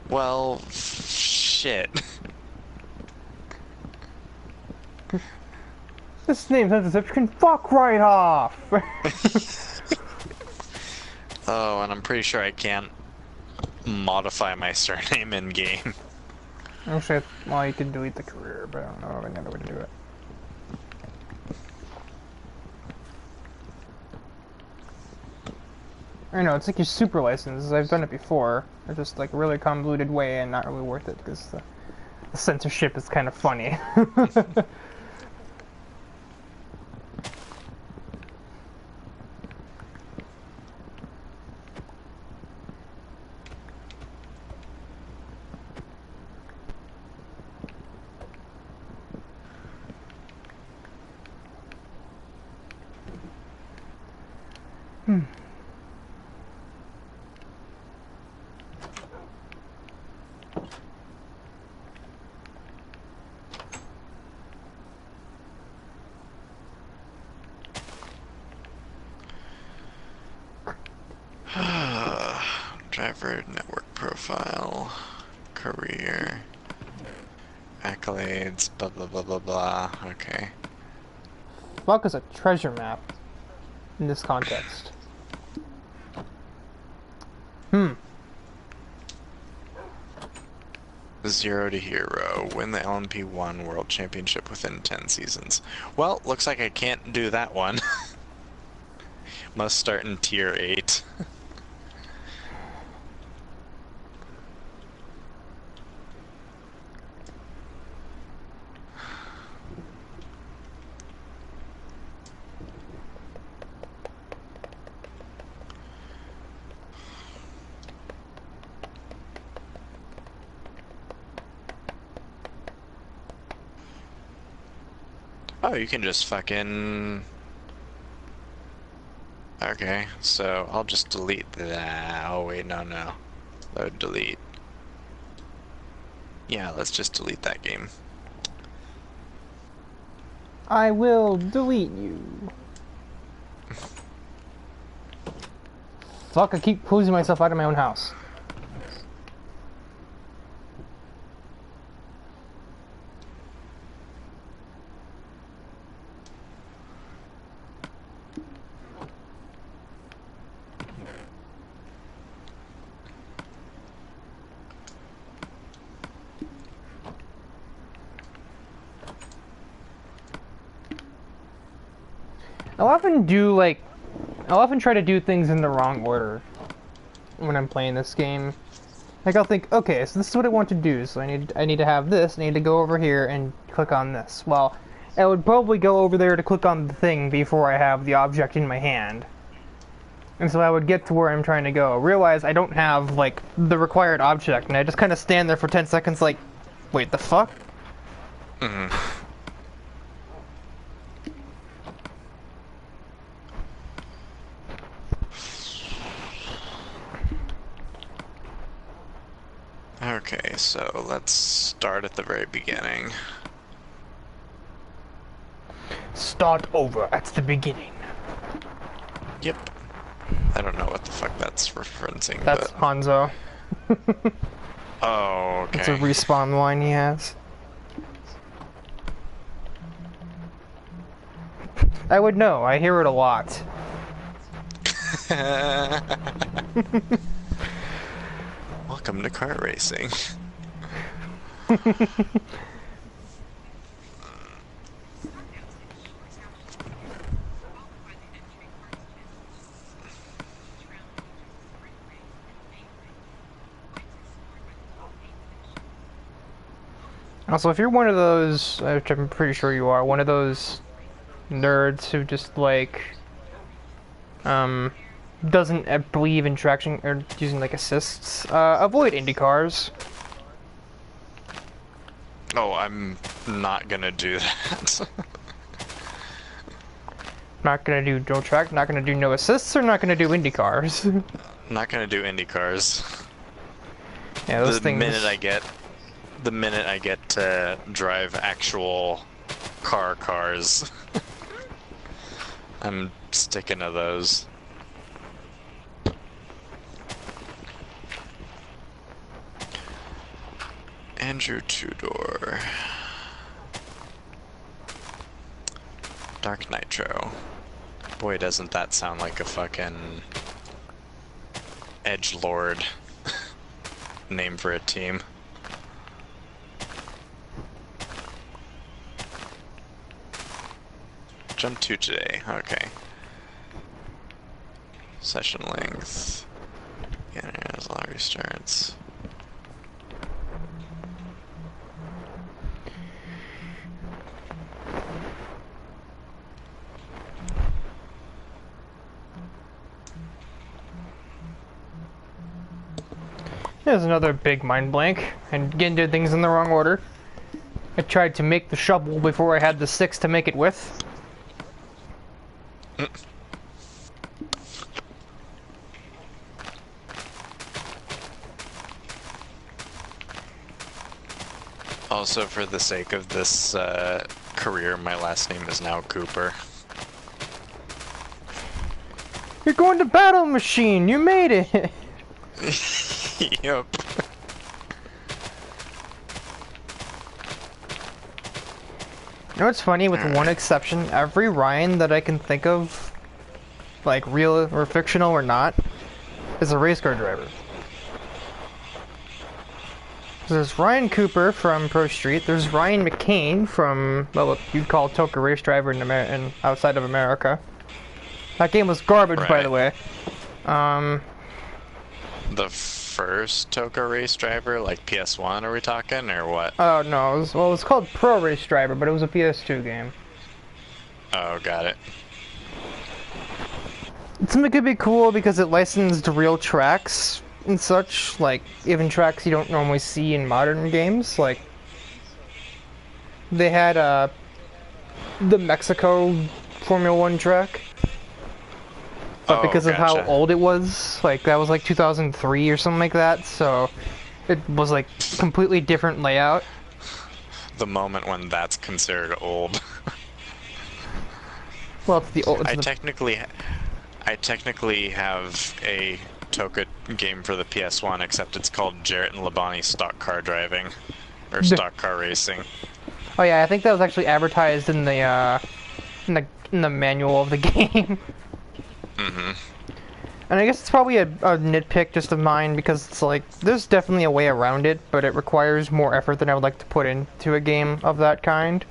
B: Well, shit.
A: This name censorship can fuck right off!
B: Oh, and I'm pretty sure I can't modify my surname in game.
A: Actually, well, you can delete the career, but I don't know of any other way to do it. I know, it's like your super license. I've done it before. It's just like a really convoluted way and not really worth it because the censorship is kind of funny.
B: Driver, network profile, career, accolades, blah blah blah blah blah. Okay.
A: Fuck is a treasure map in this context?
B: Zero to hero. Win the LMP1 World Championship within 10 seasons. Well, looks like I can't do that one. Must start in tier 8. Oh, you can just fucking... Okay, so I'll just delete that. Oh wait, no. Load, delete. Yeah, let's just delete that game.
A: I will delete you. Fuck, I keep closing myself out of my own house. I'll often try to do things in the wrong order when I'm playing this game. Like I'll think, okay, so this is what I want to do, so I need to have this, I need to go over here and click on this. Well, I would probably go over there to click on the thing before I have the object in my hand. And so I would get to where I'm trying to go, realize I don't have, like, the required object, and I just kind of stand there for 10 seconds like, wait, the fuck?
B: Okay, so let's start at the very beginning.
A: Start over at the beginning.
B: Yep. I don't know what the fuck that's referencing,
A: That's
B: but...
A: Hanzo.
B: Oh, okay.
A: It's a respawn line he has. I would know. I hear it a lot.
B: Welcome to kart racing.
A: Also, if you're one of those, which I'm pretty sure you are, one of those nerds who just like doesn't believe in traction or using like assists, avoid Indy cars.
B: Oh, I'm not gonna do that.
A: Not gonna do no track, not gonna do no assists, or not gonna do Indy cars.
B: Not gonna do Indy cars.
A: Yeah, those
B: The
A: things.
B: minute I get to drive actual cars, I'm sticking to those. Andrew Tudor. Dark Nitro. Boy, doesn't that sound like a fucking edgelord name for a team. Jump 2 today, okay. Session length. Yeah, there's a lot of restarts.
A: There's another big mind blank, and again did things in the wrong order. I tried to make the shovel before I had the 6 to make it with.
B: Also, for the sake of this career, my last name is now Cooper.
A: You're going to Battle Machine! You made it!
B: Yep.
A: You know what's funny? With one exception, every Ryan that I can think of, like real or fictional or not, is a race car driver. There's Ryan Cooper from Pro Street. There's Ryan McCain from, well, what you'd call Toka Race Driver in outside of America. That game was garbage, by the way.
B: The first Toka race driver, like PS1, are we talking, or what?
A: Oh no, it was called Pro Race Driver, but it was a PS2 game.
B: Oh, got it.
A: It's gonna be cool because it licensed real tracks and such, like even tracks you don't normally see in modern games. Like they had the Mexico Formula 1 track. But because of how old it was, like that was like 2003 or something like that, so it was like completely different layout.
B: The moment when that's considered old.
A: Well, it's the old.
B: I technically have a Toka game for the PS1, except it's called Jarrett and Labani Stock Car Driving, or Stock Car Racing.
A: Oh yeah, I think that was actually advertised in the manual of the game.
B: Mm-hmm.
A: And I guess it's probably a nitpick just of mine, because it's like, there's definitely a way around it, but it requires more effort than I would like to put into a game of that kind.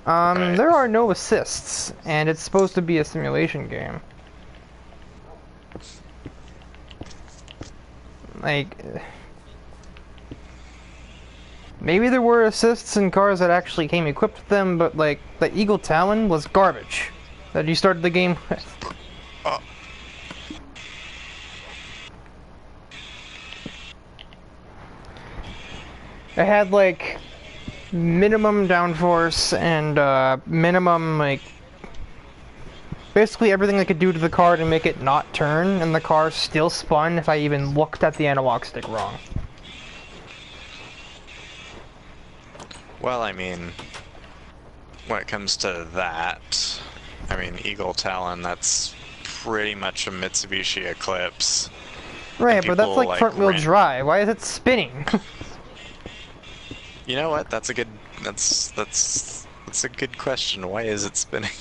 B: Right.
A: There are no assists, and it's supposed to be a simulation game. Like, maybe there were assists in cars that actually came equipped with them, but like, the Eagle Talon was garbage that you started the game with. It had like minimum downforce and minimum like basically everything I could do to the car to make it not turn, and the car still spun if I even looked at the analog stick wrong.
B: Well, I mean, when it comes to that, I mean, Eagle Talon, that's pretty much a Mitsubishi Eclipse.
A: Right, but that's like front-wheel
B: rent.
A: drive. Why is it spinning?
B: You know what? That's a good. That's a good question. Why is it spinning?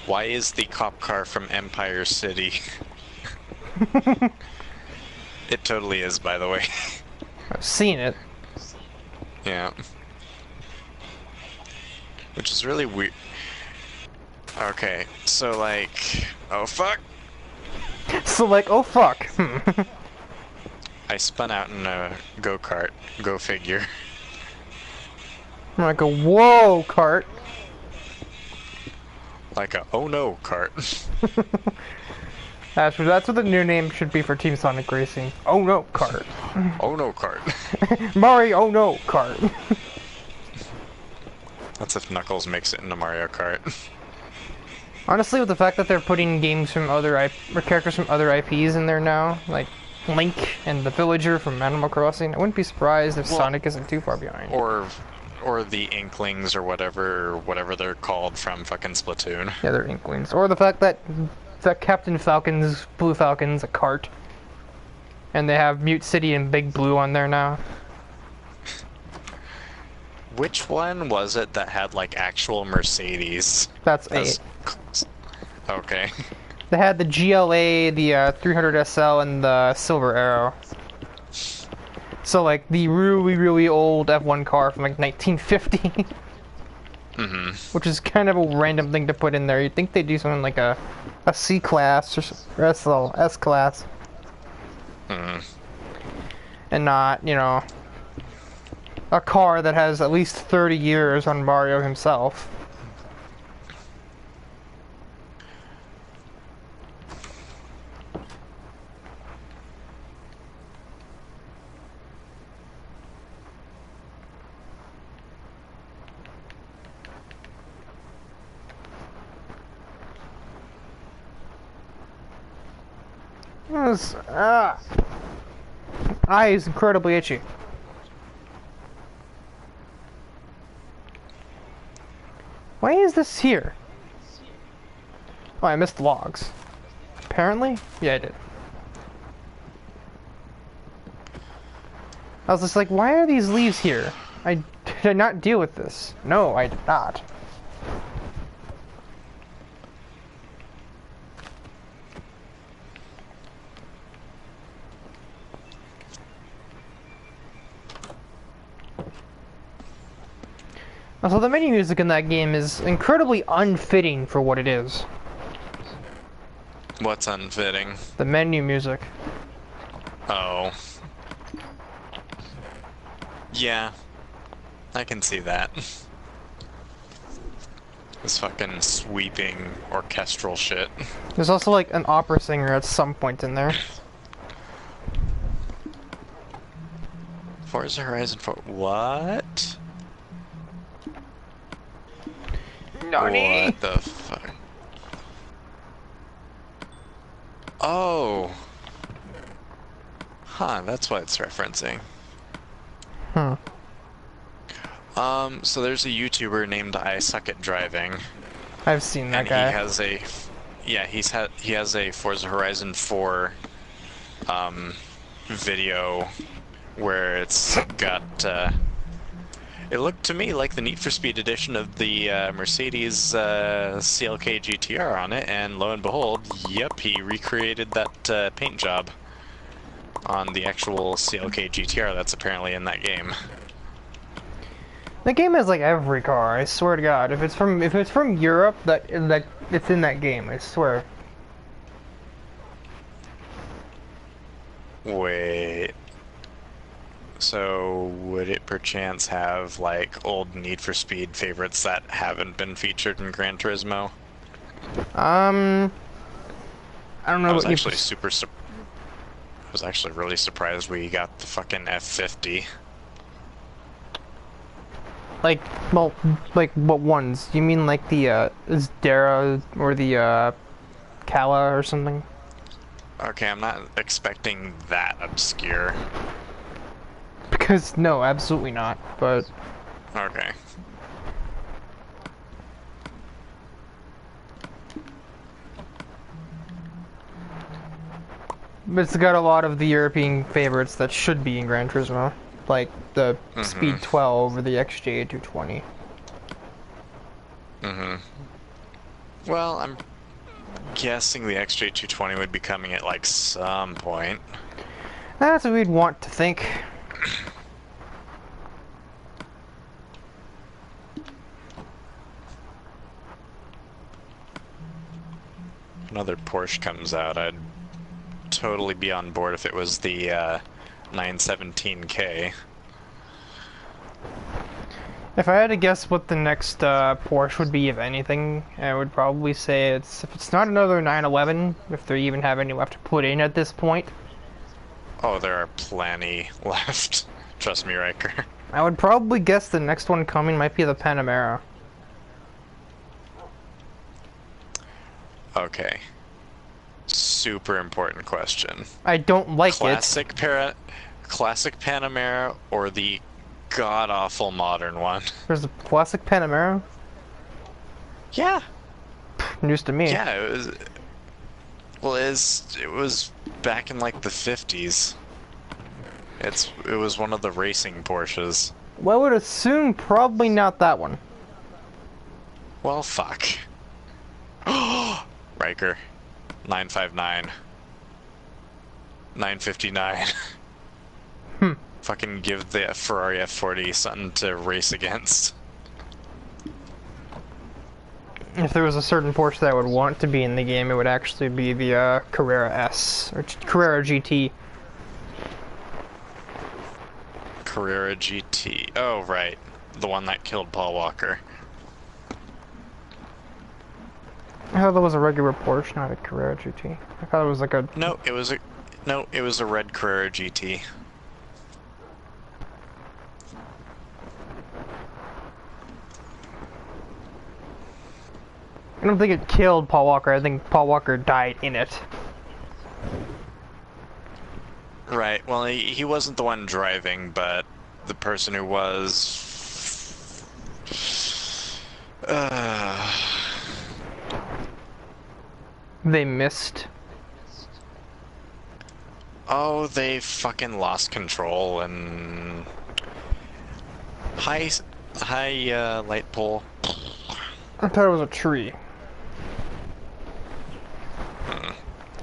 B: Why is the cop car from Empire City? It totally is, by the way.
A: I've seen it.
B: Yeah. Which is really weird. Okay, so like... Oh fuck!
A: So like, oh fuck.
B: I spun out in a go-kart. Go figure.
A: I'm like a whoa cart.
B: Like a oh no cart.
A: That's what the new name should be for Team Sonic Racing. Oh no cart.
B: Oh no cart.
A: Mario, oh no cart.
B: That's if Knuckles makes it into Mario Kart.
A: Honestly, with the fact that they're putting games from or characters from other IPs in there now, like Link and the Villager from Animal Crossing, I wouldn't be surprised if Sonic isn't too far behind.
B: Or the Inklings or whatever they're called from fucking Splatoon.
A: Yeah, they're Inklings. Or the fact that Captain Falcon's Blue Falcon's a cart, and they have Mute City and Big Blue on there now.
B: Which one was it that had like actual Mercedes?
A: That's 8.
B: Okay.
A: They had the GLA, the 300 SL, and the Silver Arrow. So like the really old F1 car from like 1950. Which is kind of a random thing to put in there. You'd think they'd do something like a C class or S class. And not, you know, a car that has at least 30 years on Mario himself. This eye is incredibly itchy. Why is this here? Oh, I missed logs. Apparently? Yeah, I did. I was just like, why are these leaves here? Did I not deal with this? No, I did not. Also, the menu music in that game is incredibly unfitting for what it is.
B: What's unfitting?
A: The menu music.
B: Oh. Yeah. I can see that. This fucking sweeping orchestral shit.
A: There's also like an opera singer at some point in there.
B: Forza Horizon 4. What?
A: Nani?
B: What the fuck? Oh. Huh, that's what it's referencing. So there's a YouTuber named I Suck at Driving.
A: I've seen that guy.
B: He has a, yeah, he has a Forza Horizon 4 video where it's got it looked to me like the Need for Speed edition of the Mercedes CLK GTR on it, and lo and behold, yep, he recreated that paint job on the actual CLK GTR that's apparently in that game.
A: The game has like every car. I swear to God, if it's from Europe, that it's in that game. I swear.
B: Wait. So would it perchance have like old Need for Speed favorites that haven't been featured in Gran Turismo?
A: I don't know.
B: I was actually I was actually really surprised we got the fucking F50.
A: Like, well, like what ones? You mean like the is Dara or the Kala or something?
B: Okay, I'm not expecting that obscure.
A: Because no, absolutely not. But
B: okay.
A: it's got a lot of the European favorites that should be in Gran Turismo, like the Speed 12 or the XJ220.
B: Well, I'm guessing the XJ220 would be coming at like some point.
A: That's what we'd want to think.
B: Another Porsche comes out, I'd totally be on board if it was the 917K.
A: If I had to guess what the next Porsche would be, if anything, I would probably say if it's not another 911, if they even have any left to put in at this point.
B: Oh, there are plenty left. Trust me, Riker.
A: I would probably guess the next one coming might be the Panamera.
B: Okay. Super important question.
A: I don't like
B: Classic Panamera or the god-awful modern one?
A: There's a classic Panamera?
B: Yeah.
A: News to me.
B: Yeah, it was... Well, it was back in like the 50s. It was one of the racing Porsches.
A: Well, I would assume probably not that one.
B: Well, fuck. Riker. 959. 959. Fucking give the Ferrari F40 something to race against.
A: If there was a certain Porsche that I would want to be in the game, it would actually be the Carrera S, or Carrera GT.
B: Carrera GT. Oh, right. The one that killed Paul Walker.
A: I thought that was a regular Porsche, not a Carrera GT. I thought it was like a...
B: No, it was a red Carrera GT.
A: I don't think it killed Paul Walker, I think Paul Walker died in it.
B: Right, well, he wasn't the one driving, but the person who was...
A: They missed.
B: Oh, they fucking lost control and... Hi, light pole.
A: I thought it was a tree.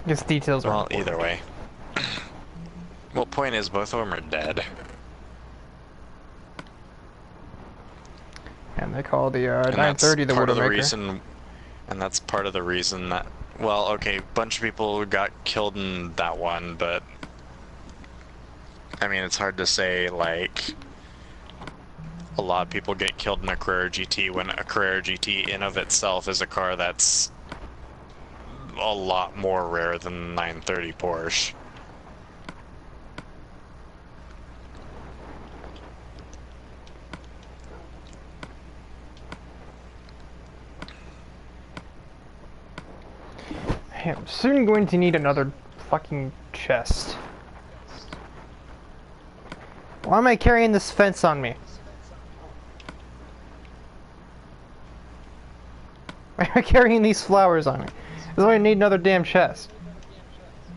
A: Guess details are
B: Well,
A: important.
B: either way. Well, point is, both of them are dead.
A: And they call the
B: And
A: 930 the
B: part of the
A: Widowmaker.
B: reason, and that's part of the reason that, well, okay, a bunch of people got killed in that one, but I mean, it's hard to say, like, a lot of people get killed in a Carrera GT when a Carrera GT in of itself is a car that's a lot more rare than the 930 Porsche.
A: I'm soon going to need another fucking chest. Why am I carrying this fence on me? Why am I carrying these flowers on me? That's why I need another damn chest.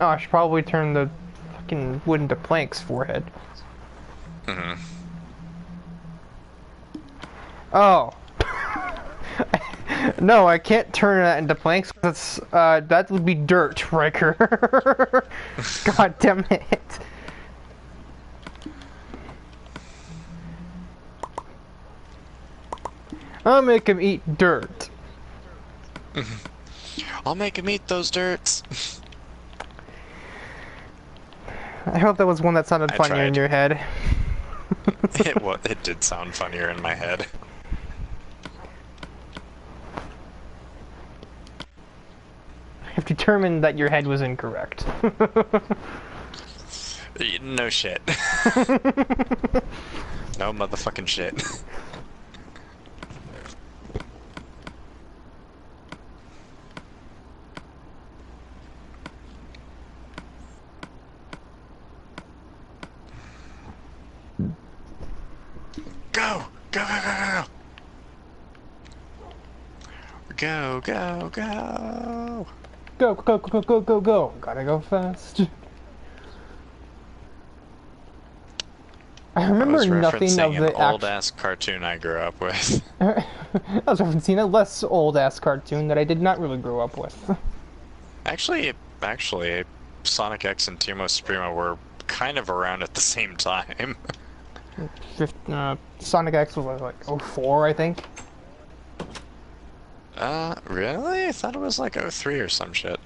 A: Oh, I should probably turn the fucking wood into planks forehead.
B: Mm-hmm.
A: Oh. No, I can't turn that into planks. That's that would be dirt, Riker. God damn it. I'll make him eat dirt.
B: I'll make him eat those dirts.
A: I hope that was one that sounded funnier in
B: tried.
A: your head.
B: It did sound funnier in my head.
A: I've determined that your head was incorrect.
B: No shit. No motherfucking shit. Go! Go, go, go, go, go! Go, go, go!
A: Go, go, go, go, go, go. Gotta go fast. I
B: I
A: remember
B: was
A: nothing
B: referencing
A: of
B: an
A: the
B: old-ass cartoon I grew up with.
A: I was referencing a less old-ass cartoon that I did not really grow up with.
B: Actually, Sonic X and Team Supremo were kind of around at the same time.
A: Sonic X was like '04, I think.
B: Really? I thought it was like '03 or some shit.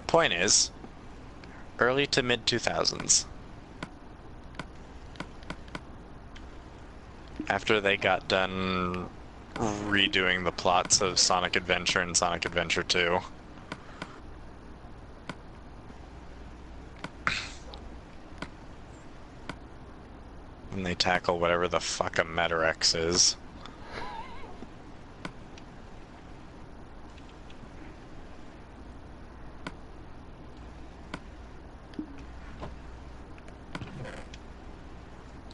B: Point is, early to mid 2000s. After they got done redoing the plots of Sonic Adventure and Sonic Adventure 2. And they tackle whatever the fuck a Metarex is.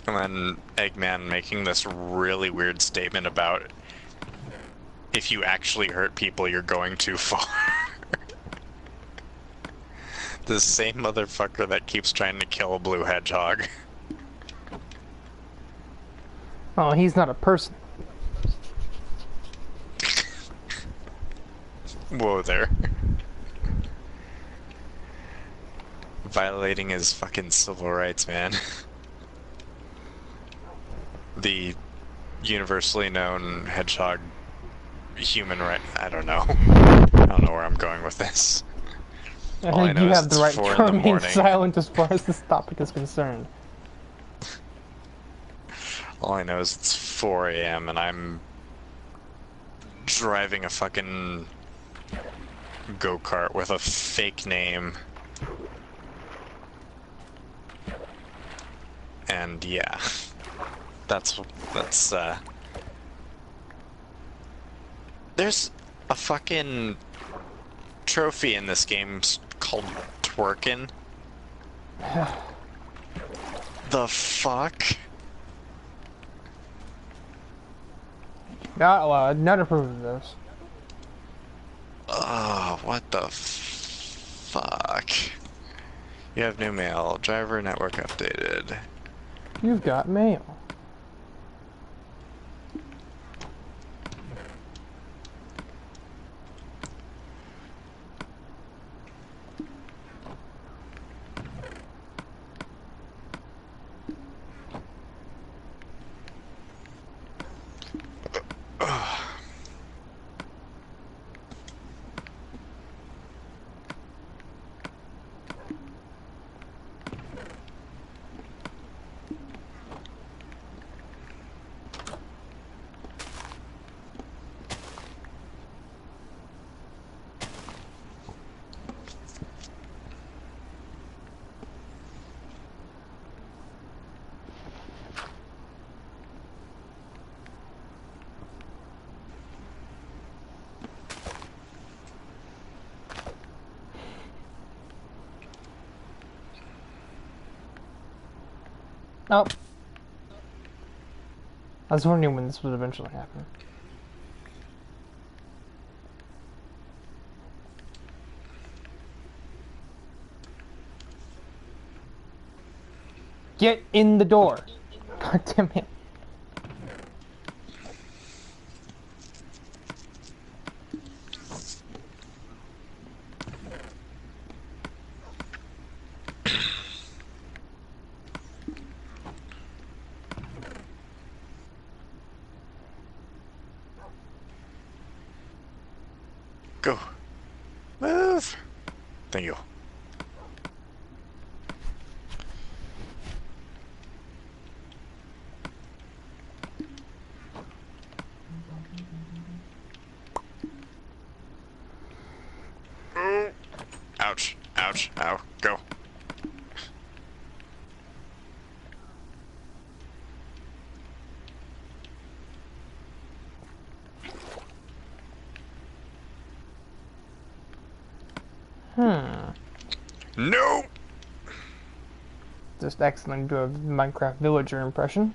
B: And then Eggman making this really weird statement about if you actually hurt people, you're going too far. The same motherfucker that keeps trying to kill a blue hedgehog.
A: Oh, he's not a person.
B: Whoa there. Violating his fucking civil rights, man. The universally known hedgehog human right. I don't know. I don't know where I'm going with this.
A: I
B: All I
A: think
B: know
A: you
B: is
A: have the
B: it's
A: right
B: 4 in
A: to
B: the
A: remain
B: morning.
A: silent as far as this topic is concerned.
B: All I know is it's 4 a.m. and I'm driving a fucking go-kart with a fake name. And yeah, that's there's a fucking trophy in this game called Twerkin. The fuck?
A: Not allowed. Not approved of this.
B: Oh, what the fuck? You have new mail. Driver network updated.
A: You've got mail. Oh. I was wondering when this would eventually happen. Get in the door. God damn it.
B: Go. Move. Thank you. Ouch. Ouch. Ow. Go. No!
A: Just excellent to a Minecraft villager impression.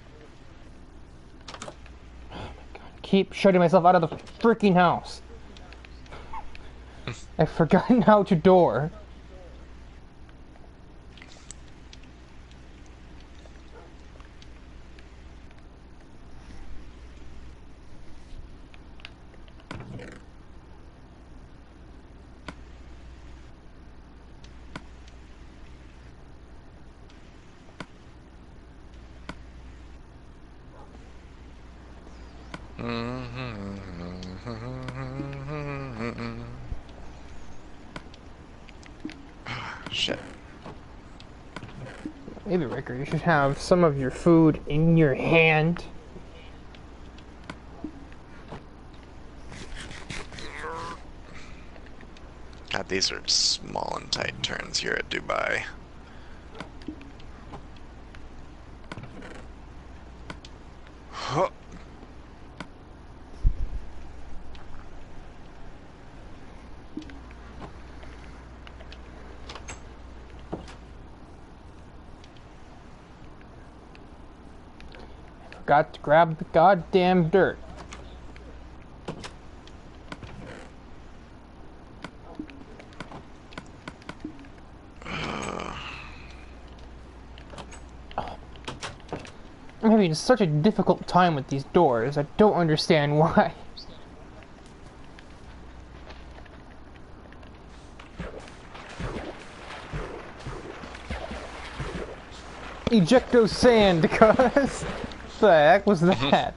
A: Oh my god. Keep shutting myself out of the freaking house. I've forgotten how to door.
B: Shit.
A: Maybe, Ricker, you should have some of your food in your hand.
B: God, these are small and tight turns here at Dubai. Huh.
A: Forgot to grab the goddamn dirt. I'm having such a difficult time with these doors. I don't understand why. Ejecto sand, cuz. The heck was that?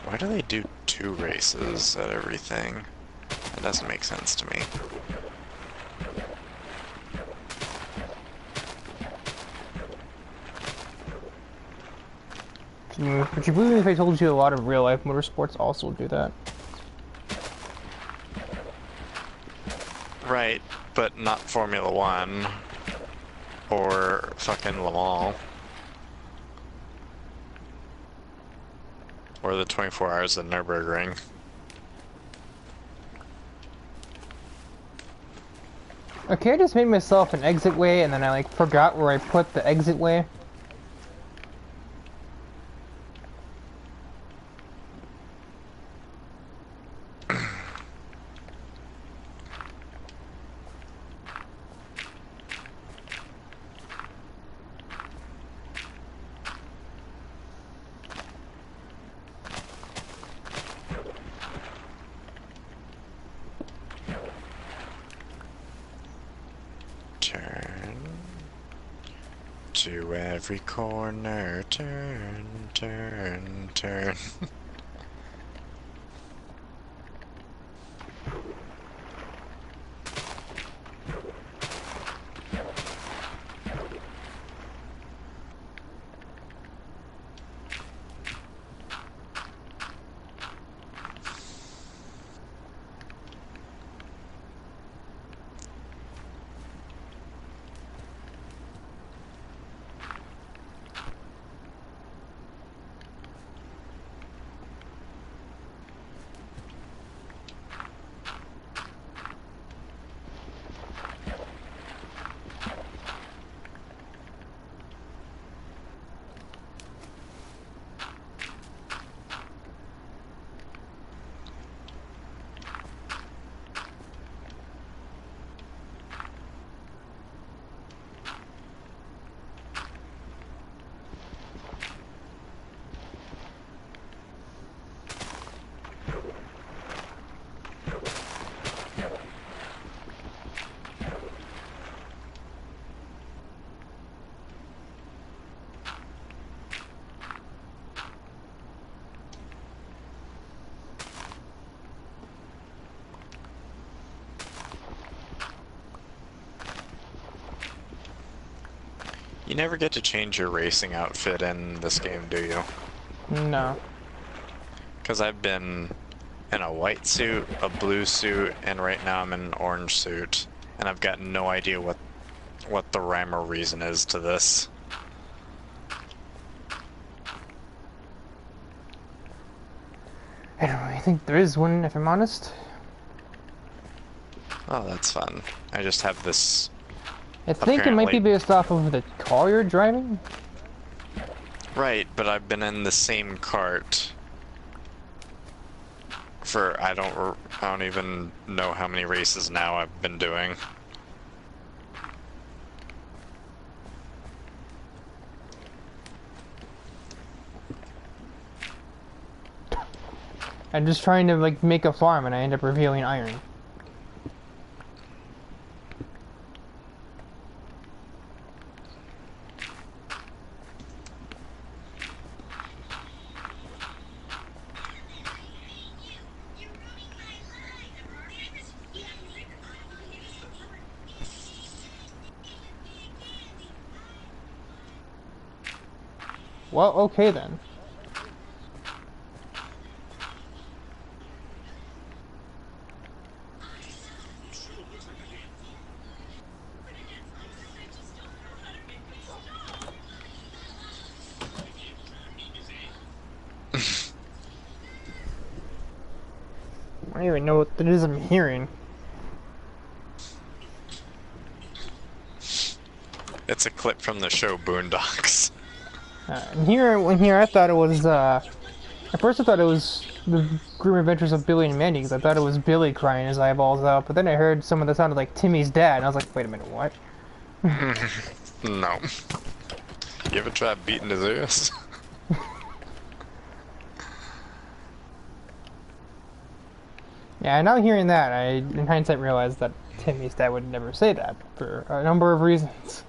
B: Why do they do 2 races at everything? That doesn't make sense to me.
A: Would you believe me if I told you a lot of real-life motorsports also do that?
B: Right, but not Formula 1 or fucking Le Mans or the 24 hours of Nürburgring.
A: Okay, I just made myself an exit way and then I like forgot where I put the exit way.
B: Turn to every corner, turn, turn, turn. You never get to change your racing outfit in this game, do you?
A: No.
B: Because I've been in a white suit, a blue suit, and right now I'm in an orange suit. And I've got no idea what the rhyme or reason is to this.
A: I don't really think there is one, if I'm honest.
B: Oh, that's fun. I just have this...
A: I think it might be
B: Apparently.
A: based off of the car you're driving.
B: Right, but I've been in the same cart for I don't even know how many races now I've been doing.
A: I'm just trying to like make a farm and I end up revealing iron. Well, okay then. I don't even know what it is I'm hearing.
B: It's a clip from the show Boondocks.
A: And here, I thought it was, at first I thought it was the grim adventures of Billy and Mandy, because I thought it was Billy crying his eyeballs out, but then I heard someone that sounded like Timmy's dad, and I was like, wait a minute, what?
B: No. You ever tried beating his ears?
A: Yeah, now hearing that, I, in hindsight, realized that Timmy's dad would never say that, for a number of reasons.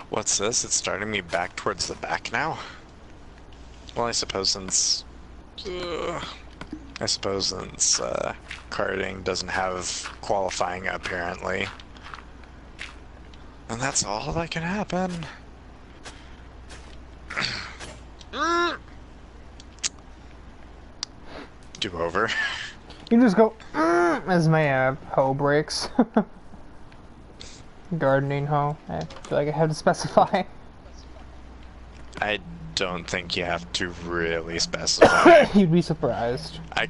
B: What's this? It's starting me back towards the back now? Well, I suppose since karting doesn't have qualifying apparently. And that's all that can happen. Do over.
A: You just go, as my hoe breaks. Gardening hoe. I feel like I have to specify.
B: I don't think you have to really specify.
A: You'd be surprised.
B: I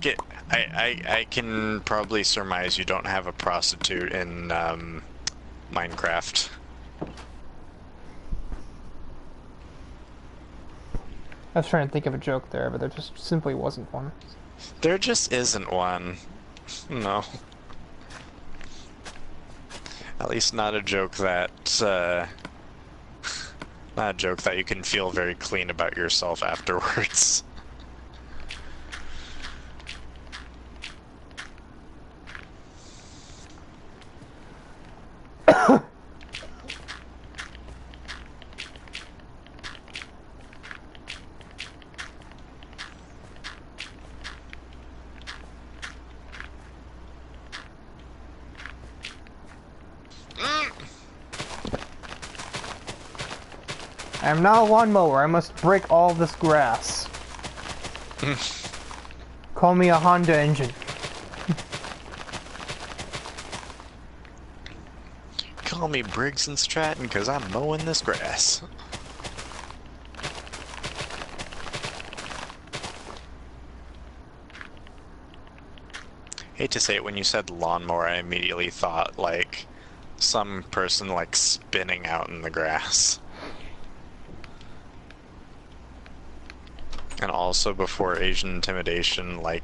B: can probably surmise you don't have a prostitute in Minecraft.
A: I was trying to think of a joke there, but there just simply wasn't one.
B: There just isn't one. No. At least not a joke that, not a joke that you can feel very clean about yourself afterwards.
A: I am now a lawnmower. I must break all this grass. Call me a Honda engine.
B: Call me Briggs and Stratton, because I'm mowing this grass. Hate to say it, when you said lawnmower, I immediately thought, like, some person, like, spinning out in the grass. And also, before Asian Intimidation, like,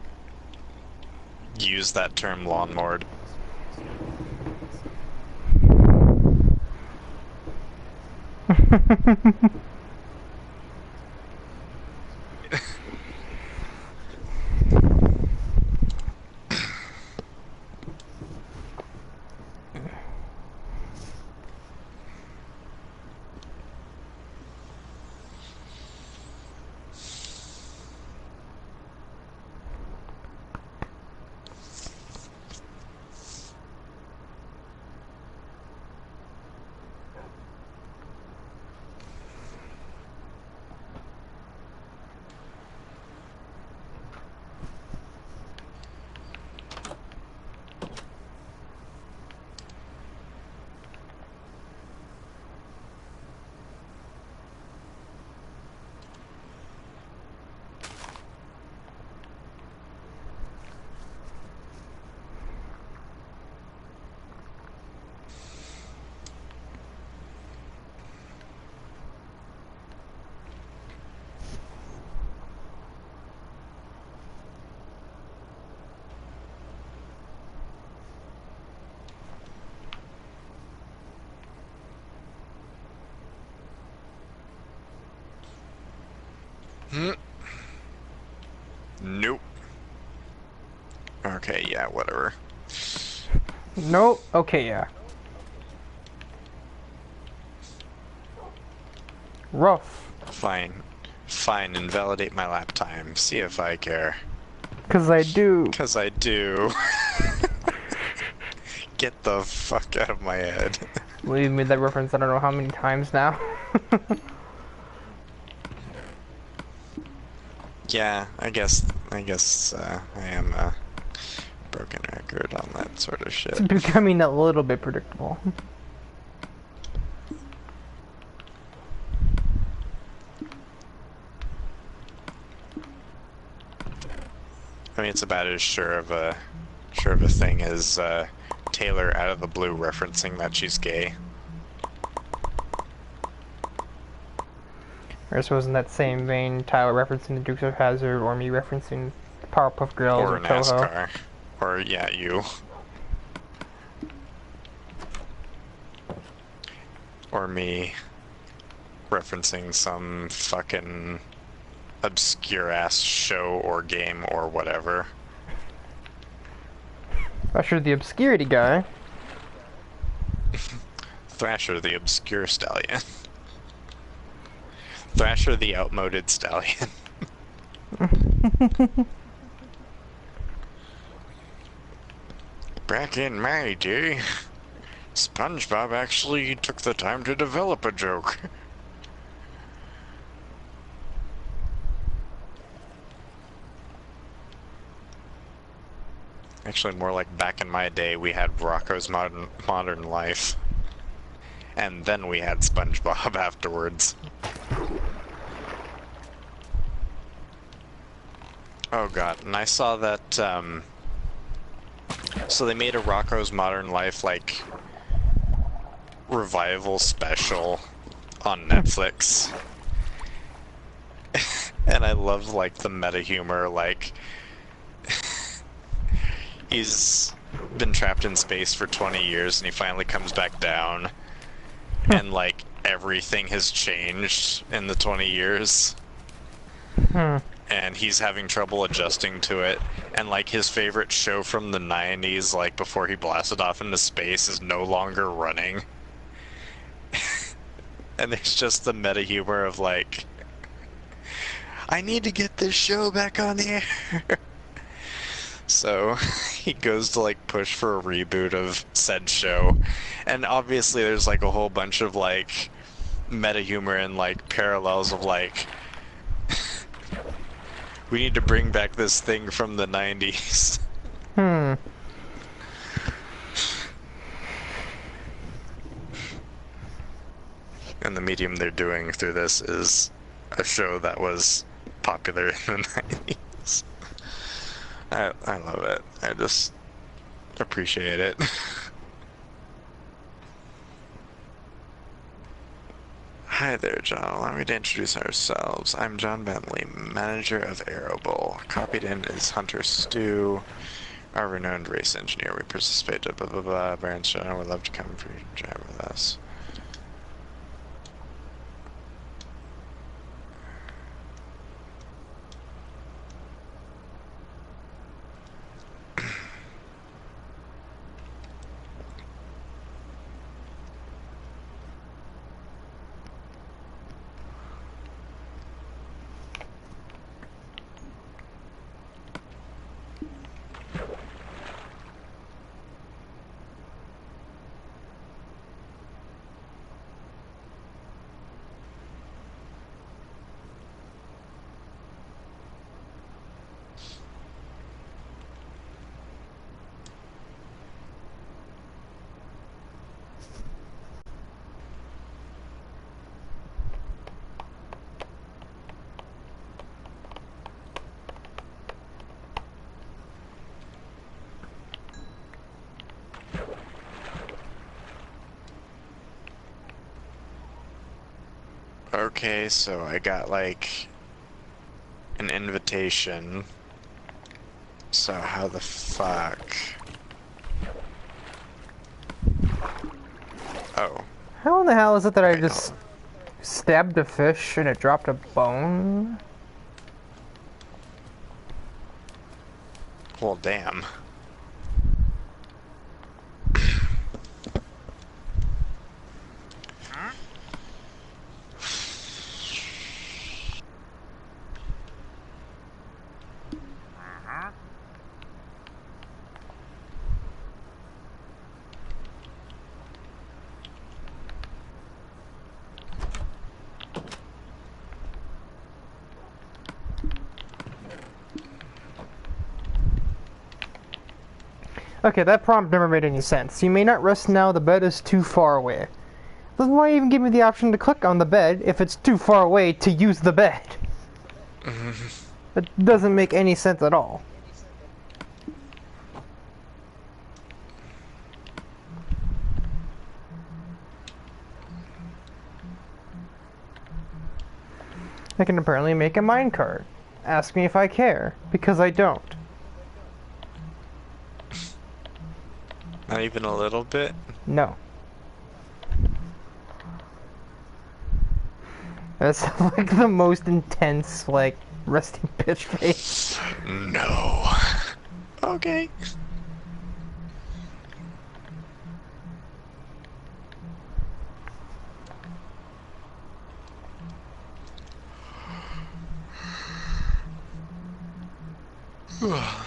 B: used that term lawnmower. Nope. Okay, yeah, whatever.
A: Nope. Okay, yeah. Rough.
B: Fine. Fine, invalidate my lap time. See if I care.
A: 'Cause I do.
B: 'Cause I do. Get the fuck out of my head.
A: We've made that reference I don't know how many times now.
B: Yeah, I guess I am a broken record on that sort of shit.
A: It's becoming a little bit predictable.
B: I mean, it's about as sure of a thing as Taylor out of the blue referencing that she's gay.
A: Or I suppose in that same vein, Tyler referencing the Dukes of Hazzard, or me referencing Powerpuff Girls
B: Or
A: or Toho.
B: NASCAR. Or, yeah, you. Or me referencing some fucking obscure-ass show or game or whatever.
A: Usher the obscurity guy.
B: Thrasher the obscure stallion. Thrasher the outmoded stallion. Back in my day, SpongeBob actually took the time to develop a joke. Actually, more like back in my day, we had Rocco's Modern Life. And then we had SpongeBob afterwards. Oh god, and I saw that, so they made a Rocco's Modern Life, like, revival special on Netflix. And I love, like, the meta-humor, like, he's been trapped in space for 20 years and he finally comes back down. And, like, everything has changed in the 20 years. And he's having trouble adjusting to it. And, like, his favorite show from the 90s, like, before he blasted off into space, is no longer running. And there's just the meta humor of, like, I need to get this show back on the air. So he goes to like push for a reboot of said show, and obviously there's like a whole bunch of like meta humor and like parallels of like we need to bring back this thing from the 90s.
A: Hmm.
B: And the medium they're doing through this is a show that was popular in the 90s. I love it. I just appreciate it. Hi there, John. Allow me to introduce ourselves. I'm John Bentley, manager of Aerobowl. Copied in is Hunter Stew, our renowned race engineer. We participate in blah blah blah. Baron Shona would love to come for you to drive with us. Okay, so I got like an invitation. So how the fuck? Oh.
A: How in the hell is it that I just stabbed a fish and it dropped a bone?
B: Well, damn.
A: Okay, that prompt never made any sense. You may not rest now, the bed is too far away. Doesn't why even give me the option to click on the bed if it's too far away to use the bed? It doesn't make any sense at all. I can apparently make a minecart. Ask me if I care, because I don't.
B: Not even a little bit?
A: No. That's like the most intense, like, resting bitch face.
B: No. Okay. Oh.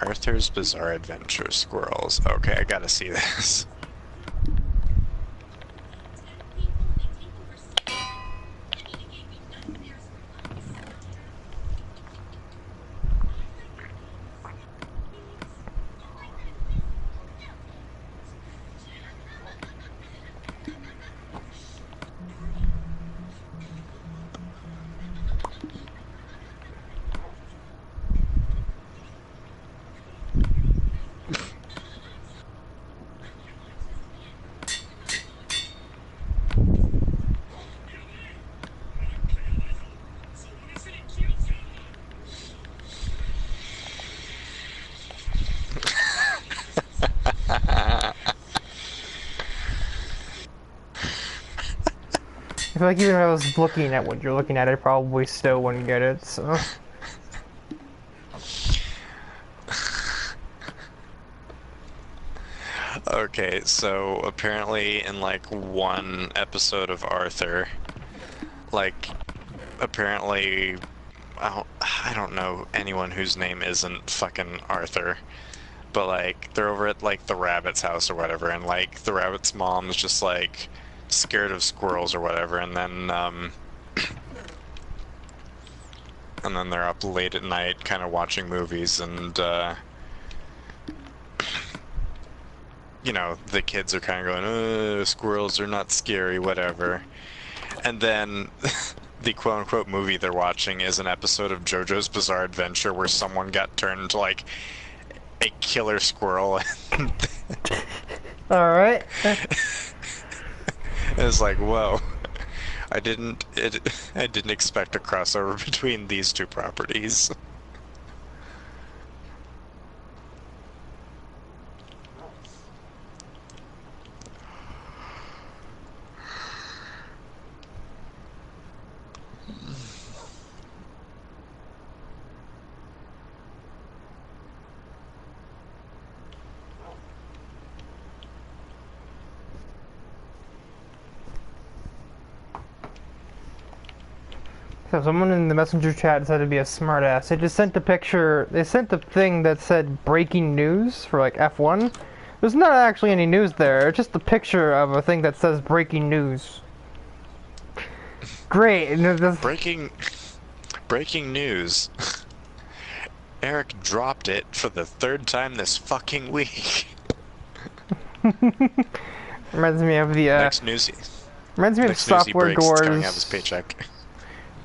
B: Arthur's Bizarre Adventure Squirrels. Okay, I gotta see this.
A: I feel like even if I was looking at what you're looking at, I probably still wouldn't get it, so...
B: Okay, so apparently in like one episode of Arthur, like apparently I don't know anyone whose name isn't fucking Arthur, but like they're over at like the rabbit's house or whatever, and like the rabbit's mom's just like scared of squirrels or whatever, and then they're up late at night kind of watching movies, and you know, the kids are kind of going, squirrels are not scary, whatever. And then the quote-unquote movie they're watching is an episode of JoJo's Bizarre Adventure where someone got turned into, like, a killer squirrel.
A: Alright.
B: It's like, whoa. I didn't expect a crossover between these two properties.
A: So someone in the messenger chat said to be a smartass. They just sent a picture, they sent a thing that said breaking news for like F1. There's not actually any news there, it's just a picture of a thing that says breaking news. Great. And
B: breaking news. Eric dropped it for the third time this fucking week.
A: Reminds me of the
B: next newsy.
A: Reminds me of Software Gore's
B: coming out of his paycheck.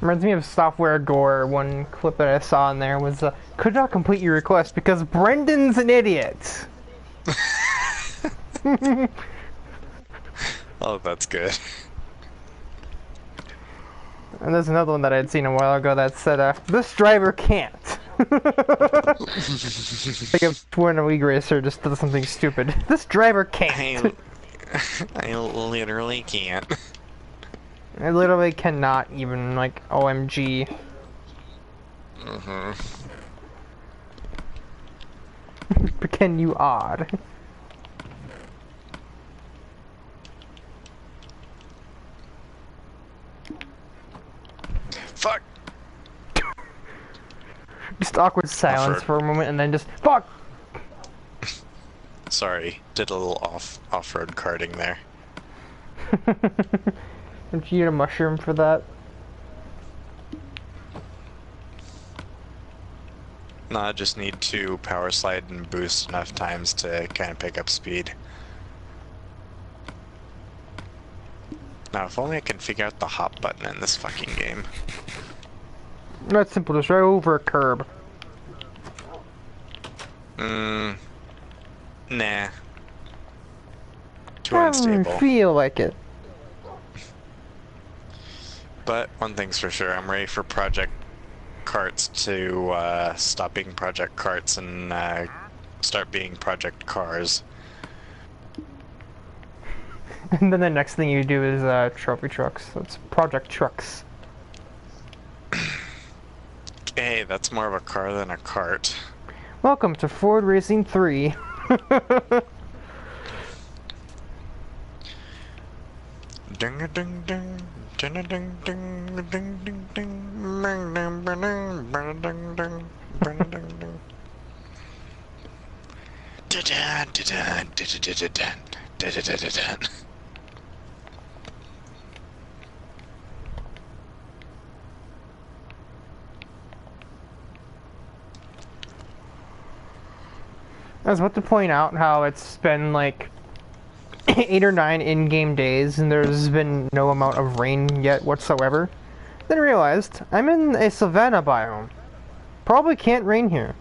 A: Reminds me of Software Gore. One clip that I saw in there was could not complete your request because Brendan's an idiot.
B: Oh, that's good.
A: And there's another one that I'd seen a while ago that said, this driver can't. Like if when a League Racer just does something stupid. This driver can't.
B: I literally can't.
A: I literally cannot even, like, OMG.
B: Mm-hmm.
A: Pretend you odd.
B: Fuck!
A: Just awkward silence
B: Offered.
A: for a moment and then just, fuck!
B: Sorry, did a little off-road karting there.
A: Did you eat a mushroom for that?
B: No, I just need to power slide and boost enough times to kind of pick up speed. Now, if only I can figure out the hop button in this fucking game.
A: That's simple, just right over a curb.
B: Nah. Too
A: I don't
B: unstable.
A: feel like it.
B: But one thing's for sure, I'm ready for Project Carts to stop being Project Carts and start being Project Cars.
A: And then the next thing you do is trophy trucks. That's Project Trucks.
B: Hey, that's more of a car than a cart.
A: Welcome to Ford Racing 3.
B: Ding a ding ding, ding a ding ding, ding ding ding, ding ding ding, ding ding ding, ding ding ding. Da-da, da-da, da-da-da-da-da, da-da-da-da-da.
A: I was about to point out how it's been like 8 or 9 in-game days and there's been no amount of rain yet whatsoever. Then realized I'm in a savanna biome. Probably can't rain here.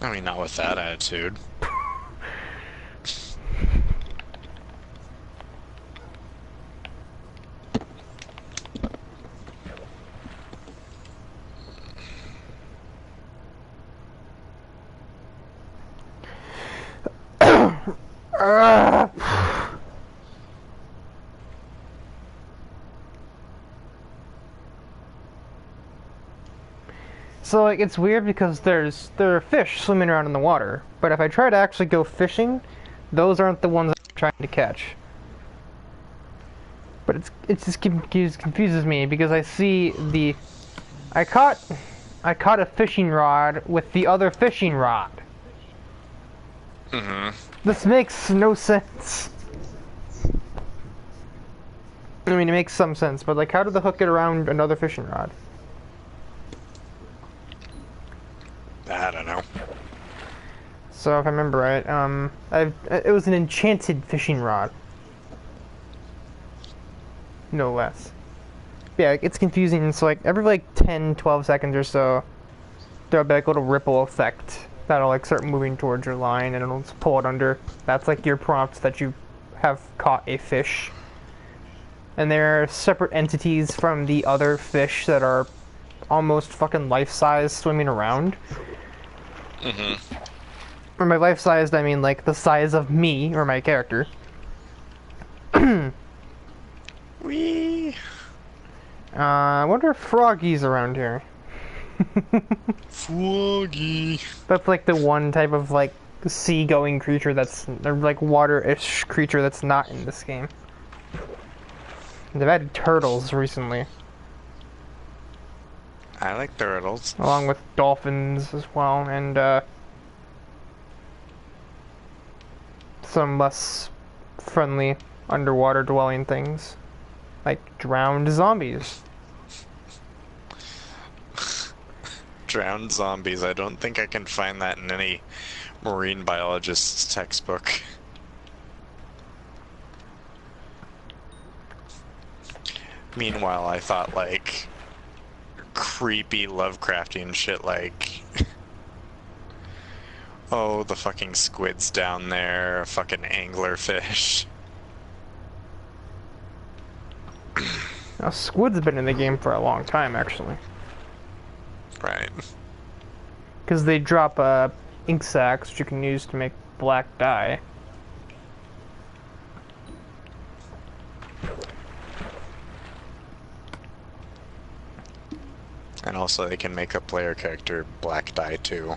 B: I mean, not with that attitude.
A: So like it's weird because there are fish swimming around in the water, but if I try to actually go fishing, those aren't the ones I'm trying to catch. But it just confuses me because I see I caught a fishing rod with the other fishing rod.
B: Mm-hmm.
A: This makes no sense. I mean, it makes some sense, but like, how did the hook get around another fishing rod?
B: I don't know.
A: So if I remember right, it was an enchanted fishing rod. No less. Yeah, it's confusing. So like every like 10, 12 seconds or so, there'll be like a little ripple effect that'll like start moving towards your line and it'll just pull it under. That's like your prompt that you have caught a fish. And they're separate entities from the other fish that are almost fucking life-size swimming around.
B: Mm-hmm.
A: Or by life-sized, I mean like the size of me or my character.
B: Wee.
A: I wonder if Froggy's around here.
B: Froggy.
A: That's like the one type of like sea-going creature that's, or like water-ish creature that's not in this game. They've added turtles recently,
B: I like turtles.
A: along with dolphins as well, and some less friendly underwater dwelling things, like drowned zombies.
B: Drowned zombies. I don't think I can find that in any marine biologist's textbook. Meanwhile, I thought like creepy Lovecraftian shit like oh, the fucking squid's down there, a fucking anglerfish.
A: Now, squid's been in the game for a long time, actually.
B: Right.
A: Because they drop ink sacs, which you can use to make black dye.
B: And also they can make a player character black dye too.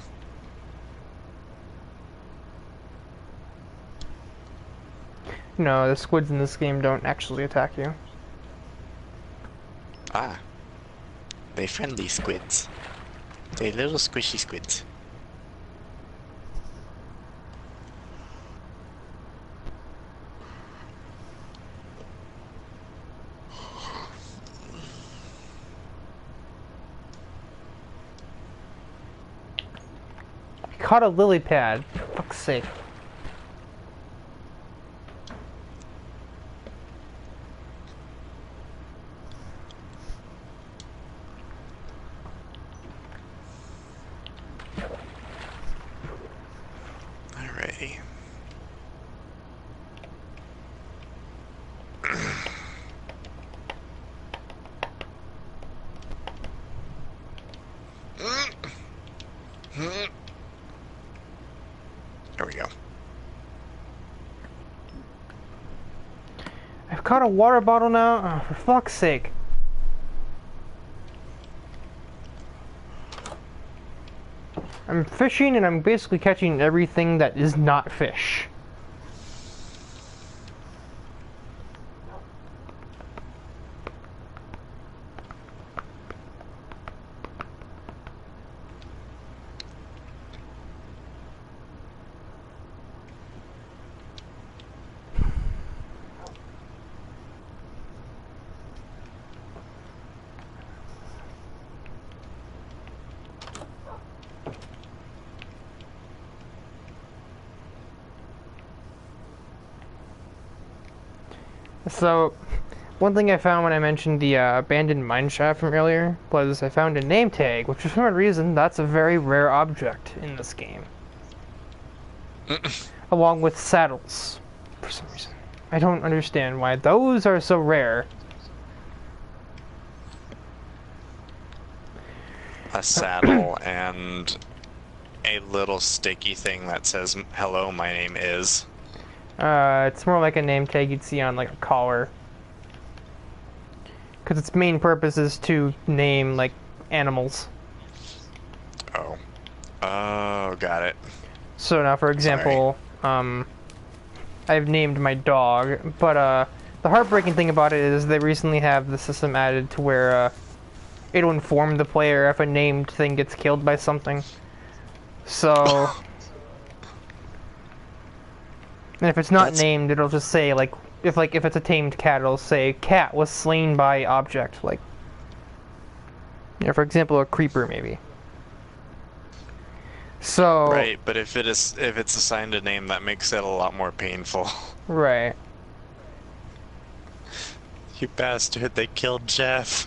A: No, the squids in this game don't actually attack you.
B: Ah. They friendly squids. They little squishy squids.
A: Caught a lily pad. For fuck's sake.
B: Alrighty. There we go.
A: I've caught a water bottle now. Oh, for fuck's sake. I'm fishing and I'm basically catching everything that is not fish. So, one thing I found when I mentioned the abandoned mineshaft from earlier was I found a name tag, which for some reason that's a very rare object in this game. Along with saddles, for some reason. I don't understand why those are so rare.
B: A saddle and a little sticky thing that says, "Hello, my name is."
A: It's more like a name tag you'd see on like a collar. Because its main purpose is to name like animals.
B: Oh. Oh, got it.
A: So now, for example, I've named my dog, but the heartbreaking thing about it is they recently have the system added to where it'll inform the player if a named thing gets killed by something. So, and if it's not named, it'll just say like if it's a tamed cat, it'll say cat was slain by object, like, you know, for example, a creeper maybe. So
B: Right, but if it's assigned a name, that makes it a lot more painful.
A: right.
B: You bastard! They killed Jeff.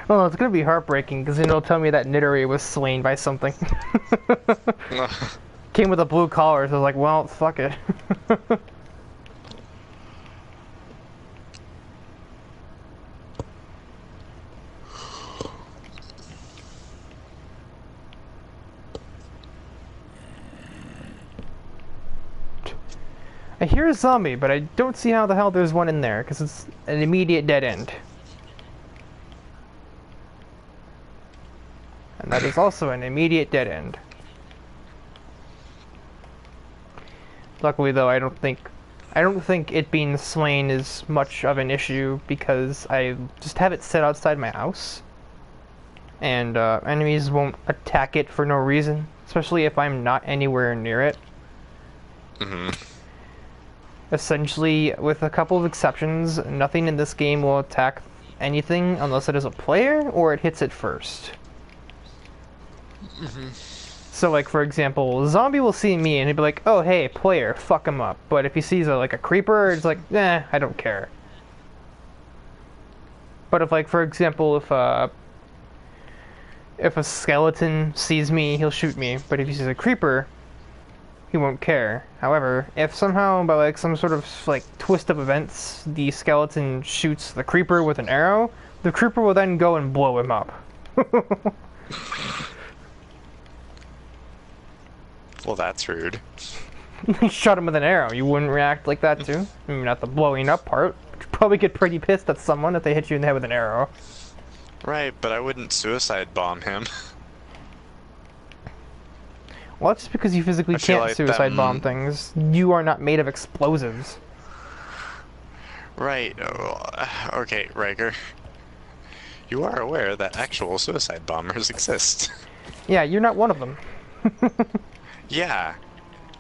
A: Well, it's gonna be heartbreaking because then it'll tell me that Nittery was slain by something. Came with a blue collar, so I was like, well, fuck it. I hear a zombie, but I don't see how the hell there's one in there, because it's an immediate dead end. And that is also an immediate dead end. Luckily, though, I don't think it being slain is much of an issue because I just have it set outside my house, and enemies won't attack it for no reason, especially if I'm not anywhere near it.
B: Mm-hmm.
A: Essentially, with a couple of exceptions, nothing in this game will attack anything unless it is a player or it hits it first.
B: Mm-hmm.
A: So, like, for example, a zombie will see me and he'll be like, oh, hey, player, fuck him up. But if he sees, like, a creeper, it's like, nah, I don't care. But if, like, for example, if a skeleton sees me, he'll shoot me. But if he sees a creeper, he won't care. However, if somehow by like some sort of like twist of events, the skeleton shoots the creeper with an arrow, the creeper will then go and blow him up.
B: Well, that's rude.
A: You shot him with an arrow. You wouldn't react like that too? I mean, not the blowing up part. You'd probably get pretty pissed at someone if they hit you in the head with an arrow.
B: Right, but I wouldn't suicide bomb him.
A: Well, that's just because you physically can't
B: like
A: suicide bomb things. You are not made of explosives.
B: Right. Okay, Riker. You are aware that actual suicide bombers exist.
A: Yeah, you're not one of them.
B: Yeah.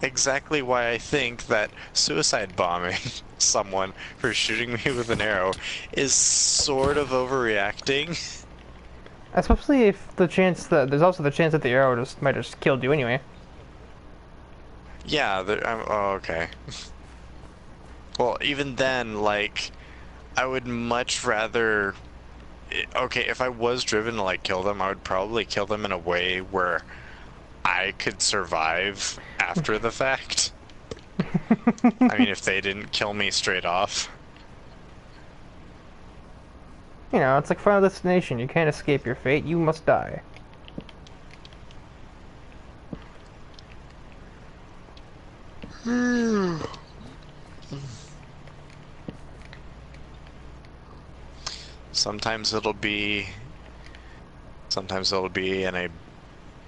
B: Exactly why I think that suicide bombing someone for shooting me with an arrow is sort of overreacting.
A: Especially if the chance that there's also the chance that the arrow might have just killed you anyway.
B: Yeah, oh, okay. Well, even then, like, I would much rather... Okay, if I was driven to, like, kill them, I would probably kill them in a way where I could survive after the fact. I mean, if they didn't kill me straight off.
A: You know, it's like Final Destination. You can't escape your fate. You must die.
B: Sometimes it'll be in a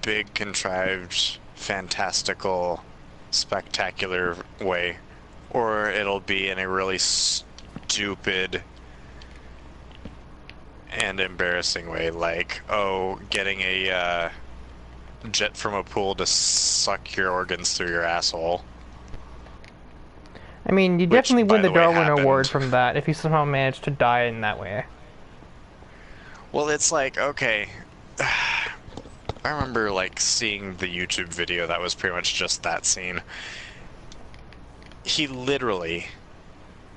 B: big, contrived, fantastical, spectacular way, or it'll be in a really stupid and embarrassing way, like, oh, getting a jet from a pool to suck your organs through your asshole.
A: I mean, you definitely
B: by
A: win the
B: the way,
A: Darwin
B: happened.
A: Award from that if you somehow manage to die in that way.
B: Well, it's like, okay, I remember, like, seeing the YouTube video that was pretty much just that scene. He literally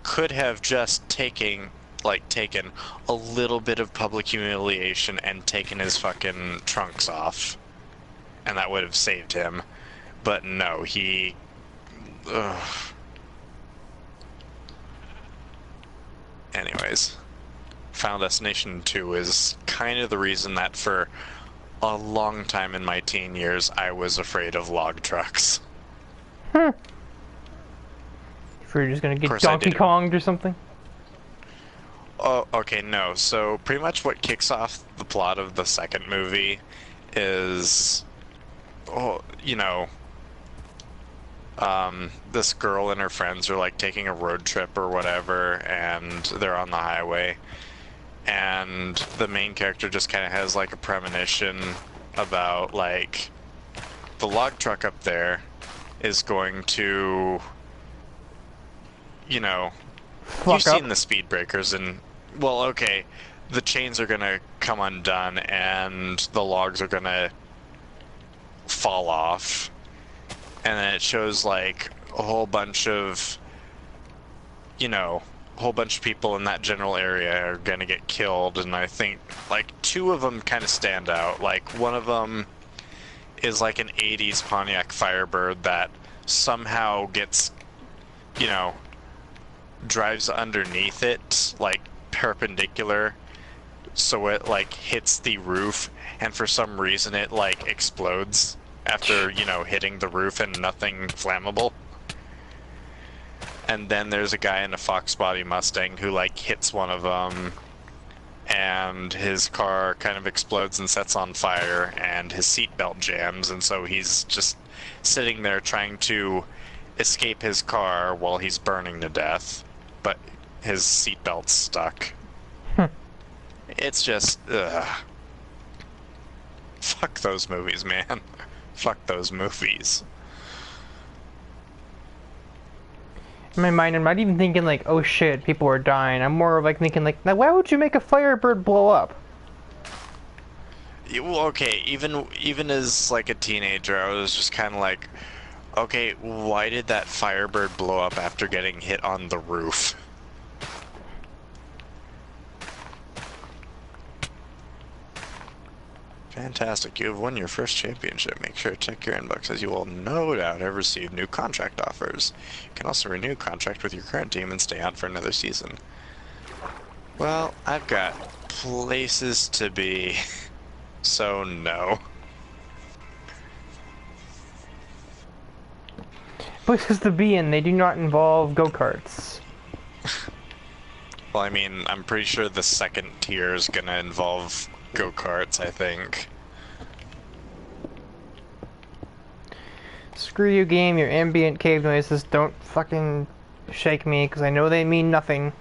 B: could have just taken a little bit of public humiliation and taken his fucking trunks off, and that would have saved him. But no, he... Ugh. Anyways, Final Destination 2 is kind of the reason that for a long time in my teen years I was afraid of log trucks.
A: If you're just gonna get Donkey Konged or something.
B: Oh, okay, no. So pretty much what kicks off the plot of the second movie is, oh, you know, this girl and her friends are like taking a road trip or whatever, and they're on the highway, and the main character just kind of has like a premonition about like the log truck up there is going to, you know, you've seen the speed breakers, and well, okay, the chains are gonna come undone and the logs are gonna fall off, and then it shows like a whole bunch of, you know, a whole bunch of people in that general area are gonna get killed, and I think like two of them kind of stand out. Like one of them is like an 80s Pontiac Firebird that somehow gets, you know, drives underneath it like perpendicular, so it like hits the roof, and for some reason it like explodes after, you know, hitting the roof, and nothing flammable. And then there's a guy in a Fox body Mustang who like hits one of them, and his car kind of explodes and sets on fire, and his seatbelt jams, and so he's just sitting there trying to escape his car while he's burning to death, but his seatbelt's stuck. It's just, ugh. Fuck those movies, man. Fuck those movies.
A: In my mind, I'm not even thinking like, oh shit, people are dying. I'm more of like thinking like, now why would you make a Firebird blow up?
B: Well, okay, even as like a teenager, I was just kind of like, okay, why did that Firebird blow up after getting hit on the roof? Fantastic, you have won your first championship. Make sure to check your inbox as you will no doubt have received new contract offers. You can also renew contract with your current team and stay on for another season. Well, I've got places to be, so no.
A: Places to be in, they do not involve go-karts.
B: Well, I mean, I'm pretty sure the second tier is gonna involve go-karts, I think.
A: Screw you, game, your ambient cave noises don't fucking shake me, because I know they mean nothing.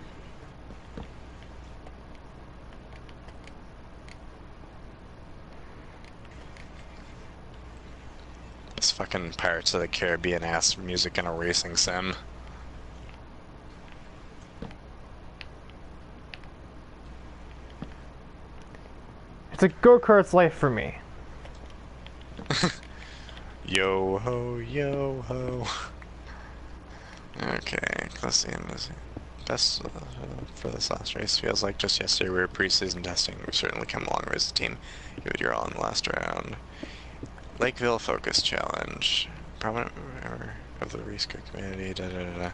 B: This fucking Pirates of the Caribbean ass music in a racing sim.
A: It's a go-kart's life for me.
B: Yo ho, yo ho. Okay, let's see. Best for this last race. Feels like just yesterday we were pre-season testing. We've certainly come a long way as a team. Give it your all in the last round. Lakeville Focus Challenge. Prominent member of the race car community. Da da da da.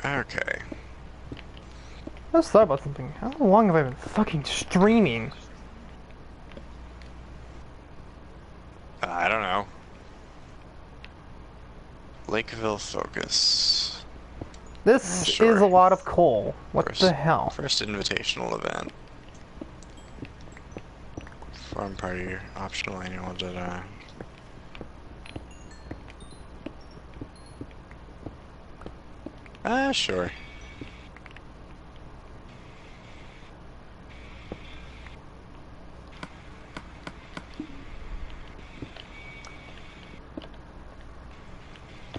B: Okay.
A: I just thought about something. How long have I been fucking streaming?
B: I don't know. Lakeville Focus.
A: This
B: Sure.
A: is a lot of coal. What
B: First-
A: the hell?
B: First invitational event. Farm party, optional annual, da. Sure.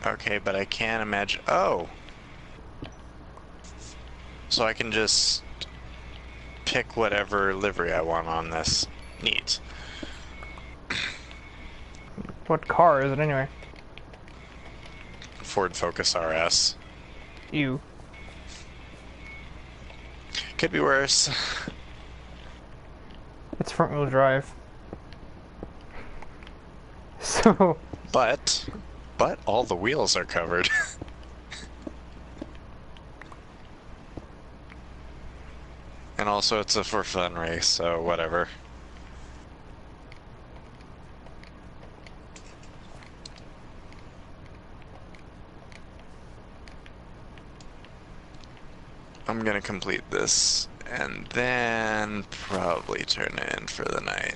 B: Okay, but I can't imagine. Oh! So I can just pick whatever livery I want on this. Neat.
A: What car is it anyway?
B: Ford Focus RS.
A: You.
B: Could be worse.
A: It's front-wheel drive. So...
B: But all the wheels are covered. And also it's a for fun race, so whatever. I'm gonna complete this and then probably turn it in for the night.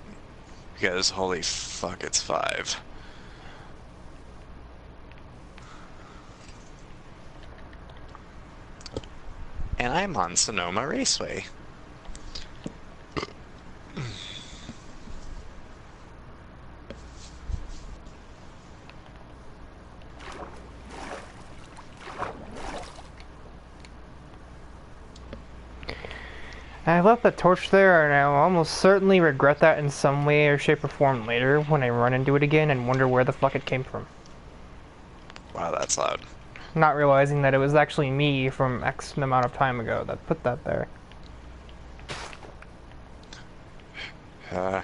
B: Because holy fuck, it's 5. And I'm on Sonoma Raceway.
A: I left the torch there, and I'll almost certainly regret that in some way or shape or form later when I run into it again and wonder where the fuck it came from.
B: Wow, that's loud.
A: Not realizing that it was actually me from X amount of time ago that put that there. I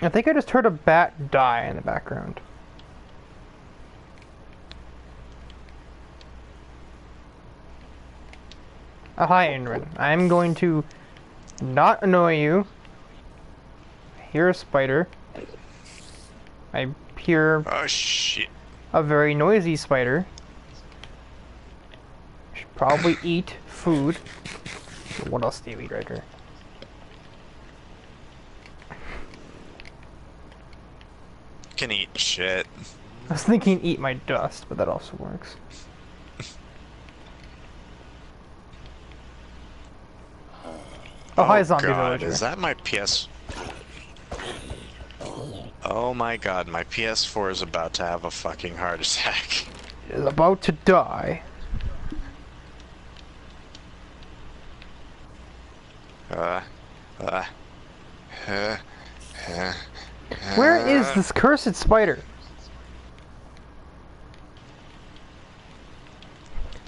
A: think I just heard a bat die in the background. Oh, hi, Indrin. I'm going to not annoy you. I hear a spider. I hear
B: Oh shit.
A: a very noisy spider. I should probably eat food. What else do you eat right here?
B: Can eat shit.
A: I was thinking eat my dust, but that also works. Oh, hi, zombie
B: God,
A: villager.
B: is that my PS? Oh my god, my PS4 is about to have a fucking heart attack.
A: Is about to die. Where is this cursed spider?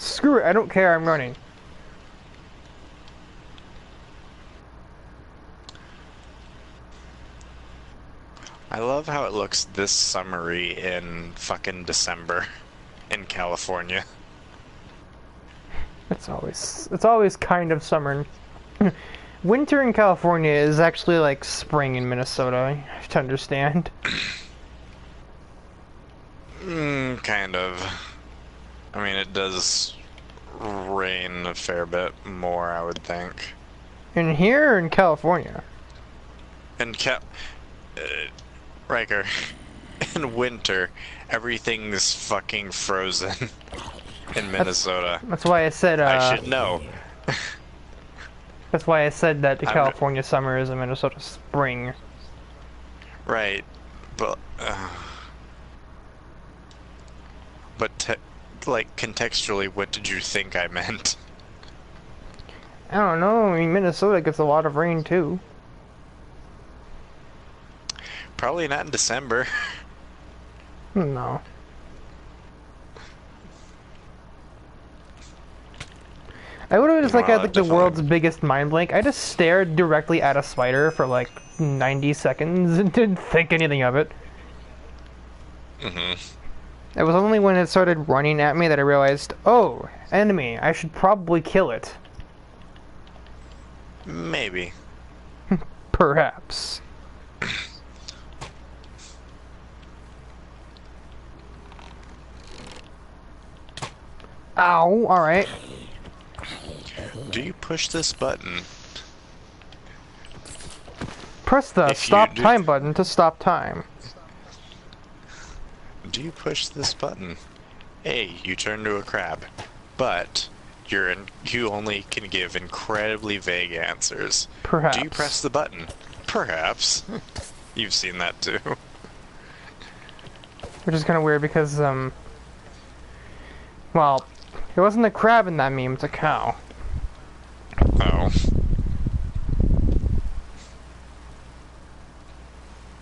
A: Screw it, I don't care, I'm running.
B: I love how it looks this summery in fucking December in California.
A: It's always kind of summer. Winter in California is actually like spring in Minnesota, you have to understand.
B: Kind of. I mean, it does rain a fair bit more, I would think.
A: In here or in California?
B: And Riker, in winter, everything's fucking frozen in Minnesota.
A: That's why I said,
B: I should know.
A: That's why I said that the California summer is a Minnesota spring.
B: Right, but like contextually, what did you think I meant?
A: I don't know, I mean Minnesota gets a lot of rain too.
B: Probably not in December.
A: No. I would have just like had like the world's biggest mind blank. I just stared directly at a spider for like 90 seconds and didn't think anything of it. It was only when it started running at me that I realized, oh, enemy, I should probably kill it.
B: Maybe.
A: Perhaps. Ow, alright.
B: Do you push this button?
A: Press the stop time button to stop time.
B: Do you push this button? A, you turn to a crab, but you only can give incredibly vague answers.
A: Perhaps.
B: Do you press the button? Perhaps. You've seen that too.
A: Which is kind of weird because, well, it wasn't a crab in that meme, it's a cow.
B: Oh.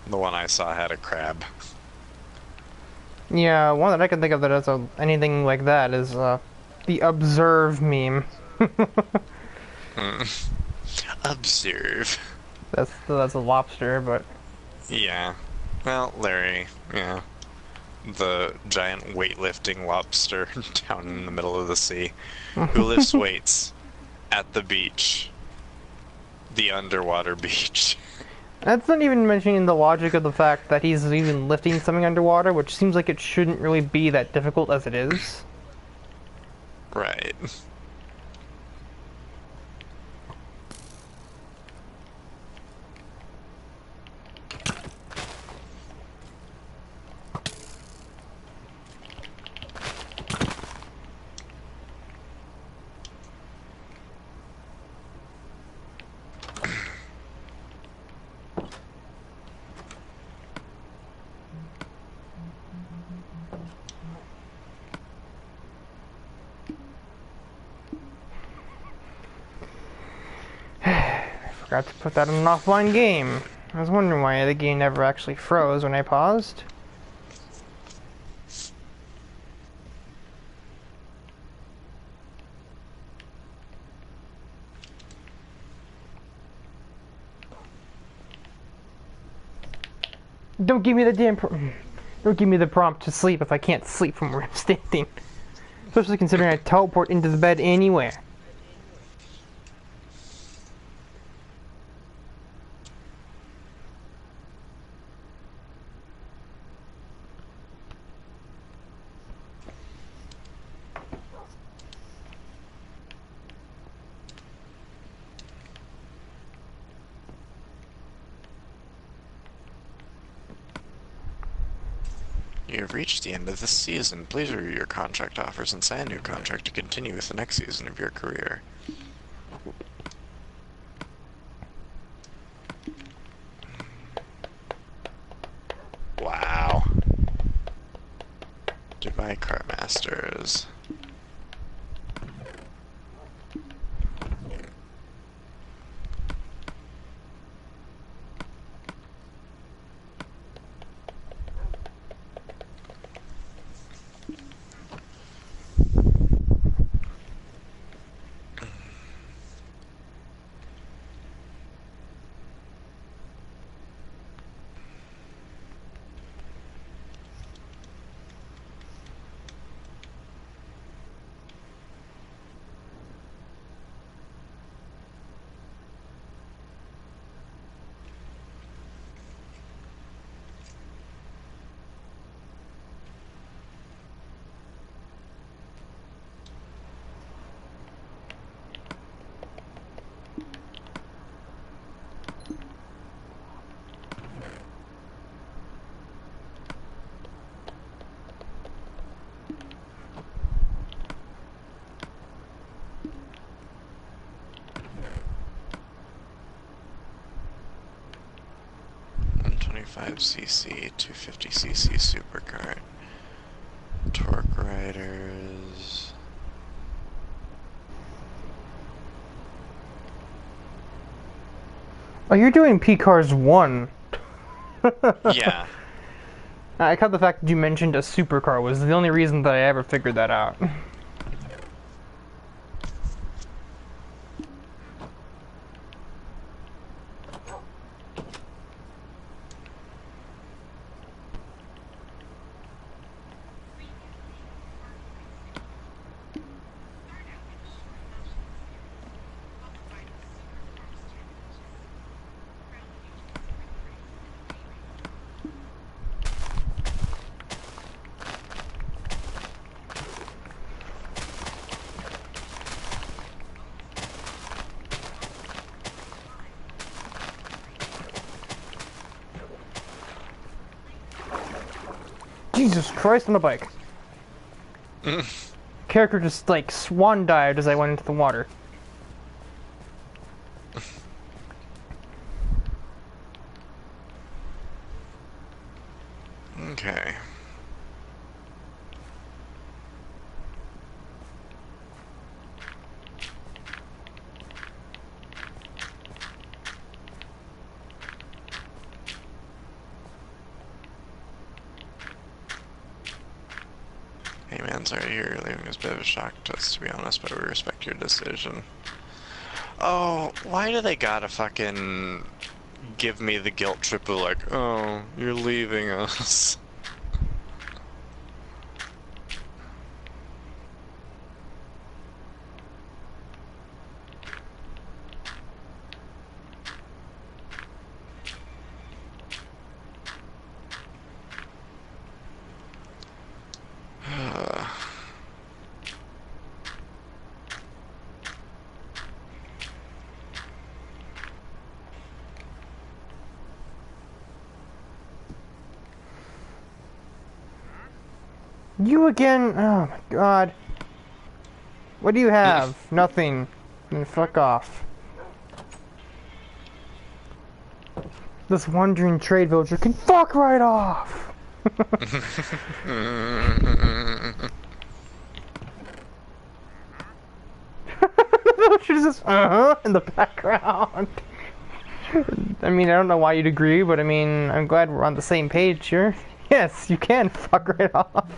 B: The one I saw had a crab.
A: Yeah, one that I can think of that has anything like that is the observe meme.
B: Observe.
A: That's a lobster, but
B: Yeah. Well, Larry, yeah. The giant weightlifting lobster down in the middle of the sea who lifts weights at the beach. The underwater beach.
A: that's not even mentioning the logic of the fact that he's even lifting something underwater, which seems like it shouldn't really be that difficult as it is.
B: Right.
A: Forgot to put that in an offline game. I was wondering why the game never actually froze when I paused. Don't give me the damn don't give me the prompt to sleep if I can't sleep from where I'm standing. Especially considering I teleport into the bed anywhere.
B: You have reached the end of this season. Please review your contract offers and sign a new contract to continue with the next season of your career. Wow. Dubai Car Masters. 125cc, 250cc supercar. Torque Riders.
A: Oh, you're doing P-Cars 1.
B: Yeah.
A: I caught the fact that you mentioned a supercar was the only reason that I ever figured that out. Jesus Christ on the bike. Character just like swan dived as I went into the water.
B: Okay. Hey man, sorry to hear you're leaving us a bit of a shock to us, to be honest, but we respect your decision. Oh, why do they gotta fucking give me the guilt trip of like, oh, you're leaving us?
A: You again? Oh my god. What do you have? Nothing. Then fuck off. This wandering trade villager can fuck right off! The villager's just in the background. I mean, I don't know why you'd agree, but I mean, I'm glad we're on the same page here. Yes, you can fuck right off.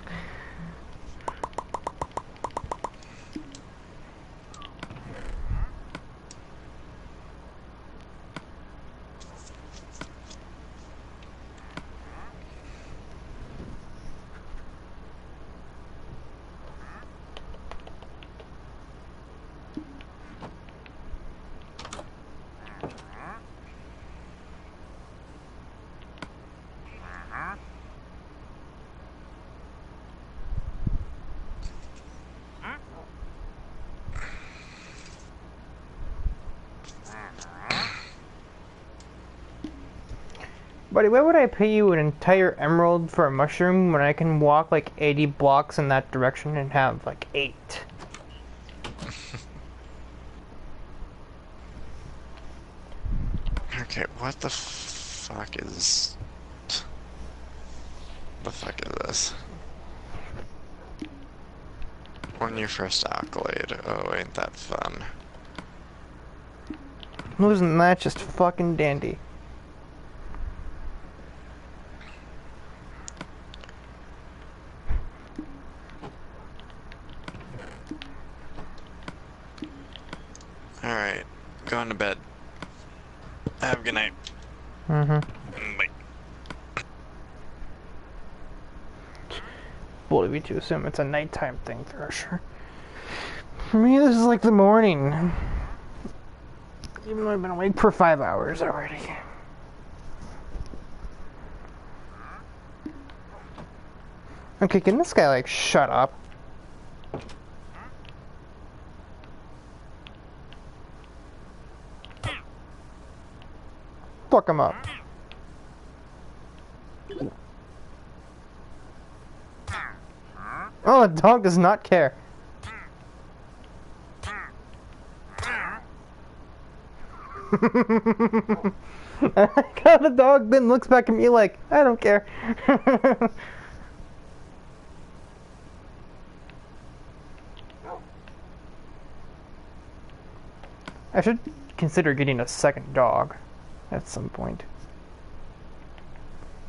A: Buddy, why would I pay you an entire emerald for a mushroom when I can walk like 80 blocks in that direction and have like 8?
B: Okay, what the fuck is... The fuck is this? Won your first accolade. Oh, ain't that fun.
A: Losing that just fucking dandy.
B: Alright, going to bed. Have a good night.
A: Mm-hmm.
B: Bye.
A: Bold of you to assume it's a nighttime thing for sure. For me, this is like the morning. Even though I've been awake for 5 hours already. Okay, can this guy like shut up? Fuck him up. Oh, the dog does not care. God, the dog then looks back at me like, I don't care. I should consider getting a second dog at some point.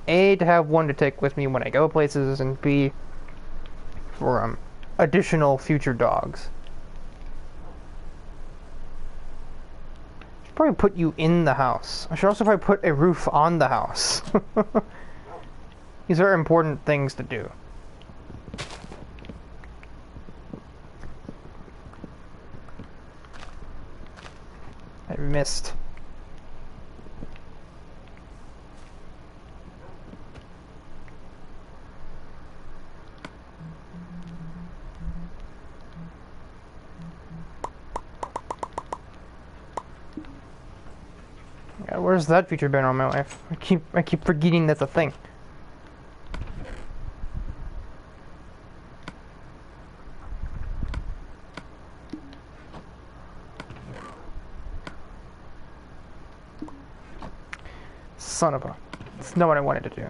A: A, to have one to take with me when I go places, and B, for additional future dogs. I should probably put you in the house. I should also probably put a roof on the house. These are important things to do. I missed. Yeah, where's that feature been on my life? I keep forgetting that's a thing. Son of a... It's not what I wanted to do.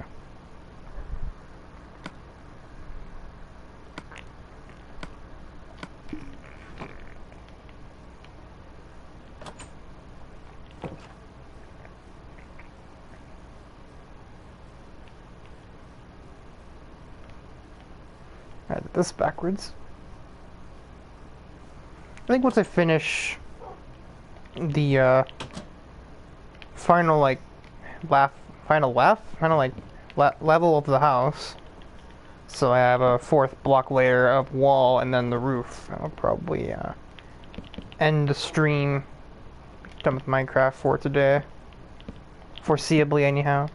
A: I did this backwards. I think once I finish the final level of the house, so I have a fourth block layer of wall and then the roof, I'll probably end the stream. Done with Minecraft for today, foreseeably anyhow.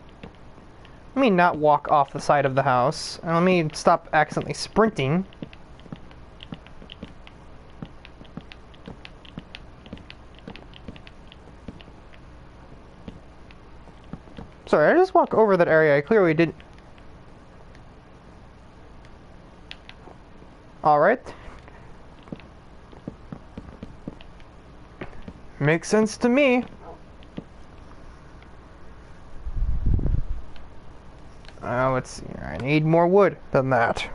A: Let me not walk off the side of the house, and let me stop accidentally sprinting. Sorry, I just walked over that area. I clearly didn't. Alright. Makes sense to me. Let's see. I need more wood than that.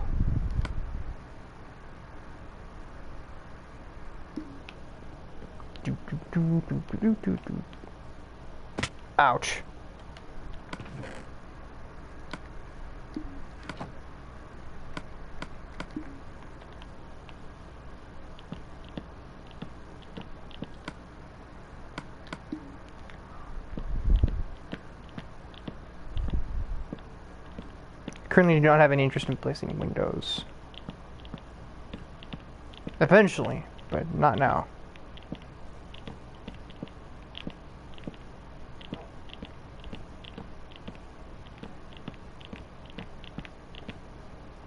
A: Ouch. Currently do not have any interest in placing windows. Eventually, but not now.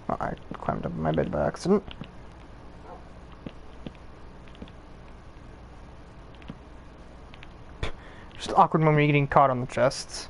A: Oh, I climbed up my bed by accident. Just an awkward moment of getting caught on the chests.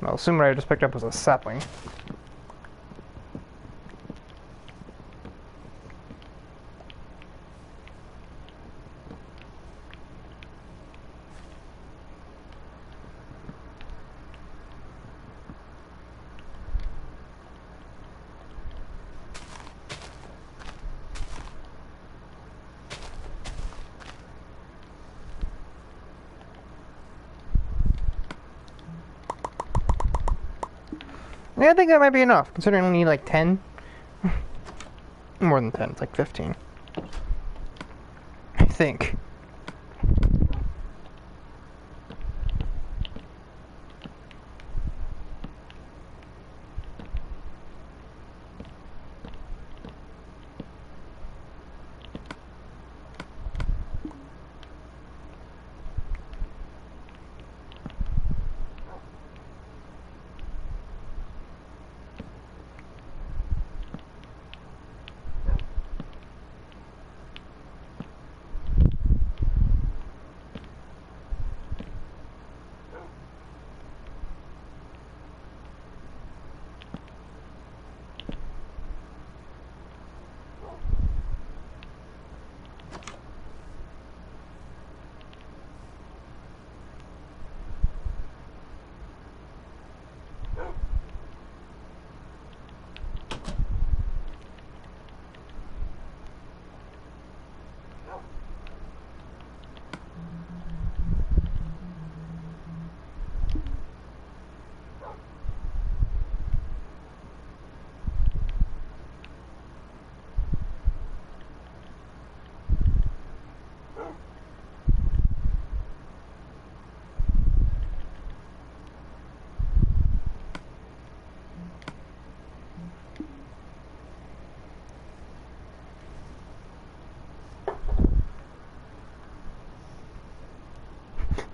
A: I'll assume what I just picked up was a sapling. Yeah, I think that might be enough, considering I only need like 10. More than 10, it's like 15. I think.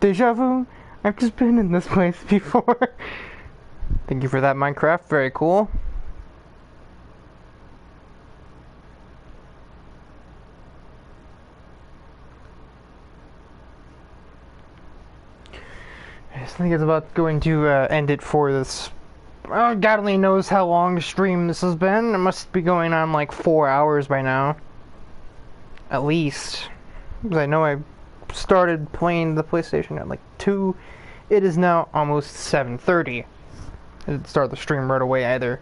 A: Deja vu? I've just been in this place before. Thank you for that, Minecraft. Very cool. I think it's about going to end it for this. God only knows how long the stream this has been. It must be going on like 4 hours by now. At least. Because I know I started playing the PlayStation at like 2. It is now almost 7:30. I didn't start the stream right away either.